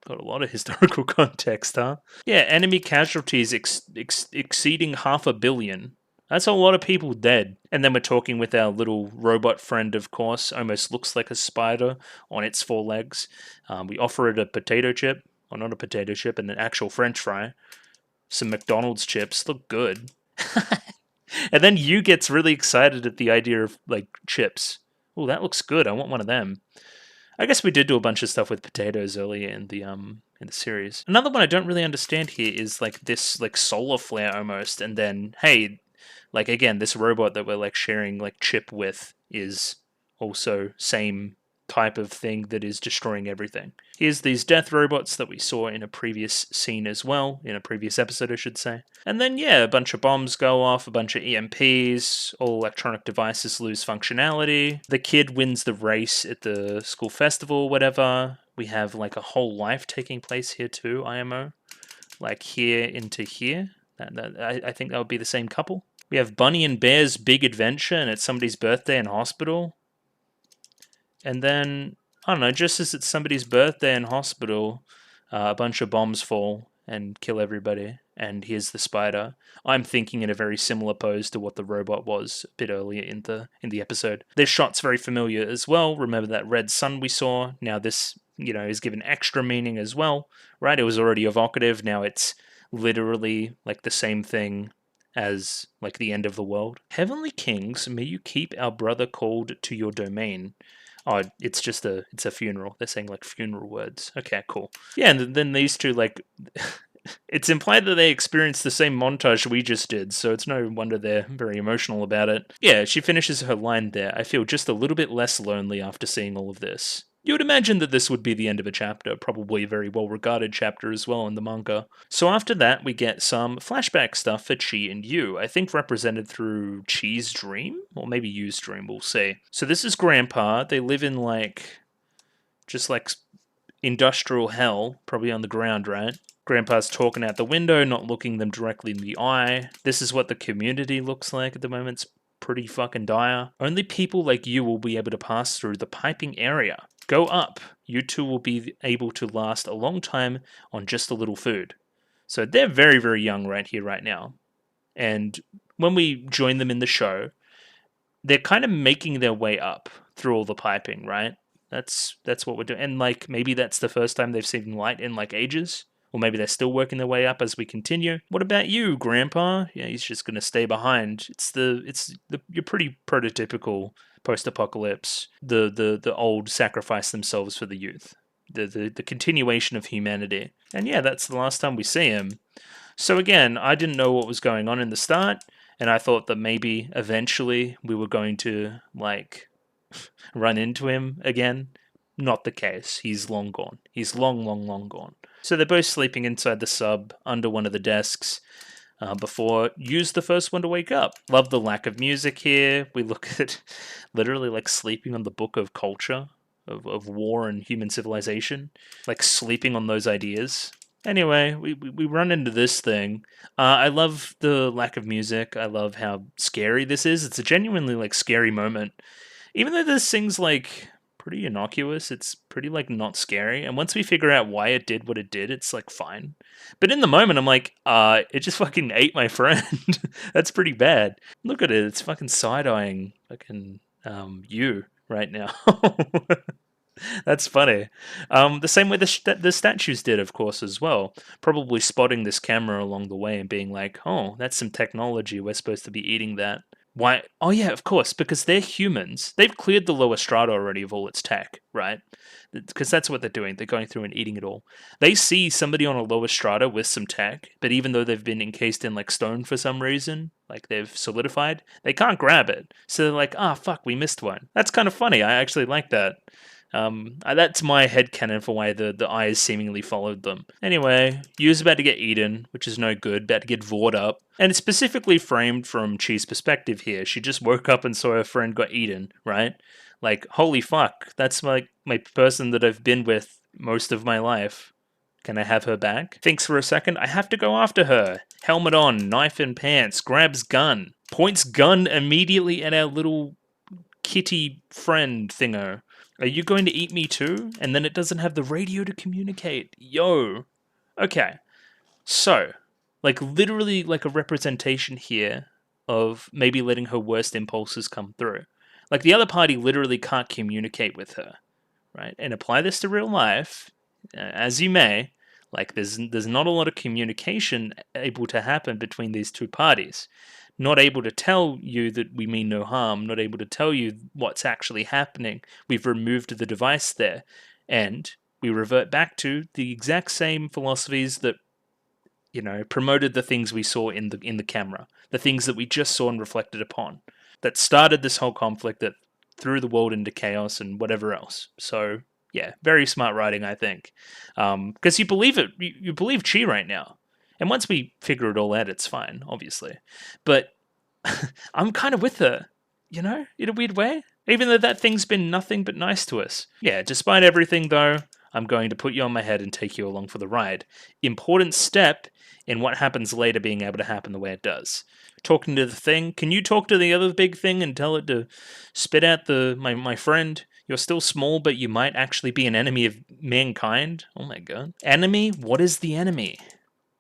got a lot of historical context, huh? Yeah, enemy casualties exceeding 500 million. That's a lot of people dead. And then we're talking with our little robot friend, of course. Almost looks like a spider on its 4 legs. We offer it a potato chip. Or not a potato chip, and an actual french fry. Some McDonald's chips. Look good. And then Yu gets really excited at the idea of, like, chips. Oh, that looks good. I want one of them. I guess we did do a bunch of stuff with potatoes earlier in the series. Another one I don't really understand here is like this like solar flare almost, and then hey, like again, this robot that we're like sharing like chip with is also same type of thing that is destroying everything. Here's these death robots that we saw in a previous scene as well, in a previous episode I should say. And then yeah, a bunch of bombs go off, a bunch of EMPs, all electronic devices lose functionality. The kid wins the race at the school festival, whatever. We have like a whole life taking place here too, IMO. Like here into here. I think that would be the same couple. We have Bunny and Bear's big adventure and it's somebody's birthday in hospital. And then, I don't know, just as it's somebody's birthday in hospital, a bunch of bombs fall and kill everybody. And here's the spider. I'm thinking in a very similar pose to what the robot was a bit earlier in the episode. This shot's very familiar as well. Remember that red sun we saw? Now this, you know, is given extra meaning as well, right? It was already evocative. Now it's literally like the same thing as like the end of the world. Heavenly kings, may you keep our brother called to your domain. Oh, it's a funeral. They're saying like funeral words. Okay, cool. Yeah, and then these two like it's implied that they experienced the same montage we just did, so it's no wonder they're very emotional about it. Yeah, she finishes her line there. I feel just a little bit less lonely after seeing all of this. You would imagine that this would be the end of a chapter, probably a very well regarded chapter as well in the manga. So after that, we get some flashback stuff for Chi and Yu, I think represented through Chi's dream, or maybe Yu's dream, we'll see. So this is Grandpa. They live in just like industrial hell, probably on the ground, right? Grandpa's talking out the window, not looking them directly in the eye. This is what the community looks like at the moment. It's pretty fucking dire. Only people like you will be able to pass through the piping area. Go up. You two will be able to last a long time on just a little food. So they're very, very young right here, right now. And when we join them in the show, they're kind of making their way up through all the piping, right? That's what we're doing. And like maybe that's the first time they've seen light in like ages. Or maybe they're still working their way up as we continue. What about you, Grandpa? Yeah, he's just gonna stay behind. You're pretty prototypical post-apocalypse. The old sacrifice themselves for the youth. The continuation of humanity. And yeah, that's the last time we see him. So again, I didn't know what was going on in the start, and I thought that maybe eventually we were going to like run into him again. Not the case. He's long gone. He's long, long, long gone. So they're both sleeping inside the sub under one of the desks before Yu's the first one to wake up. Love the lack of music here. We look at literally like sleeping on the book of culture, of war and human civilization, like sleeping on those ideas. Anyway, we run into this thing. I love the lack of music. I love how scary this is. It's a genuinely like scary moment. Even though this thing's like pretty innocuous, it's pretty like not scary. And once we figure out why it did what it did, it's like fine. But in the moment, I'm like, it just fucking ate my friend. That's pretty bad. Look at it. It's fucking side-eyeing fucking you right now. That's funny. The same way the statues did, of course, as well. Probably spotting this camera along the way and being like, oh, that's some technology. We're supposed to be eating that. Why? Oh, yeah, of course, because they're humans. They've cleared the lower strata already of all its tech, right? Because that's what they're doing. They're going through and eating it all. They see somebody on a lower strata with some tech, but even though they've been encased in like stone for some reason, like they've solidified, they can't grab it. So they're like, fuck, we missed one. That's kind of funny. I actually like that. That's my headcanon for why the eyes seemingly followed them. Anyway, Yu's about to get eaten, which is no good, about to get vored up. And it's specifically framed from Chi's perspective here. She just woke up and saw her friend got eaten, right? Like, holy fuck, that's like my person that I've been with most of my life. Can I have her back? Thinks for a second, I have to go after her. Helmet on, knife in pants, grabs gun. Points gun immediately at our little kitty friend thingo. Are you going to eat me too? And then it doesn't have the radio to communicate. Yo. Okay. So, like literally like a representation here of maybe letting her worst impulses come through. Like the other party literally can't communicate with her, right? And apply this to real life, as you may. Like there's not a lot of communication able to happen between these two parties. Not able to tell you that we mean no harm, not able to tell you what's actually happening. We've removed the device there, and we revert back to the exact same philosophies that, you know, promoted the things we saw in the camera, the things that we just saw and reflected upon, that started this whole conflict, that threw the world into chaos and whatever else. So yeah, very smart writing, I think, because you believe it. You believe Chi right now. And once we figure it all out, it's fine, obviously. But I'm kind of with her, you know, in a weird way. Even though that thing's been nothing but nice to us. Yeah, despite everything, though, I'm going to put you on my head and take you along for the ride. Important step in what happens later being able to happen the way it does. Talking to the thing. Can you talk to the other big thing and tell it to spit out my friend? You're still small, but you might actually be an enemy of mankind. Oh my god. Enemy? What is the enemy?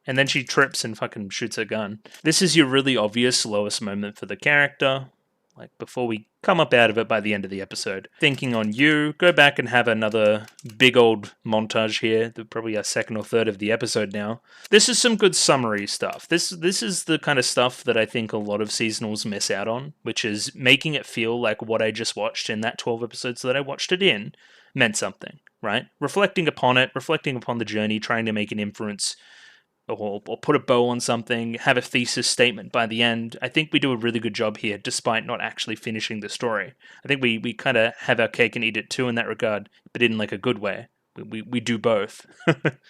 And then she trips and fucking shoots her gun. This is your really obvious lowest moment for the character. like before we come up out of it by the end of the episode. Thinking on you, go back and have another big old montage here, probably our second or third of the episode now. This is some good summary stuff. This is the kind of stuff that I think a lot of seasonals miss out on, which is making it feel like what I just watched in that 12 episodes that I watched it in meant something, right? Reflecting upon it, reflecting upon the journey, trying to make an inference or put a bow on something, have a thesis statement by the end. I think we do a really good job here, despite not actually finishing the story. I think we kind of have our cake and eat it too in that regard, but in like a good way. We do both.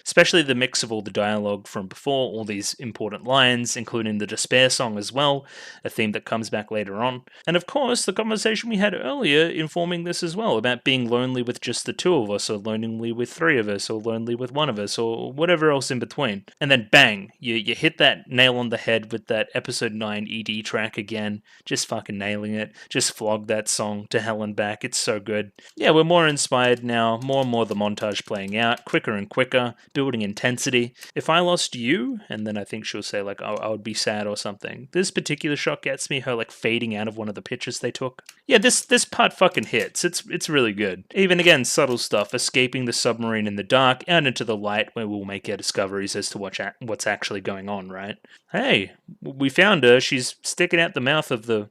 Especially the mix of all the dialogue from before, all these important lines, including the despair song as well, a theme that comes back later on. And of course, the conversation we had earlier informing this as well, about being lonely with just the two of us, or lonely with three of us, or lonely with one of us, or whatever else in between. And then bang, you hit that nail on the head with that episode 9 ED track again, just fucking nailing it. Just flog that song to hell and back, it's so good. Yeah, we're more inspired now, more and more the montage playing out, quicker and quicker, building intensity. If I lost you, and then I think she'll say like, oh, I would be sad or something. This particular shot gets me, her like fading out of one of the pictures they took. Yeah, this part fucking hits. It's really good. Even again, subtle stuff, escaping the submarine in the dark out into the light where we'll make our discoveries as to what's actually going on, right? Hey, we found her. She's sticking out the mouth of the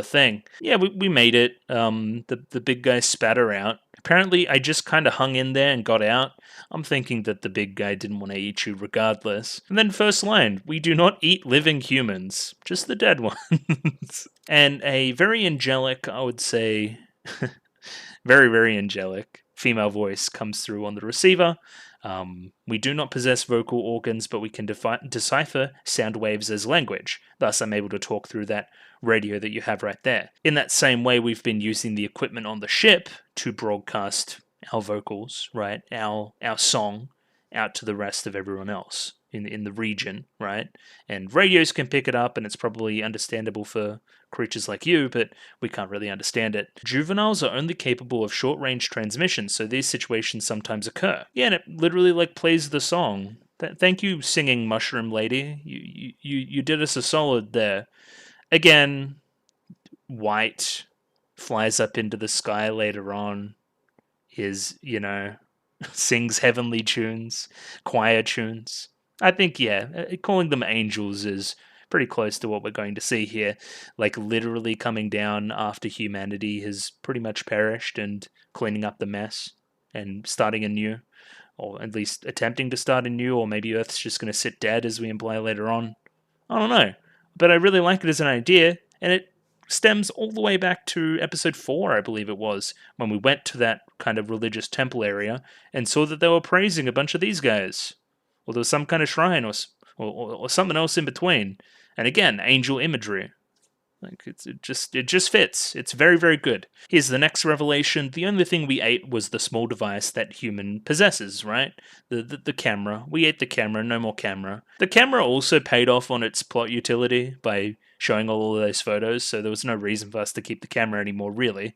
thing. Yeah, we made it. The big guy spat her out. Apparently, I just kind of hung in there and got out. I'm thinking that the big guy didn't want to eat you regardless. And then first line, we do not eat living humans, just the dead ones. And a very angelic, I would say, very, very angelic female voice comes through on the receiver. We do not possess vocal organs, but we can decipher sound waves as language. Thus, I'm able to talk through that radio that you have right there. In that same way, we've been using the equipment on the ship to broadcast our vocals, right? Our song out to the rest of everyone else in the region, right? And radios can pick it up, and it's probably understandable for creatures like you, but we can't really understand it. Juveniles are only capable of short-range transmission, so these situations sometimes occur. Yeah, and it literally like plays the song. Thank you, singing mushroom lady. You did us a solid there. Again, White flies up into the sky later on, sings heavenly tunes, choir tunes. I think, yeah, calling them angels is pretty close to what we're going to see here. Like, literally coming down after humanity has pretty much perished and cleaning up the mess and starting anew. Or at least attempting to start anew, or maybe Earth's just going to sit dead, as we imply later on. I don't know. But I really like it as an idea, and it stems all the way back to episode 4, I believe it was, when we went to that kind of religious temple area and saw that they were praising a bunch of these guys. Or there was some kind of shrine or something else in between. And again, angel imagery. Like it just fits. It's very, very good. Here's the next revelation. The only thing we ate was the small device that human possesses, right? The camera. We ate the camera, no more camera. The camera also paid off on its plot utility by showing all of those photos, so there was no reason for us to keep the camera anymore, really,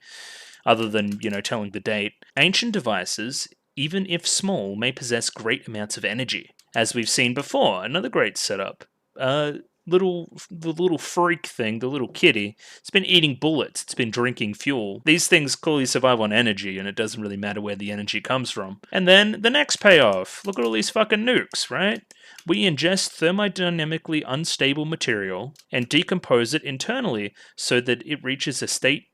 other than, telling the date. Ancient devices, even if small, may possess great amounts of energy. As we've seen before, another great setup. The little freak thing, the little kitty, it's been eating bullets, it's been drinking fuel. These things clearly survive on energy, and it doesn't really matter where the energy comes from. And then the next payoff, look at all these fucking nukes, right? We ingest thermodynamically unstable material and decompose it internally so that it reaches a stable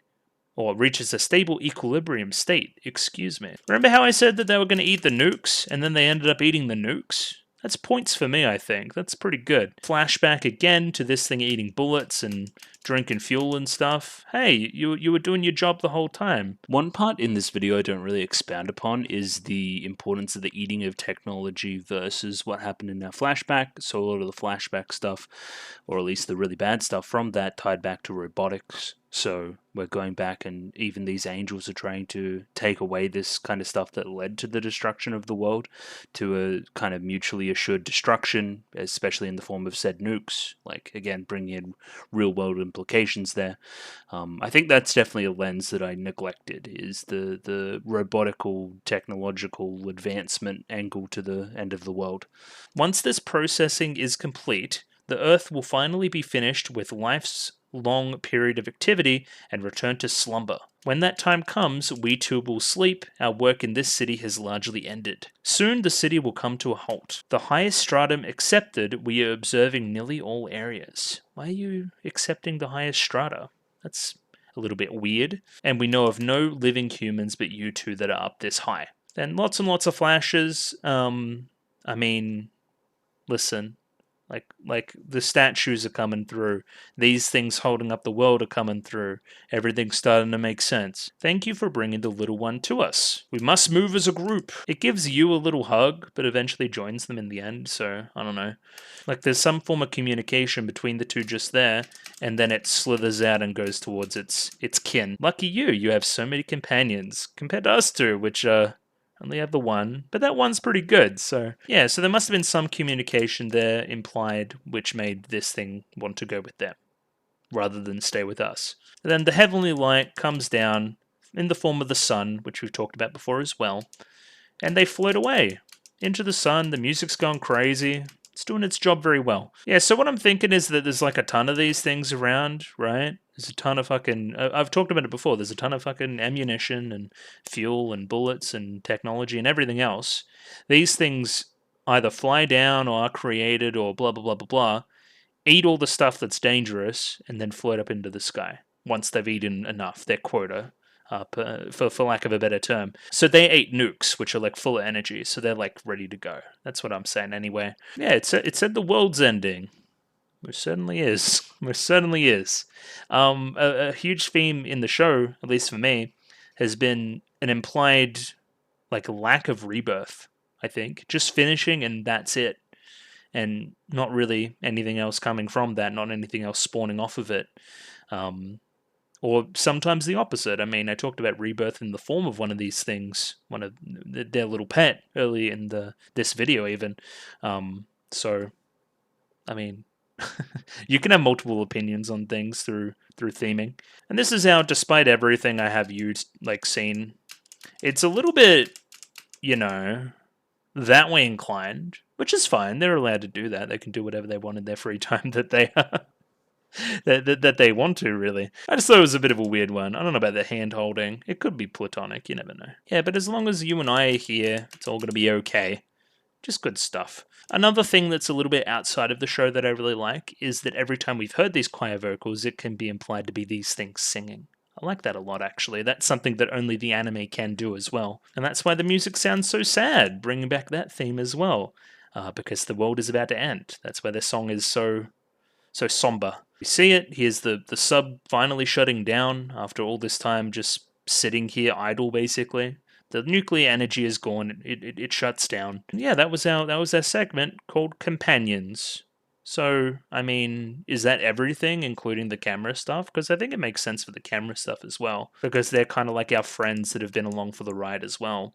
equilibrium state, excuse me. Remember how I said that they were going to eat the nukes, and then they ended up eating the nukes? That's points for me, I think. That's pretty good. Flashback again to this thing eating bullets and drinking fuel and stuff. Hey, you were doing your job the whole time. One part in this video I don't really expound upon is the importance of the eating of technology versus what happened in our flashback. So a lot of the flashback stuff, or at least the really bad stuff from that, tied back to robotics. So we're going back, and even these angels are trying to take away this kind of stuff that led to the destruction of the world to a kind of mutually assured destruction, especially in the form of said nukes. Like, again, bringing in real world implications there. I think that's definitely a lens that I neglected, is the robotical, technological advancement angle to the end of the world. Once this processing is complete, the Earth will finally be finished with life's long period of activity and return to slumber. When that time comes, we too will sleep. Our work in this city has largely ended. Soon the city will come to a halt. The highest stratum accepted, we are observing nearly all areas. Why are you accepting the highest strata? That's a little bit weird. And we know of no living humans but you two that are up this high. Then lots and lots of flashes. I mean, listen. Like the statues are coming through. These things holding up the world are coming through. Everything's starting to make sense. Thank you for bringing the little one to us. We must move as a group. It gives you a little hug, but eventually joins them in the end, so I don't know. Like there's some form of communication between the two just there, and then it slithers out and goes towards its kin. Lucky you, you have so many companions, compared to us two, which only have the one, but that one's pretty good, so yeah, so there must have been some communication there implied which made this thing want to go with them, rather than stay with us. And then the heavenly light comes down in the form of the sun, which we've talked about before as well, and they float away into the sun. The music's gone crazy. It's doing its job very well. Yeah, so what I'm thinking is that there's like a ton of these things around, right? There's a ton of fucking... I've talked about it before. There's a ton of fucking ammunition and fuel and bullets and technology and everything else. These things either fly down or are created or blah, blah, blah, blah, blah, eat all the stuff that's dangerous, and then float up into the sky once they've eaten enough, their quota. For lack of a better term. So they ate nukes, which are like full of energy, so they're like ready to go. That's what I'm saying anyway. Yeah, it said the world's ending. Most certainly is. Most certainly is. A huge theme in the show, at least for me, has been an implied like lack of rebirth, I think. Just finishing and that's it. And not really anything else coming from that, not anything else spawning off of it. Or sometimes the opposite. I mean, I talked about rebirth in the form of one of these things, one of their little pet early in this video even. So, I mean, you can have multiple opinions on things through theming. And this is how, despite everything I have seen, it's a little bit, that way inclined, which is fine. They're allowed to do that. They can do whatever they want in their free time that they that they want to, really. I just thought it was a bit of a weird one. I don't know about the hand-holding. It could be platonic, you never know. Yeah, but as long as you and I are here, it's all going to be okay. Just good stuff. Another thing that's a little bit outside of the show that I really like is that every time we've heard these choir vocals, it can be implied to be these things singing. I like that a lot, actually. That's something that only the anime can do as well. And that's why the music sounds so sad, bringing back that theme as well. Because the world is about to end. That's why their song is so somber. We see it. Here's the sub finally shutting down after all this time just sitting here idle, basically. The nuclear energy is gone. It shuts down. And yeah, that was our segment called Companions. So, I mean, is that everything, including the camera stuff? Because I think it makes sense for the camera stuff as well. Because they're kind of like our friends that have been along for the ride as well.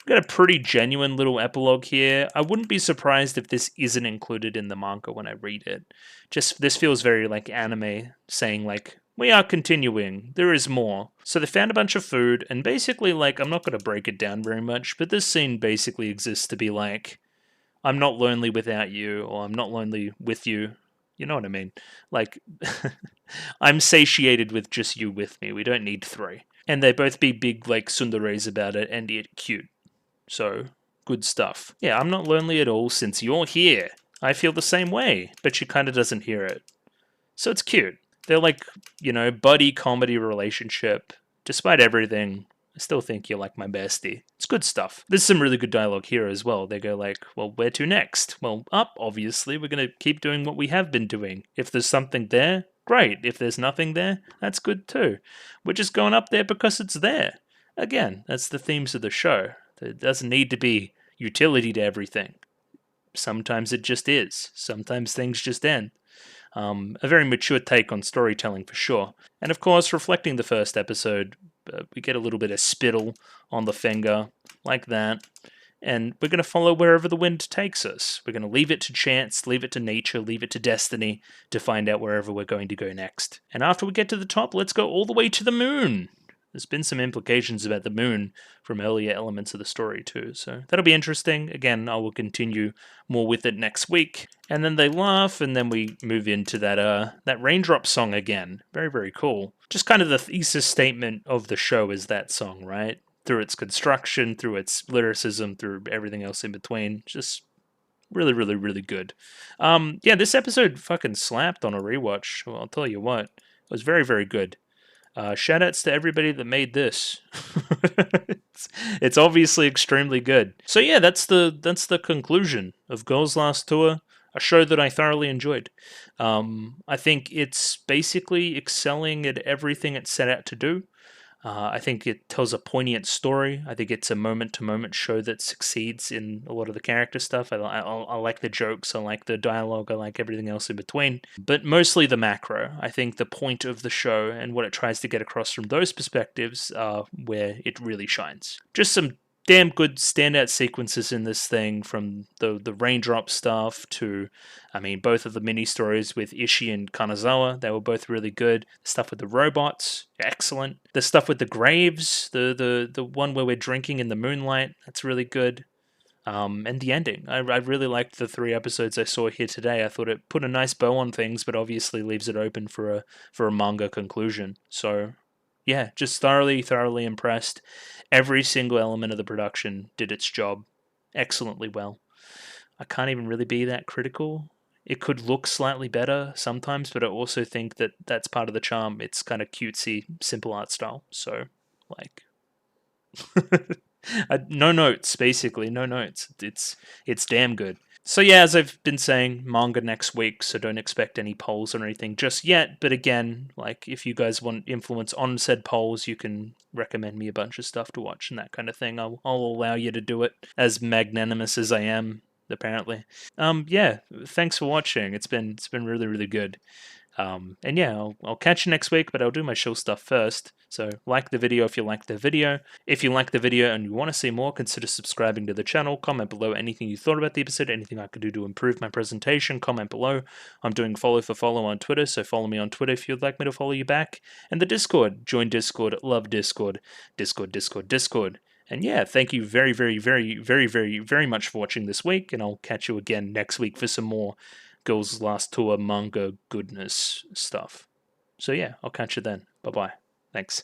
We've got a pretty genuine little epilogue here. I wouldn't be surprised if this isn't included in the manga when I read it. Just, this feels very like anime, saying like, we are continuing, there is more. So they found a bunch of food, and basically like, I'm not going to break it down very much, but this scene basically exists to be like, I'm not lonely without you, or I'm not lonely with you. You know what I mean? Like, I'm satiated with just you with me, we don't need three. And they both be big like tsunderes about it, and it cute. So, good stuff. Yeah, I'm not lonely at all since you're here. I feel the same way, but she kind of doesn't hear it. So it's cute. They're like, buddy comedy relationship. Despite everything, I still think you're like my bestie. It's good stuff. There's some really good dialogue here as well. They go like, well, where to next? Well, up, obviously. We're going to keep doing what we have been doing. If there's something there, great. If there's nothing there, that's good too. We're just going up there because it's there. Again, that's the themes of the show. There doesn't need to be utility to everything. Sometimes it just is. Sometimes things just end. A very mature take on storytelling for sure. And of course, reflecting the first episode, we get a little bit of spittle on the finger, like that. And we're going to follow wherever the wind takes us. We're going to leave it to chance, leave it to nature, leave it to destiny to find out wherever we're going to go next. And after we get to the top, let's go all the way to the moon. there's been some implications about the moon from earlier elements of the story too. So that'll be interesting. Again, I will continue more with it next week. And then they laugh, and then we move into that raindrop song again. Very, very cool. Just kind of the thesis statement of the show is that song, right? Through its construction, through its lyricism, through everything else in between. Just really, really, really good. Yeah, this episode fucking slapped on a rewatch. Well, I'll tell you what. It was very, very good. Shout outs to everybody that made this. it's obviously extremely good. So yeah, that's the conclusion of Girls Last Tour, a show that I thoroughly enjoyed. I think it's basically excelling at everything it set out to do. I think it tells a poignant story. I think it's a moment-to-moment show that succeeds in a lot of the character stuff. I like the jokes, I like the dialogue, I like everything else in between. But mostly the macro. I think the point of the show and what it tries to get across from those perspectives are where it really shines. Just some damn good standout sequences in this thing, from the raindrop stuff to, I mean, both of the mini stories with Ishii and Kanazawa, they were both really good. The stuff with the robots, excellent. The stuff with the graves, the one where we're drinking in the moonlight, that's really good. And the ending. I really liked the 3 episodes I saw here today. I thought it put a nice bow on things, but obviously leaves it open for a manga conclusion. So yeah, just thoroughly impressed. Every single element of the production did its job excellently well. I can't even really be that critical. It could look slightly better sometimes, but I also think that that's part of the charm. It's kind of cutesy, simple art style. So, like, no notes, basically, no notes. It's damn good. So yeah, as I've been saying, manga next week, so don't expect any polls or anything just yet. But again, like, if you guys want influence on said polls, you can recommend me a bunch of stuff to watch and that kind of thing. I'll allow you to do it, as magnanimous as I am, apparently. Yeah, thanks for watching. It's been really, really good. And yeah, I'll catch you next week, but I'll do my show stuff first. So like the video if you like the video. If you like the video and you want to see more, consider subscribing to the channel. Comment below anything you thought about the episode, anything I could do to improve my presentation. Comment below. I'm doing follow for follow on Twitter, so follow me on Twitter if you'd like me to follow you back. And the Discord. Join Discord. Love Discord. Discord. And yeah, thank you very much for watching this week, and I'll catch you again next week for some more Girls Last Tour manga goodness stuff. So yeah, I'll catch you then. Bye bye. Thanks.